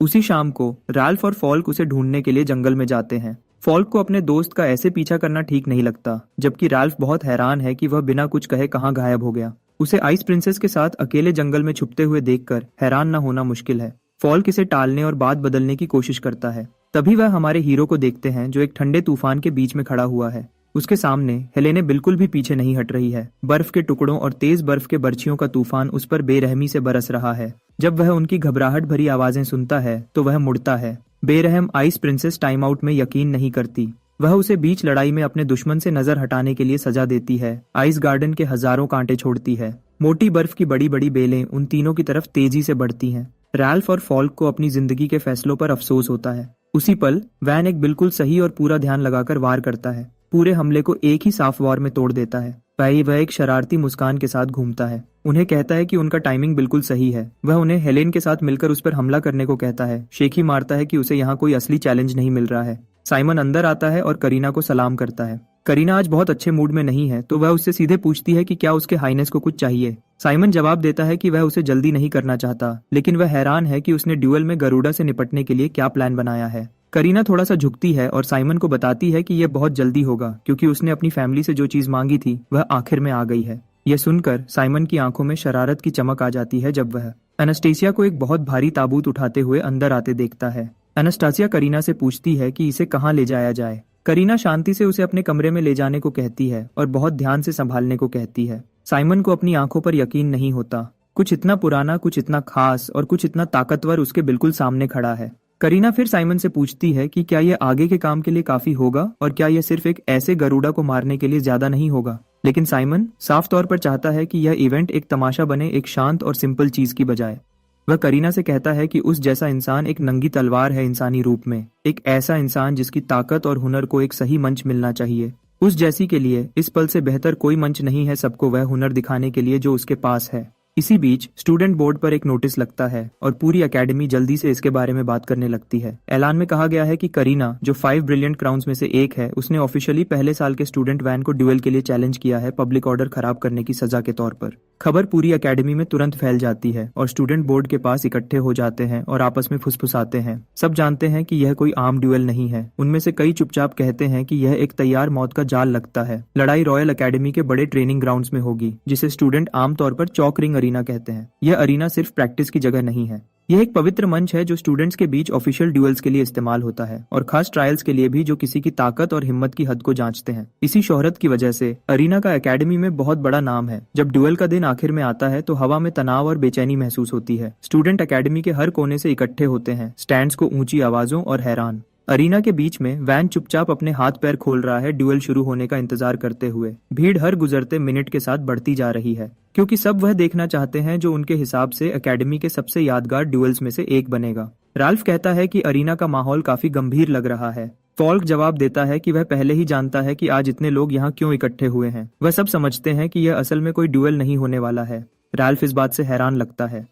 S1: उसी शाम को राल्फ और फॉल्क उसे ढूंढने के लिए जंगल में जाते हैं। फॉल्क को अपने दोस्त का ऐसे पीछा करना ठीक नहीं लगता, जबकि राल्फ बहुत हैरान है कि वह बिना कुछ कहे कहाँ गायब हो गया। उसे आइस प्रिंसेस के साथ अकेले जंगल में छुपते हुए देखकर हैरान न होना मुश्किल है। फॉल्क इसे टालने और बात बदलने की कोशिश करता है। तभी वह हमारे हीरो को देखते हैं जो एक ठंडे तूफान के बीच में खड़ा हुआ है। उसके सामने हेलेने बिल्कुल भी पीछे नहीं हट रही है। बर्फ के टुकड़ों और तेज बर्फ के बर्छियों का तूफान उस पर बेरहमी से बरस रहा है। जब वह उनकी घबराहट भरी आवाजें सुनता है तो वह मुड़ता है। बेरहम आइस प्रिंसेस टाइम आउट में यकीन नहीं करती। वह उसे बीच लड़ाई में अपने दुश्मन से नजर हटाने के लिए सजा देती है। आइस गार्डन के हजारों कांटे छोड़ती है। मोटी बर्फ की बड़ी बड़ी बेलें उन तीनों की तरफ तेजी से बढ़ती हैं। राल्फ और फॉल्क को अपनी जिंदगी के फैसलों पर अफसोस होता है। उसी पल वैन एक बिल्कुल सही और पूरा ध्यान लगाकर वार करता है। पूरे हमले को एक ही साफ वार में तोड़ देता है। वह एक शरारती मुस्कान के साथ घूमता है। उन्हें कहता है कि उनका टाइमिंग बिल्कुल सही है। वह उन्हें हेलेन के साथ मिलकर उस पर हमला करने को कहता है। शेखी मारता है कि उसे यहाँ कोई असली चैलेंज नहीं मिल रहा है। साइमन अंदर आता है और करीना को सलाम करता है। करीना आज बहुत अच्छे मूड में नहीं है, तो वह उससे सीधे पूछती है कि क्या उसके हाईनेस को कुछ चाहिए। साइमन जवाब देता है कि वह उसे जल्दी नहीं करना चाहता, लेकिन वह हैरान है कि उसने ड्यूअल में गरुड़ा से निपटने के लिए क्या प्लान बनाया है। करीना थोड़ा सा झुकती है और साइमन को बताती है कि यह बहुत जल्दी होगा, क्योंकि उसने अपनी फैमिली से जो चीज मांगी थी वह आखिर में आ गई है। यह सुनकर साइमन की आंखों में शरारत की चमक आ जाती है जब वह एनास्टेसिया को एक बहुत भारी ताबूत उठाते हुए अंदर आते देखता है। एनास्टेसिया करीना से पूछती है कि इसे कहाँ ले जाया जाए। करीना शांति से उसे अपने कमरे में ले जाने को कहती है और बहुत ध्यान से संभालने को कहती है। साइमन को अपनी आंखों पर यकीन नहीं होता। कुछ इतना पुराना, कुछ इतना खास और कुछ इतना ताकतवर उसके बिल्कुल सामने खड़ा है। करीना फिर साइमन से पूछती है कि क्या यह आगे के काम के लिए काफी होगा और क्या यह सिर्फ एक ऐसे गरुड़ा को मारने के लिए ज्यादा नहीं होगा। लेकिन साइमन साफ तौर पर चाहता है कि यह इवेंट एक तमाशा बने, एक शांत और सिंपल चीज की बजाय। वह करीना से कहता है कि उस जैसा इंसान एक नंगी तलवार है इंसानी रूप में, एक ऐसा इंसान जिसकी ताकत और हुनर को एक सही मंच मिलना चाहिए। उस जैसी के लिए इस पल से बेहतर कोई मंच नहीं है सबको वह हुनर दिखाने के लिए जो उसके पास है। इसी बीच स्टूडेंट बोर्ड पर एक नोटिस लगता है और पूरी एकेडमी जल्दी से इसके बारे में बात करने लगती है। ऐलान में कहा गया है कि करीना, जो 5 ब्रिलियंट क्राउन्स में से एक है, उसने ऑफिशियली पहले साल के स्टूडेंट वैन को ड्यूएल के लिए चैलेंज किया है, पब्लिक ऑर्डर खराब करने की सजा के तौर पर। खबर पूरी एकेडमी में तुरंत फैल जाती है और स्टूडेंट बोर्ड के पास इकट्ठे हो जाते हैं और आपस में फुसफुसाते हैं। सब जानते हैं कि यह कोई आम ड्यूएल नहीं है। उनमें से कई चुपचाप कहते हैं कि यह एक तैयार मौत का जाल लगता है। लड़ाई रॉयल एकेडमी के बड़े ट्रेनिंग ग्राउंड्स में होगी, जिसे स्टूडेंट आमतौर पर चॉक रिंग अरीना कहते हैं। यह अरीना सिर्फ प्रैक्टिस की जगह नहीं है। यह एक पवित्र मंच है जो स्टूडेंट्स के बीच ऑफिशियल ड्यूएल्स के लिए इस्तेमाल होता है और खास ट्रायल्स के लिए भी, जो किसी की ताकत और हिम्मत की हद को जांचते हैं। इसी शोहरत की वजह से अरीना का एकेडमी में बहुत बड़ा नाम है। जब ड्यूएल का दिन आखिर में आता है तो हवा में तनाव और बेचैनी महसूस होती है। स्टूडेंट एकेडमी के हर कोने से इकट्ठे होते हैं, स्टैंड्स को ऊंची आवाजों और हैरान। अरीना के बीच में वैन चुपचाप अपने हाथ पैर खोल रहा है, ड्यूएल शुरू होने का इंतजार करते हुए। भीड़ हर गुजरते मिनट के साथ बढ़ती जा रही है, क्योंकि सब वह देखना चाहते हैं जो उनके हिसाब से एकेडमी के सबसे यादगार ड्यूएल्स में से एक बनेगा। राल्फ कहता है कि अरीना का माहौल काफी गंभीर लग रहा है। फॉल्क जवाब देता है कि वह पहले ही जानता है कि आज इतने लोग यहाँ क्यों इकट्ठे हुए हैं। वह सब समझते हैं कि यह असल में कोई ड्यूएल नहीं होने वाला है। राल्फ इस बात से हैरान लगता है,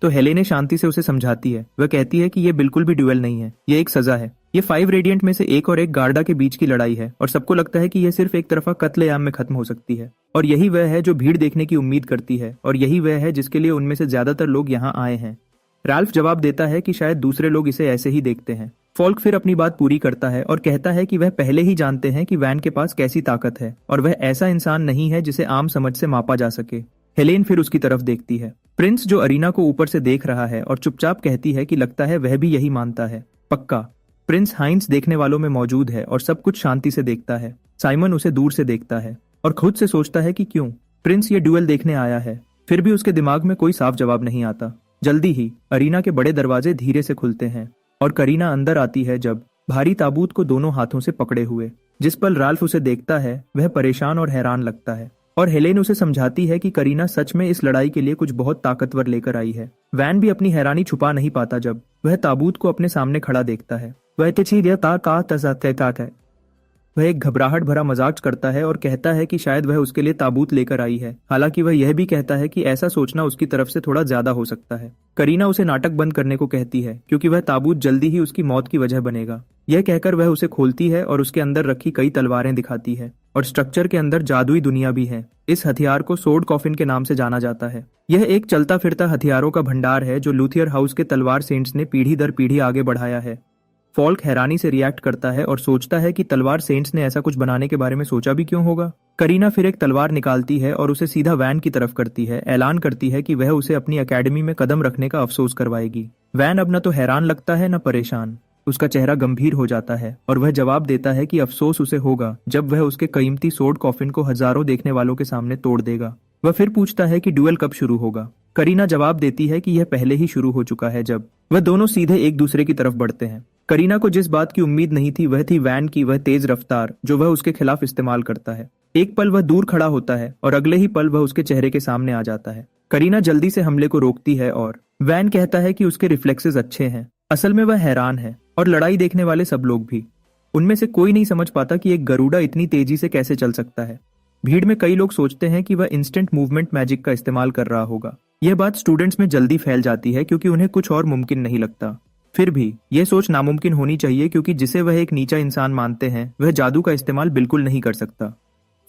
S1: तो हेलेने शांति से उसे समझाती है। वह कहती है कि यह बिल्कुल भी ड्यूएल नहीं है, यह एक सजा है। ये 5 रेडिएंट में से एक और एक गार्डा के बीच की लड़ाई है और सबको लगता है कि यह सिर्फ एक तरफा कत्लेआम में खत्म हो सकती है। और यही वह है जो भीड़ देखने की उम्मीद करती है और यही वह है जिसके लिए उनमें से ज्यादातर लोग यहाँ आए हैं। राल्फ जवाब देता है कि शायद दूसरे लोग इसे ऐसे ही देखते हैं। फॉल्क फिर अपनी बात पूरी करता है और कहता है कि वह पहले ही जानते हैं कि वैन के पास कैसी ताकत है और वह ऐसा इंसान नहीं है जिसे आम समझ से मापा जा सके। हेलेन फिर उसकी तरफ देखती है। प्रिंस, जो अरीना को ऊपर से देख रहा है और चुपचाप कहती है कि लगता है वह भी यही मानता है। पक्का। प्रिंस हाइंस देखने वालों में मौजूद है और सब कुछ शांति से देखता है। साइमन उसे दूर से देखता है और खुद से सोचता है कि क्यों प्रिंस ये ड्यूएल देखने आया है। फिर भी उसके दिमाग में कोई साफ जवाब नहीं आता। जल्दी ही अरीना के बड़े दरवाजे धीरे से खुलते हैं और करीना अंदर आती है, जब भारी ताबूत को दोनों हाथों से पकड़े हुए। जिस पल राल्फ उसे देखता है वह परेशान और हैरान लगता है और हेलेन उसे समझाती है कि करीना सच में इस लड़ाई के लिए कुछ बहुत ताकतवर लेकर आई है। वैन भी अपनी हैरानी छुपा नहीं पाता जब वह ताबूत को अपने सामने खड़ा देखता है। वह एक घबराहट भरा मजाक करता है और कहता है कि शायद वह उसके लिए ताबूत लेकर आई है। हालांकि वह यह भी कहता है कि ऐसा सोचना उसकी तरफ से थोड़ा ज्यादा हो सकता है। करीना उसे नाटक बंद करने को कहती है, क्योंकि वह ताबूत जल्दी ही उसकी मौत की वजह बनेगा। यह कहकर वह उसे खोलती है और उसके अंदर रखी कई तलवारें दिखाती है और स्ट्रक्चर के अंदर जादुई दुनिया भी है। इस हथियार को सोर्ड कॉफिन के नाम से जाना जाता है। यह एक चलता फिरता हथियारों का भंडार है जो लूथियर हाउस के तलवार सेंट्स ने पीढ़ी दर पीढ़ी आगे बढ़ाया है। फॉल्क हैरानी से रिएक्ट करता है और सोचता है कि तलवार सेंट्स ने ऐसा कुछ बनाने के बारे में सोचा भी क्यों होगा। करीना फिर एक तलवार निकालती है और उसे सीधा वैन की तरफ करती है। ऐलान करती है कि वह उसे अपनी एकेडमी में कदम रखने का अफसोस करवाएगी। वैन अब न तो हैरान लगता है न परेशान। उसका चेहरा गंभीर हो जाता है और वह जवाब देता है कि अफसोस उसे होगा जब वह उसके कीमती सोर्ड कॉफिन को हजारों देखने वालों के सामने तोड़ देगा। वह फिर पूछता है कि ड्यूएल कब शुरू होगा। करीना जवाब देती है कि यह पहले ही शुरू हो चुका है जब वह दोनों सीधे एक दूसरे की तरफ बढ़ते हैं। करीना को जिस बात की उम्मीद नहीं थी वह थी वैन की वह तेज रफ्तार जो वह उसके खिलाफ इस्तेमाल करता है। एक पल वह दूर खड़ा होता है और अगले ही पल वह उसके चेहरे के सामने आ जाता है। करीना जल्दी से हमले को रोकती है और वैन कहता है कि उसके रिफ्लेक्सेस अच्छे हैं। असल में वह हैरान है और लड़ाई देखने वाले सब लोग भी। उनमें से कोई नहीं समझ पाता कि एक गरुड़ा इतनी तेजी से कैसे चल सकता है। भीड़ में कई लोग सोचते हैं कि वह इंस्टेंट मूवमेंट मैजिक का इस्तेमाल कर रहा होगा। यह बात स्टूडेंट्स में जल्दी फैल जाती है क्योंकि उन्हें कुछ और मुमकिन नहीं लगता। फिर भी यह सोच नामुमकिन होनी चाहिए क्योंकि जिसे वह एक नीचा इंसान मानते हैं वह जादू का इस्तेमाल बिल्कुल नहीं कर सकता।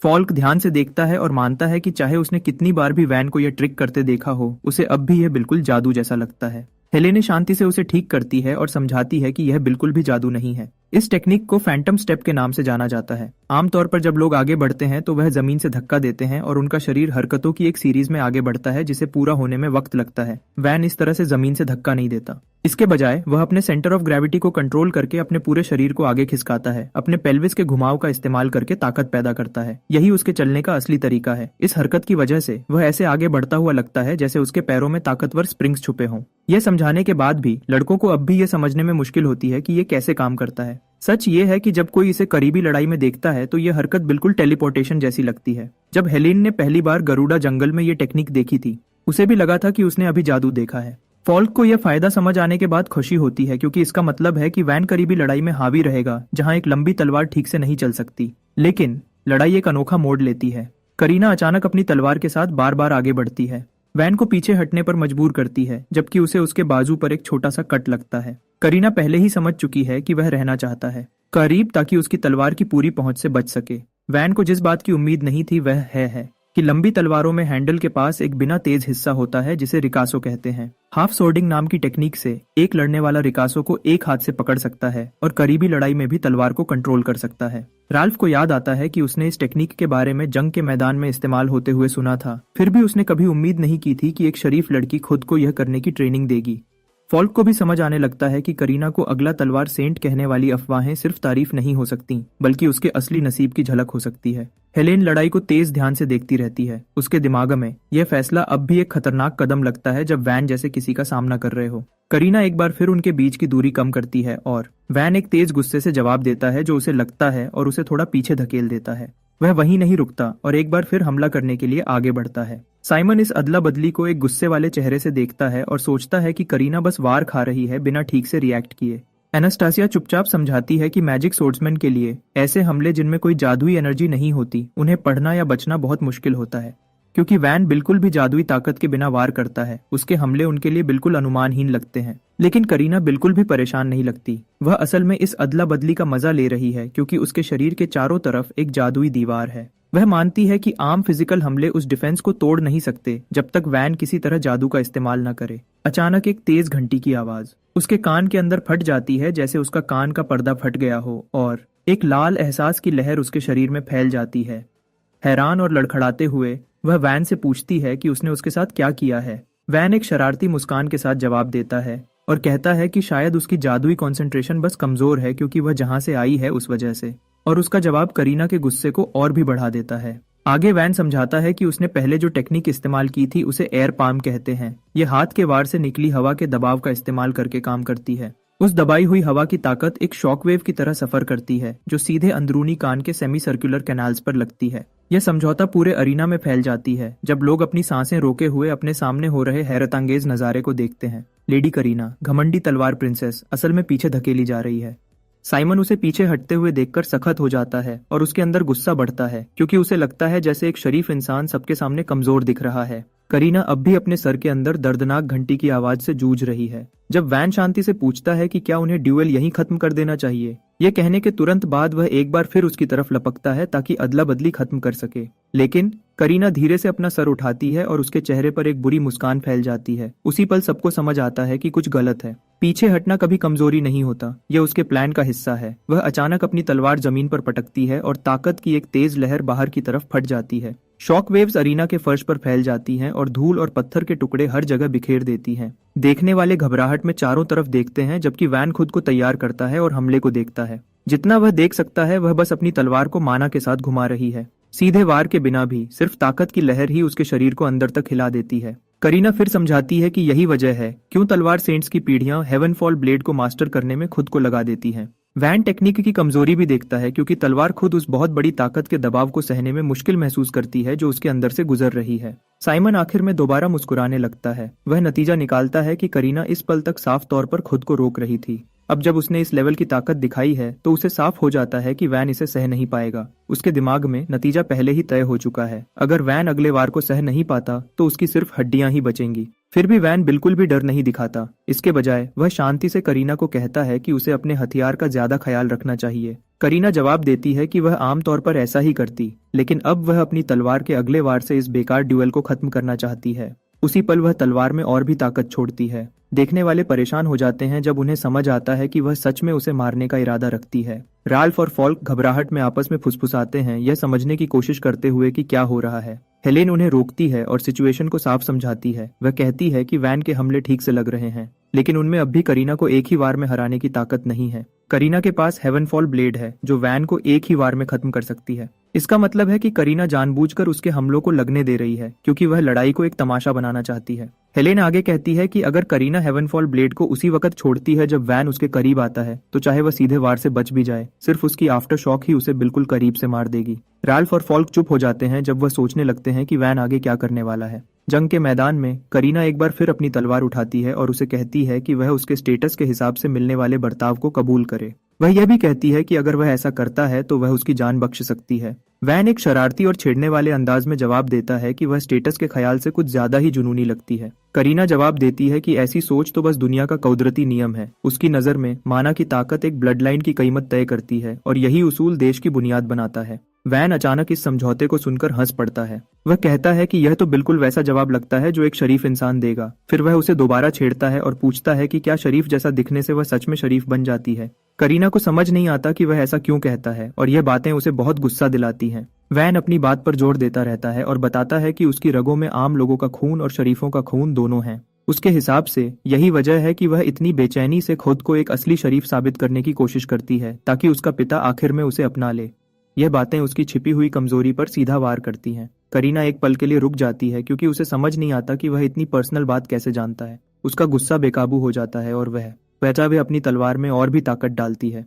S1: फॉल्क ध्यान से देखता है और मानता है कि चाहे उसने कितनी बार भी वैन को यह ट्रिक करते देखा हो, उसे अब भी यह बिल्कुल जादू जैसा लगता है। हेलेने शांति से उसे ठीक करती है और समझाती है कि यह बिल्कुल भी जादू नहीं है। इस टेक्निक को फैंटम स्टेप के नाम से जाना जाता है। आमतौर पर जब लोग आगे बढ़ते हैं तो वह जमीन से धक्का देते हैं और उनका शरीर हरकतों की एक सीरीज में आगे बढ़ता है जिसे पूरा होने में वक्त लगता है। वैन इस तरह से जमीन से धक्का नहीं देता। इसके बजाय वह अपने सेंटर ऑफ ग्रेविटी को कंट्रोल करके अपने पूरे शरीर को आगे खिसकाता है। अपने पेल्विस के घुमाव का इस्तेमाल करके ताकत पैदा करता है। यही उसके चलने का असली तरीका है। इस हरकत की वजह से वह ऐसे आगे बढ़ता हुआ लगता है जैसे उसके पैरों में ताकतवर स्प्रिंग्स छुपे हों। यह समझाने के बाद भी लड़कों को अब भी यह समझने में मुश्किल होती है कि यह कैसे काम करता है। सच ये है कि जब कोई इसे करीबी लड़ाई में देखता है तो यह हरकत बिल्कुल टेलीपोर्टेशन जैसी लगती है। जब हेलेन ने पहली बार गरुड़ा जंगल में ये टेक्निक देखी थी, उसे भी लगा था कि उसने अभी जादू देखा है। फॉल्क को यह फायदा समझ आने के बाद खुशी होती है क्योंकि इसका मतलब है कि वैन करीबी लड़ाई में हावी रहेगा जहां एक लंबी तलवार ठीक से नहीं चल सकती। लेकिन लड़ाई एक अनोखा मोड़ लेती है। करीना अचानक अपनी तलवार के साथ बार बार आगे बढ़ती है। वैन को पीछे हटने पर मजबूर करती है जबकि उसे उसके बाजू पर एक छोटा सा कट लगता है। करीना पहले ही समझ चुकी है कि वह रहना चाहता है करीब ताकि उसकी तलवार की पूरी पहुंच से बच सके। वैन को जिस बात की उम्मीद नहीं थी वह है कि लंबी तलवारों में हैंडल के पास एक बिना तेज हिस्सा होता है जिसे रिकासो कहते हैं। हाफ सोर्डिंग नाम की टेक्निक से एक लड़ने वाला रिकासो को एक हाथ से पकड़ सकता है और करीबी लड़ाई में भी तलवार को कंट्रोल कर सकता है। राल्फ को याद आता है कि उसने इस टेक्निक के बारे में जंग के मैदान में इस्तेमाल होते हुए सुना था। फिर भी उसने कभी उम्मीद नहीं की थी कि एक शरीफ लड़की खुद को यह करने की ट्रेनिंग देगी। फॉल्क को भी समझ आने लगता है कि करीना को अगला तलवार सेंट कहने वाली अफवाहें सिर्फ तारीफ नहीं हो सकती बल्कि उसके असली नसीब की झलक हो सकती है। हेलेन लड़ाई को तेज ध्यान से देखती रहती है। उसके दिमाग में यह फैसला अब भी एक खतरनाक कदम लगता है जब वैन जैसे किसी का सामना कर रहे हो। करीना एक बार फिर उनके बीच की दूरी कम करती है और वैन एक तेज गुस्से से जवाब देता है जो उसे लगता है और उसे थोड़ा पीछे धकेल देता है। वह वहीं नहीं रुकता और एक बार फिर हमला करने के लिए आगे बढ़ता है। साइमन इस अदला बदली को एक गुस्से वाले चेहरे से देखता है और सोचता है कि करीना बस वार खा रही है बिना ठीक से रिएक्ट किए। एनास्टासिया चुपचाप समझाती है कि मैजिक सोर्ड्समैन के लिए ऐसे हमले जिनमें कोई जादुई एनर्जी नहीं होती, उन्हें पढ़ना या बचना बहुत मुश्किल होता है। क्योंकि वैन बिल्कुल भी जादुई ताकत के बिना वार करता है, उसके हमले उनके लिए बिल्कुल अनुमानहीन लगते हैं। लेकिन करीना बिल्कुल भी परेशान नहीं लगती। वह असल में इस अदला बदली का मजा ले रही है क्योंकि उसके शरीर के चारों तरफ एक जादुई दीवार है। वह मानती है कि आम फिजिकल हमले उस डिफेंस को तोड़ नहीं सकते जब तक वैन किसी तरह जादू का इस्तेमाल न करे। अचानक एक तेज घंटी की आवाज उसके कान के अंदर फट जाती है जैसे उसका कान का पर्दा फट गया हो और एक लाल एहसास की लहर उसके शरीर में फैल जाती है। हैरान और लड़खड़ाते हुए वह वैन से पूछती है कि उसने उसके साथ क्या किया है। वैन एक शरारती मुस्कान के साथ जवाब देता है और कहता है कि शायद उसकी जादुई कंसंट्रेशन बस कमजोर है क्योंकि वह जहां से आई है उस वजह से। और उसका जवाब करीना के गुस्से को और भी बढ़ा देता है। आगे वैन समझाता है कि उसने पहले जो टेक्निक इस्तेमाल की थी उसे एयर पाम कहते हैं। यह हाथ के वार से निकली हवा के दबाव का इस्तेमाल करके काम करती है। उस दबाई हुई हवा की ताकत एक शॉकवेव की तरह सफर करती है जो सीधे अंदरूनी कान के सेमी सर्कुलर कैनाल्स पर लगती है। यह समझौता पूरे अरीना में फैल जाती है जब लोग अपनी सांसें रोके हुए अपने सामने हो रहे हैरतअंगेज नजारे को देखते हैं। लेडी करीना, घमंडी तलवार प्रिंसेस, असल में पीछे धकेली जा रही है। साइमन उसे पीछे हटते हुए देखकर सखत हो जाता है और उसके अंदर गुस्सा बढ़ता है क्योंकि उसे लगता है जैसे एक शरीफ इंसान सबके सामने कमजोर दिख रहा है। करीना अब भी अपने सर के अंदर दर्दनाक घंटी की आवाज से जूझ रही है। जब वैन शांति से पूछता है कि क्या उन्हें ड्यूएल यहीं खत्म कर देना चाहिए, ये कहने के तुरंत बाद वह एक बार फिर उसकी तरफ लपकता है ताकि अदला बदली खत्म कर सके। लेकिन करीना धीरे से अपना सर उठाती है और उसके चेहरे पर एक बुरी मुस्कान फैल जाती है। उसी पल सबको समझ आता है कि कुछ गलत है। पीछे हटना कभी कमजोरी नहीं होता, यह उसके प्लान का हिस्सा है। वह अचानक अपनी तलवार जमीन पर पटकती है और ताकत की एक तेज लहर बाहर की तरफ फट जाती है। शॉक वेव्स अरीना के फर्श पर फैल जाती हैं और धूल और पत्थर के टुकड़े हर जगह बिखेर देती हैं। देखने वाले घबराहट में चारों तरफ देखते हैं, जबकि वैन खुद को तैयार करता है और हमले को देखता है। जितना वह देख सकता है वह बस अपनी तलवार को माना के साथ घुमा रही है। सीधे वार के बिना भी सिर्फ ताकत की लहर ही उसके शरीर को अंदर तक हिला देती है। करीना फिर समझाती है कि यही वजह है क्यों तलवार सेंट्स की पीढ़ियां हेवनफॉल ब्लेड को मास्टर करने में खुद को लगा देती हैं। वैन टेक्निक की कमजोरी भी देखता है, क्योंकि तलवार खुद उस बहुत बड़ी ताकत के दबाव को सहने में मुश्किल महसूस करती है जो उसके अंदर से गुजर रही है। साइमन आखिर में दोबारा मुस्कुराने लगता है। वह नतीजा निकालता है कि करीना इस पल तक साफ तौर पर खुद को रोक रही थी। अब जब उसने इस लेवल की ताकत दिखाई है तो उसे साफ हो जाता है कि वैन इसे सह नहीं पाएगा। उसके दिमाग में नतीजा पहले ही तय हो चुका है। अगर वैन अगले वार को सह नहीं पाता तो उसकी सिर्फ हड्डियां ही बचेंगी। फिर भी वैन बिल्कुल भी डर नहीं दिखाता। इसके बजाय वह शांति से करीना को कहता है कि उसे अपने हथियार का ज्यादा ख्याल रखना चाहिए। करीना जवाब देती है कि वह आमतौर पर ऐसा ही करती, लेकिन अब वह अपनी तलवार के अगले वार से इस बेकार ड्यूएल को खत्म करना चाहती है। उसी पल वह तलवार में और भी ताकत छोड़ती है। देखने वाले परेशान हो जाते हैं जब उन्हें समझ आता है कि वह सच में उसे मारने का इरादा रखती है। राल्फ और फॉल्क घबराहट में आपस में फुसफुसाते हैं, यह समझने की कोशिश करते हुए कि क्या हो रहा है। हेलेन उन्हें रोकती है और सिचुएशन को साफ समझाती है। वह कहती है कि वैन के हमले ठीक से लग रहे हैं, लेकिन उनमें अब भी करीना को एक ही वार में हराने की ताकत नहीं है। करीना के पास हेवनफॉल ब्लेड है जो वैन को एक ही वार में खत्म कर सकती है। इसका मतलब है कि करीना जानबूझकर उसके हमलों को लगने दे रही है, क्योंकि वह लड़ाई को एक तमाशा बनाना चाहती है। हेलेन आगे कहती है कि अगर करीना हेवनफॉल ब्लेड को उसी वक्त छोड़ती है जब वैन उसके करीब आता है, तो चाहे वह सीधे वार से बच भी जाए, सिर्फ उसकी आफ्टर शॉक ही उसे बिल्कुल करीब से मार देगी। राल्फ और फॉल्क चुप हो जाते हैं जब वह सोचने लगते हैं कि वैन आगे क्या करने वाला है। जंग के मैदान में करीना एक बार फिर अपनी तलवार उठाती है और उसे कहती है कि वह उसके स्टेटस के हिसाब से मिलने वाले बर्ताव को कबूल करे। वह यह भी कहती है कि अगर वह ऐसा करता है तो वह उसकी जान बख्श सकती है। वैन एक शरारती और छेड़ने वाले अंदाज में जवाब देता है कि वह स्टेटस के ख्याल से कुछ ज्यादा ही जुनूनी लगती है। करीना जवाब देती है कि ऐसी सोच तो बस दुनिया का कुदरती नियम है। उसकी नजर में माना की ताकत एक ब्लड लाइन की कीमत तय करती है और यही उसूल देश की बुनियाद बनाता है। वैन अचानक इस समझौते को सुनकर हंस पड़ता है। वह कहता है कि यह तो बिल्कुल वैसा जवाब लगता है जो एक शरीफ इंसान देगा। फिर वह उसे दोबारा छेड़ता है और पूछता है कि क्या शरीफ जैसा दिखने से वह सच में शरीफ बन जाती है। करीना को समझ नहीं आता कि वह ऐसा क्यों कहता है और यह बातें उसे बहुत गुस्सा दिलाती हैं। वैन अपनी बात पर जोर देता रहता है और बताता है कि उसकी रगों में आम लोगों का खून और शरीफों का खून दोनों हैं। उसके हिसाब से यही वजह है कि वह इतनी बेचैनी से खुद को एक असली शरीफ साबित करने की कोशिश करती है ताकि उसका पिता आखिर में उसे अपना ले। यह बातें उसकी छिपी हुई कमजोरी पर सीधा वार करती हैं। करीना एक पल के लिए रुक जाती है, क्योंकि उसे समझ नहीं आता कि वह इतनी पर्सनल बात कैसे जानता है। उसका गुस्सा बेकाबू हो जाता है और वह वह अपनी तलवार में और भी ताकत डालती है।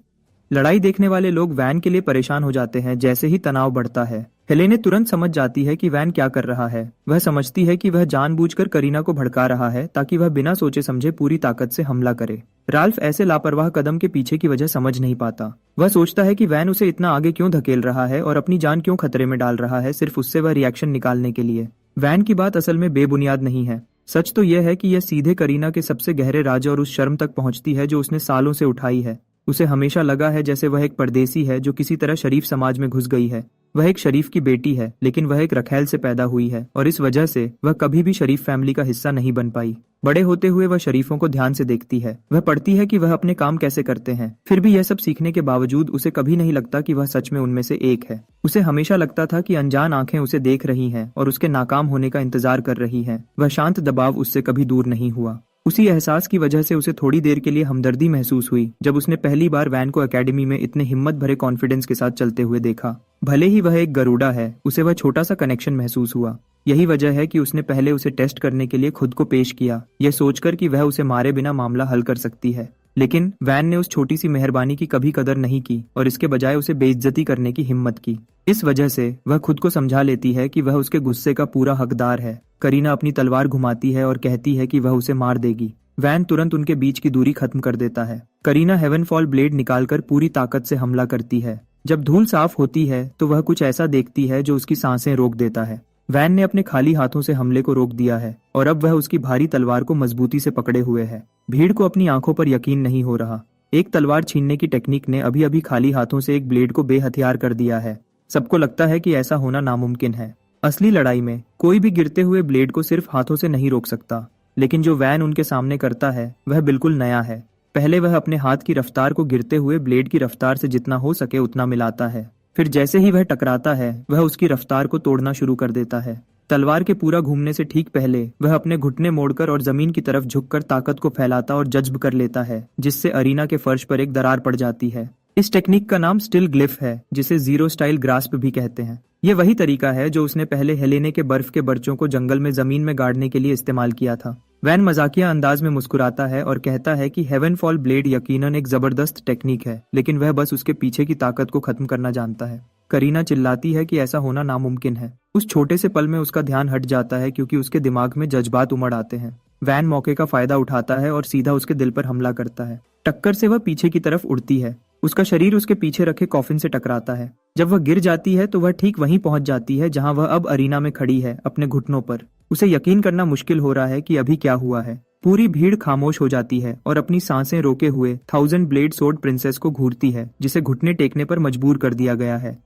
S1: लड़ाई देखने वाले लोग वैन के लिए परेशान हो जाते हैं जैसे ही तनाव बढ़ता है। हेलेने तुरंत समझ जाती है कि वैन क्या कर रहा है। वह समझती है कि वह जानबूझकर करीना को भड़का रहा है ताकि वह बिना सोचे समझे पूरी ताकत से हमला करे। राल्फ ऐसे लापरवाह कदम के पीछे की वजह समझ नहीं पाता। वह सोचता है कि वैन उसे इतना आगे क्यों धकेल रहा है और अपनी जान क्यों खतरे में डाल रहा है, सिर्फ उससे वह रिएक्शन निकालने के लिए। वैन की बात असल में बेबुनियाद नहीं है। सच तो यह है कि यह सीधे करीना के सबसे गहरे राज और उस शर्म तक पहुंचती है जो उसने सालों से उठाई है। उसे हमेशा लगा है जैसे वह एक परदेसी है जो किसी तरह शरीफ समाज में घुस गई है। वह एक शरीफ की बेटी है, लेकिन वह एक रखैल से पैदा हुई है और इस वजह से वह कभी भी शरीफ फैमिली का हिस्सा नहीं बन पाई। बड़े होते हुए वह शरीफों को ध्यान से देखती है। वह पढ़ती है कि वह अपने काम कैसे करते हैं। फिर भी यह सब सीखने के बावजूद उसे कभी नहीं लगता कि वह सच में उनमें से एक है। उसे हमेशा लगता था कि अनजान आंखें उसे देख रही हैं और उसके नाकाम होने का इंतजार कर रही हैं। वह शांत दबाव उससे कभी दूर नहीं हुआ। उसी एहसास की वजह से उसे थोड़ी देर के लिए हमदर्दी महसूस हुई जब उसने पहली बार वैन को एकेडमी में इतने हिम्मत भरे कॉन्फिडेंस के साथ चलते हुए देखा। भले ही वह एक गरुड़ा है, उसे वह छोटा सा कनेक्शन महसूस हुआ। यही वजह है कि उसने पहले उसे टेस्ट करने के लिए खुद को पेश किया, यह सोचकर कि वह उसे मारे बिना मामला हल कर सकती है। लेकिन वैन ने उस छोटी सी मेहरबानी की कभी कदर नहीं की और इसके बजाय उसे बेइज्जती करने की हिम्मत की। इस वजह से वह खुद को समझा लेती है कि वह उसके गुस्से का पूरा हकदार है। करीना अपनी तलवार घुमाती है और कहती है कि वह उसे मार देगी। वैन तुरंत उनके बीच की दूरी खत्म कर देता है। करीना हेवनफॉल ब्लेड निकालकर पूरी ताकत से हमला करती है। जब धूल साफ होती है तो वह कुछ ऐसा देखती है जो उसकी सांसें रोक देता है। वैन ने अपने खाली हाथों से हमले को रोक दिया है और अब वह उसकी भारी तलवार को मजबूती से पकड़े हुए है। भीड़ को अपनी आंखों पर यकीन नहीं हो रहा। एक तलवार छीनने की टेक्निक ने अभी अभी खाली हाथों से एक ब्लेड को बेहथियार कर दिया है। सबको लगता है कि ऐसा होना नामुमकिन है। असली लड़ाई में कोई भी गिरते हुए ब्लेड को सिर्फ हाथों से नहीं रोक सकता, लेकिन जो वैन उनके सामने करता है वह बिल्कुल नया है। पहले वह अपने हाथ की रफ्तार को गिरते हुए ब्लेड की रफ्तार से जितना हो सके उतना मिलाता है। फिर जैसे ही वह टकराता है वह उसकी रफ्तार को तोड़ना शुरू कर देता है। तलवार के पूरा घूमने से ठीक पहले वह अपने घुटने मोड़कर और जमीन की तरफ झुककर ताकत को फैलाता और जज्ब कर लेता है, जिससे अरीना के फर्श पर एक दरार पड़ जाती है। इस टेक्निक का नाम स्टिल ग्लिफ है, जिसे जीरो स्टाइल ग्रास्प भी कहते हैं। ये वही तरीका है जो उसने पहले हेलेने के बर्फ के बर्चों को जंगल में जमीन में गाड़ने के लिए इस्तेमाल किया था। वैन मजाकिया अंदाज में मुस्कुराता है और कहता है कि हेवन फॉल ब्लेड यकीनन एक जबरदस्त टेक्निक है, लेकिन वह बस उसके पीछे की ताकत को खत्म करना जानता है। करीना चिल्लाती है कि ऐसा होना नामुमकिन है। उस छोटे से पल में उसका ध्यान हट जाता है क्योंकि उसके दिमाग में जज्बात उमड़ आते हैं। वैन मौके का फायदा उठाता है और सीधा उसके दिल पर हमला करता है। टक्कर से वह पीछे की तरफ उड़ती है। उसका शरीर उसके पीछे रखे कॉफिन से टकराता है। जब वह गिर जाती है तो वह ठीक वहीं पहुंच जाती है जहां वह अब अरीना में खड़ी है, अपने घुटनों पर। उसे यकीन करना मुश्किल हो रहा है कि अभी क्या हुआ है। पूरी भीड़ खामोश हो जाती है और अपनी सांसें रोके हुए थाउजेंड ब्लेड सोर्ड प्रिंसेस को घूरती है, जिसे घुटने टेकने पर मजबूर कर दिया गया है।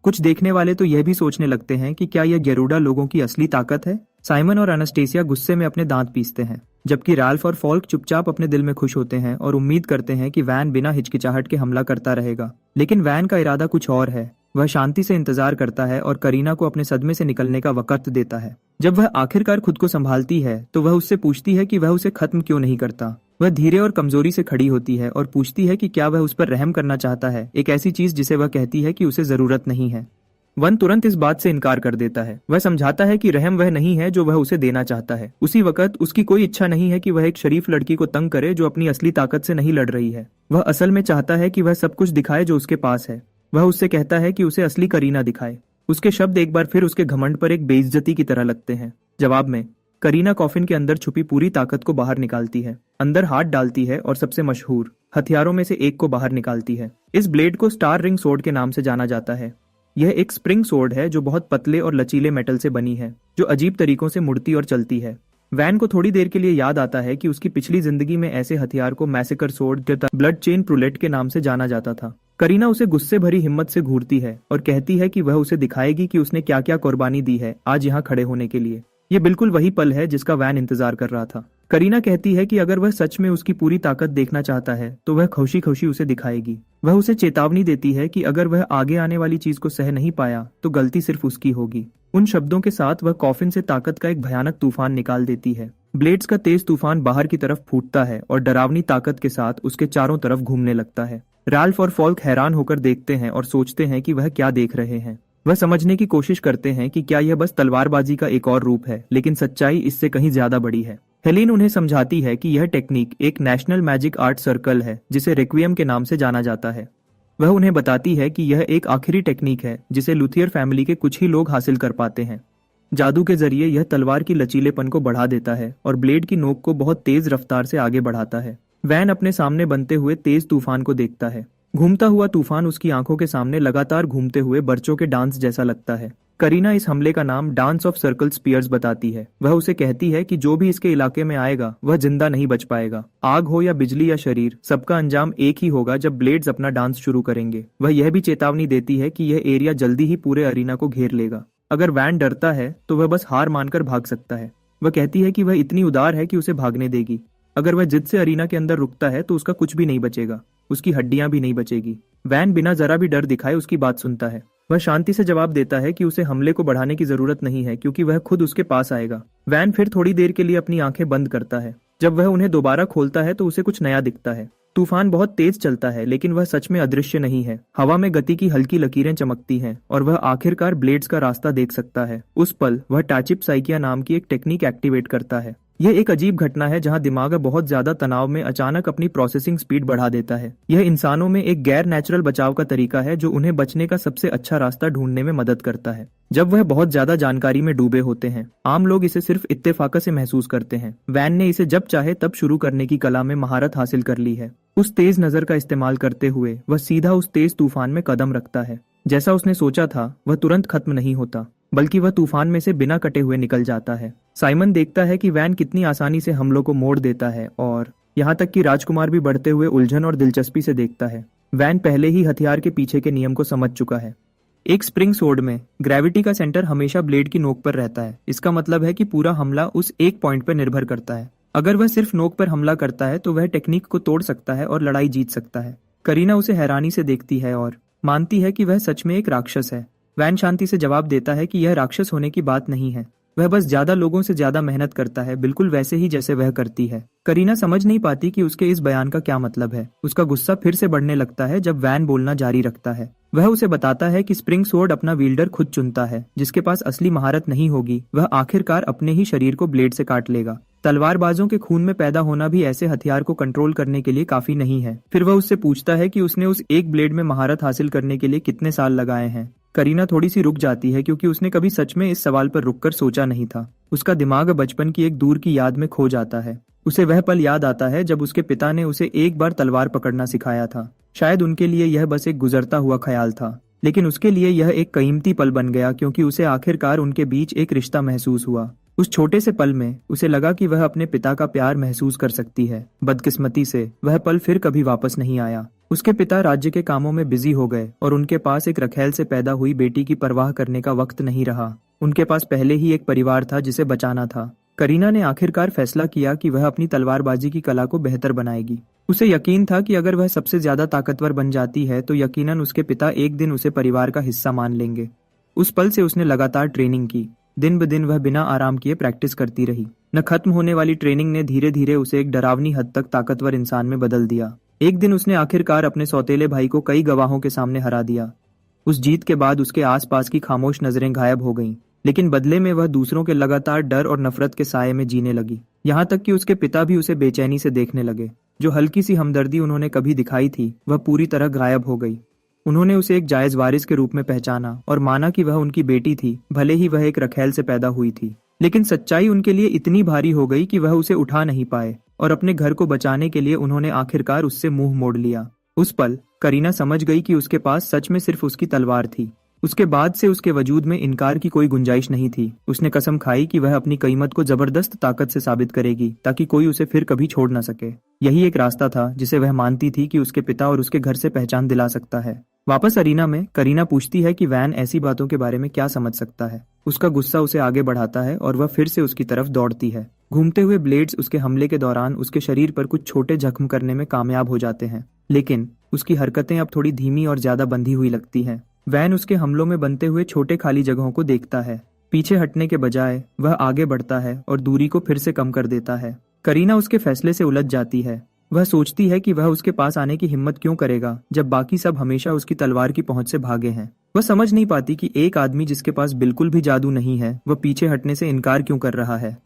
S1: कुछ देखने वाले तो यह भी सोचने लगते हैं कि क्या यह गेरुडा लोगों की असली ताकत है। साइमन और एनास्टेसिया गुस्से में अपने दांत पीसते हैं, जबकि राल्फ और फॉल्क चुपचाप अपने दिल में खुश होते हैं और उम्मीद करते हैं कि वैन बिना हिचकिचाहट के हमला करता रहेगा। लेकिन वैन का इरादा कुछ और है। वह शांति से इंतजार करता है और करीना को अपने सदमे से निकलने का वक्त देता है। जब वह आखिरकार खुद को संभालती है तो वह उससे पूछती है कि वह उसे खत्म क्यों नहीं करता। वह धीरे और कमजोरी से खड़ी होती है और पूछती है कि क्या वह उस पर रहम करना चाहता है, एक ऐसी चीज जिसे वह कहती है कि उसे जरूरत नहीं है। वन तुरंत इस बात से इनकार कर देता है। वह समझाता है कि रहम वह नहीं है जो वह उसे देना चाहता है। उसी वक्त उसकी कोई इच्छा नहीं है कि वह एक शरीफ लड़की को तंग करे जो अपनी असली ताकत से नहीं लड़ रही है। वह असल में चाहता है कि वह सब कुछ दिखाए जो उसके पास है। वह उससे कहता है कि उसे असली करीना दिखाए। उसके शब्द एक बार फिर उसके घमंड पर एक बेइज्जती की तरह लगते हैं। जवाब में करीना कॉफिन के अंदर छुपी पूरी ताकत को बाहर निकालती है, अंदर हाथ डालती है और सबसे मशहूर हथियारों में से एक को बाहर निकालती है। इस ब्लेड को स्टार रिंग सोर्ड के नाम से जाना जाता है। यह एक स्प्रिंग सोर्ड है जो बहुत पतले और लचीले मेटल से बनी है, जो अजीब तरीकों से मुड़ती और चलती है। वैन को थोड़ी देर के लिए याद आता है कि उसकी पिछली जिंदगी में ऐसे हथियार को मैसेकर सोर्ड तथा ब्लड चेन प्रूलेट के नाम से जाना जाता था। करीना उसे गुस्से भरी हिम्मत से घूरती है और कहती है कि वह उसे दिखाएगी कि उसने क्या क्या कुर्बानी दी है आज यहाँ खड़े होने के लिए। ये बिल्कुल वही पल है जिसका वैन इंतजार कर रहा था। करीना कहती है कि अगर वह सच में उसकी पूरी ताकत देखना चाहता है तो वह खुशी खुशी उसे दिखाएगी। वह उसे चेतावनी देती है कि अगर वह आगे आने वाली चीज को सह नहीं पाया तो गलती सिर्फ उसकी होगी। उन शब्दों के साथ वह कॉफिन से ताकत का एक भयानक तूफान निकाल देती है। ब्लेड्स का तेज तूफान बाहर की तरफ फूटता है और डरावनी ताकत के साथ उसके चारों तरफ घूमने लगता है। राल्फ और फॉल्क हैरान होकर देखते हैं और सोचते हैं कि वह क्या देख रहे हैं। वह समझने की कोशिश करते हैं कि क्या यह बस तलवारबाजी का एक और रूप है, लेकिन सच्चाई इससे कहीं ज्यादा बड़ी है। हेलेन उन्हें समझाती है कि यह टेक्निक एक नेशनल मैजिक आर्ट सर्कल है जिसे रिक्वियम के नाम से जाना जाता है। वह उन्हें बताती है कि यह एक आखिरी टेक्निक है जिसे लुथियर फैमिली के कुछ ही लोग हासिल कर पाते हैं। जादू के जरिए यह तलवार की लचीलेपन को बढ़ा देता है और ब्लेड की नोक को बहुत तेज रफ्तार से आगे बढ़ाता है। वैन अपने सामने बनते हुए तेज तूफान को देखता है। घूमता हुआ तूफान उसकी आंखों के सामने लगातार घूमते हुए बर्चों के डांस जैसा लगता है। करीना इस हमले का नाम डांस ऑफ सर्कल स्पीयर्स बताती है। वह उसे कहती है कि जो भी इसके इलाके में आएगा वह जिंदा नहीं बच पाएगा। आग हो या बिजली या शरीर, सबका अंजाम एक ही होगा जब ब्लेड्स अपना डांस शुरू करेंगे। वह यह भी चेतावनी देती है कि यह एरिया जल्दी ही पूरे अरीना को घेर लेगा। अगर वैन डरता है तो वह बस हार मानकर भाग सकता है। वह कहती है कि वह इतनी उदार है कि उसे भागने देगी। अगर वह जिद से अरीना के अंदर रुकता है तो उसका कुछ भी नहीं बचेगा, उसकी हड्डियां भी नहीं बचेगी। वैन बिना जरा भी डर दिखाए उसकी बात सुनता है। वह शांति से जवाब देता है कि उसे हमले को बढ़ाने की जरूरत नहीं है क्योंकि वह खुद उसके पास आएगा। वैन फिर थोड़ी देर के लिए अपनी आंखें बंद करता है। जब वह उन्हें दोबारा खोलता है तो उसे कुछ नया दिखता है। तूफान बहुत तेज चलता है लेकिन वह सच में अदृश्य नहीं है। हवा में गति की हल्की लकीरें चमकती हैं और वह आखिरकार ब्लेड्स का रास्ता देख सकता है। उस पल वह टाचिप साइकिया नाम की एक टेक्निक एक्टिवेट करता है। यह एक अजीब घटना है जहां दिमाग बहुत ज्यादा तनाव में अचानक अपनी प्रोसेसिंग स्पीड बढ़ा देता है। यह इंसानों में एक गैर नेचुरल बचाव का तरीका है जो उन्हें बचने का सबसे अच्छा रास्ता ढूंढने में मदद करता है जब वह बहुत ज्यादा जानकारी में डूबे होते हैं। आम लोग इसे सिर्फ इत्तेफाक से महसूस करते हैं। वैन ने इसे जब चाहे तब शुरू करने की कला में महारत हासिल कर ली है। उस तेज नजर का इस्तेमाल करते हुए वह सीधा उस तेज तूफान में कदम रखता है। जैसा उसने सोचा था वह तुरंत खत्म नहीं होता। बल्कि वह तूफान में से बिना कटे हुए निकल जाता है। साइमन देखता है कि वैन कितनी आसानी से हमलों को मोड़ देता है और यहाँ तक कि राजकुमार भी बढ़ते हुए उलझन और दिलचस्पी से देखता है। वैन पहले ही हथियार के पीछे के नियम को समझ चुका है। एक स्प्रिंग सोर्ड में ग्रेविटी का सेंटर हमेशा ब्लेड की नोक पर रहता है। इसका मतलब है कि पूरा हमला उस एक पॉइंट पर निर्भर करता है। अगर वह सिर्फ नोक पर हमला करता है तो वह टेक्निक को तोड़ सकता है और लड़ाई जीत सकता है। करीना उसे हैरानी से देखती है और मानती है कि वह सच में एक राक्षस है। वैन शांति से जवाब देता है कि यह राक्षस होने की बात नहीं है, वह बस ज्यादा लोगों से ज्यादा मेहनत करता है, बिल्कुल वैसे ही जैसे वह करती है। करीना समझ नहीं पाती कि उसके इस बयान का क्या मतलब है। उसका गुस्सा फिर से बढ़ने लगता है जब वैन बोलना जारी रखता है। वह उसे बताता है कि स्प्रिंग सोर्ड अपना विल्डर खुद चुनता है। जिसके पास असली महारत नहीं होगी वह आखिरकार अपने ही शरीर को ब्लेड से काट लेगा। तलवारबाजों के खून में पैदा होना भी ऐसे हथियार को कंट्रोल करने के लिए काफी नहीं है। फिर वह उससे पूछता है कि उसने उस एक ब्लेड में महारत हासिल करने के लिए कितने साल लगाए हैं। करीना थोड़ी सी रुक जाती है क्योंकि उसने कभी सच में इस सवाल पर रुककर सोचा नहीं था। उसका दिमाग बचपन की एक दूर की याद में खो जाता है। उसे वह पल याद आता है जब उसके पिता ने उसे एक बार तलवार पकड़ना सिखाया था। शायद उनके लिए यह बस एक गुजरता हुआ ख्याल था, लेकिन उसके लिए यह एक कीमती पल बन गया क्योंकि उसे आखिरकार उनके बीच एक रिश्ता महसूस हुआ। उस छोटे से पल में उसे लगा कि वह अपने पिता का प्यार महसूस कर सकती है। बदकिस्मती से वह पल फिर कभी वापस नहीं आया। उसके पिता राज्य के कामों में बिजी हो गए और उनके पास एक रखेल से पैदा हुई बेटी की परवाह करने का वक्त नहीं रहा। उनके पास पहले ही एक परिवार था जिसे बचाना था। करीना ने आखिरकार फैसला किया कि वह अपनी तलवारबाजी की कला को बेहतर बनाएगी। उसे यकीन था कि अगर वह सबसे ज्यादा ताकतवर बन जाती है तो यकीनन उसके पिता एक दिन उसे परिवार का हिस्सा मान लेंगे। उस पल से उसने लगातार ट्रेनिंग की। दिन ब दिन वह बिना आराम किए प्रैक्टिस करती रही। न खत्म होने वाली ट्रेनिंग ने धीरे धीरे उसे एक डरावनी हद तक ताकतवर इंसान में बदल दिया। एक दिन उसने आखिरकार अपने सौतेले भाई को कई गवाहों के सामने हरा दिया। उस जीत के बाद उसके आसपास की खामोश नजरें गायब हो गईं, लेकिन बदले में वह दूसरों के लगातार डर और नफरत के साये में जीने लगी। यहाँ तक कि उसके पिता भी उसे बेचैनी से देखने लगे। जो हल्की सी हमदर्दी उन्होंने कभी दिखाई थी वह पूरी तरह गायब हो गई। उन्होंने उसे एक जायज वारिस के रूप में पहचाना और माना कि वह उनकी बेटी थी, भले ही वह एक रखेल से पैदा हुई थी। लेकिन सच्चाई उनके लिए इतनी भारी हो गई कि वह उसे उठा नहीं पाए और अपने घर को बचाने के लिए उन्होंने आखिरकार उससे मुंह मोड़ लिया। उस पल करीना समझ गई कि उसके पास सच में सिर्फ उसकी तलवार थी। उसके बाद से उसके वजूद में इनकार की कोई गुंजाइश नहीं थी। उसने कसम खाई कि वह अपनी कीमत को जबरदस्त ताकत से साबित करेगी ताकि कोई उसे फिर कभी छोड़ न सके। यही एक रास्ता था जिसे वह मानती थी कि उसके पिता और उसके घर से पहचान दिला सकता है। वापस अरीना में करीना पूछती है कि वैन ऐसी बातों के बारे में क्या समझ सकता है। उसका गुस्सा उसे आगे बढ़ाता है और वह फिर से उसकी तरफ दौड़ती है। घूमते हुए ब्लेड्स उसके हमले के दौरान उसके शरीर पर कुछ छोटे जख्म करने में कामयाब हो जाते हैं, लेकिन उसकी हरकतें अब थोड़ी धीमी और ज्यादा बंधी हुई लगती हैं। वैन उसके हमलों में बनते हुए छोटे खाली जगहों को देखता है। पीछे हटने के बजाय वह आगे बढ़ता है और दूरी को फिर से कम कर देता है। करीना उसके फैसले से उलझ जाती है। वह सोचती है कि वह उसके पास आने की हिम्मत क्यों करेगा जब बाकी सब हमेशा उसकी तलवार की पहुंच से भागे हैं। वह समझ नहीं पाती कि एक आदमी जिसके पास बिल्कुल भी जादू नहीं है वह पीछे हटने से इनकार क्यों कर रहा है।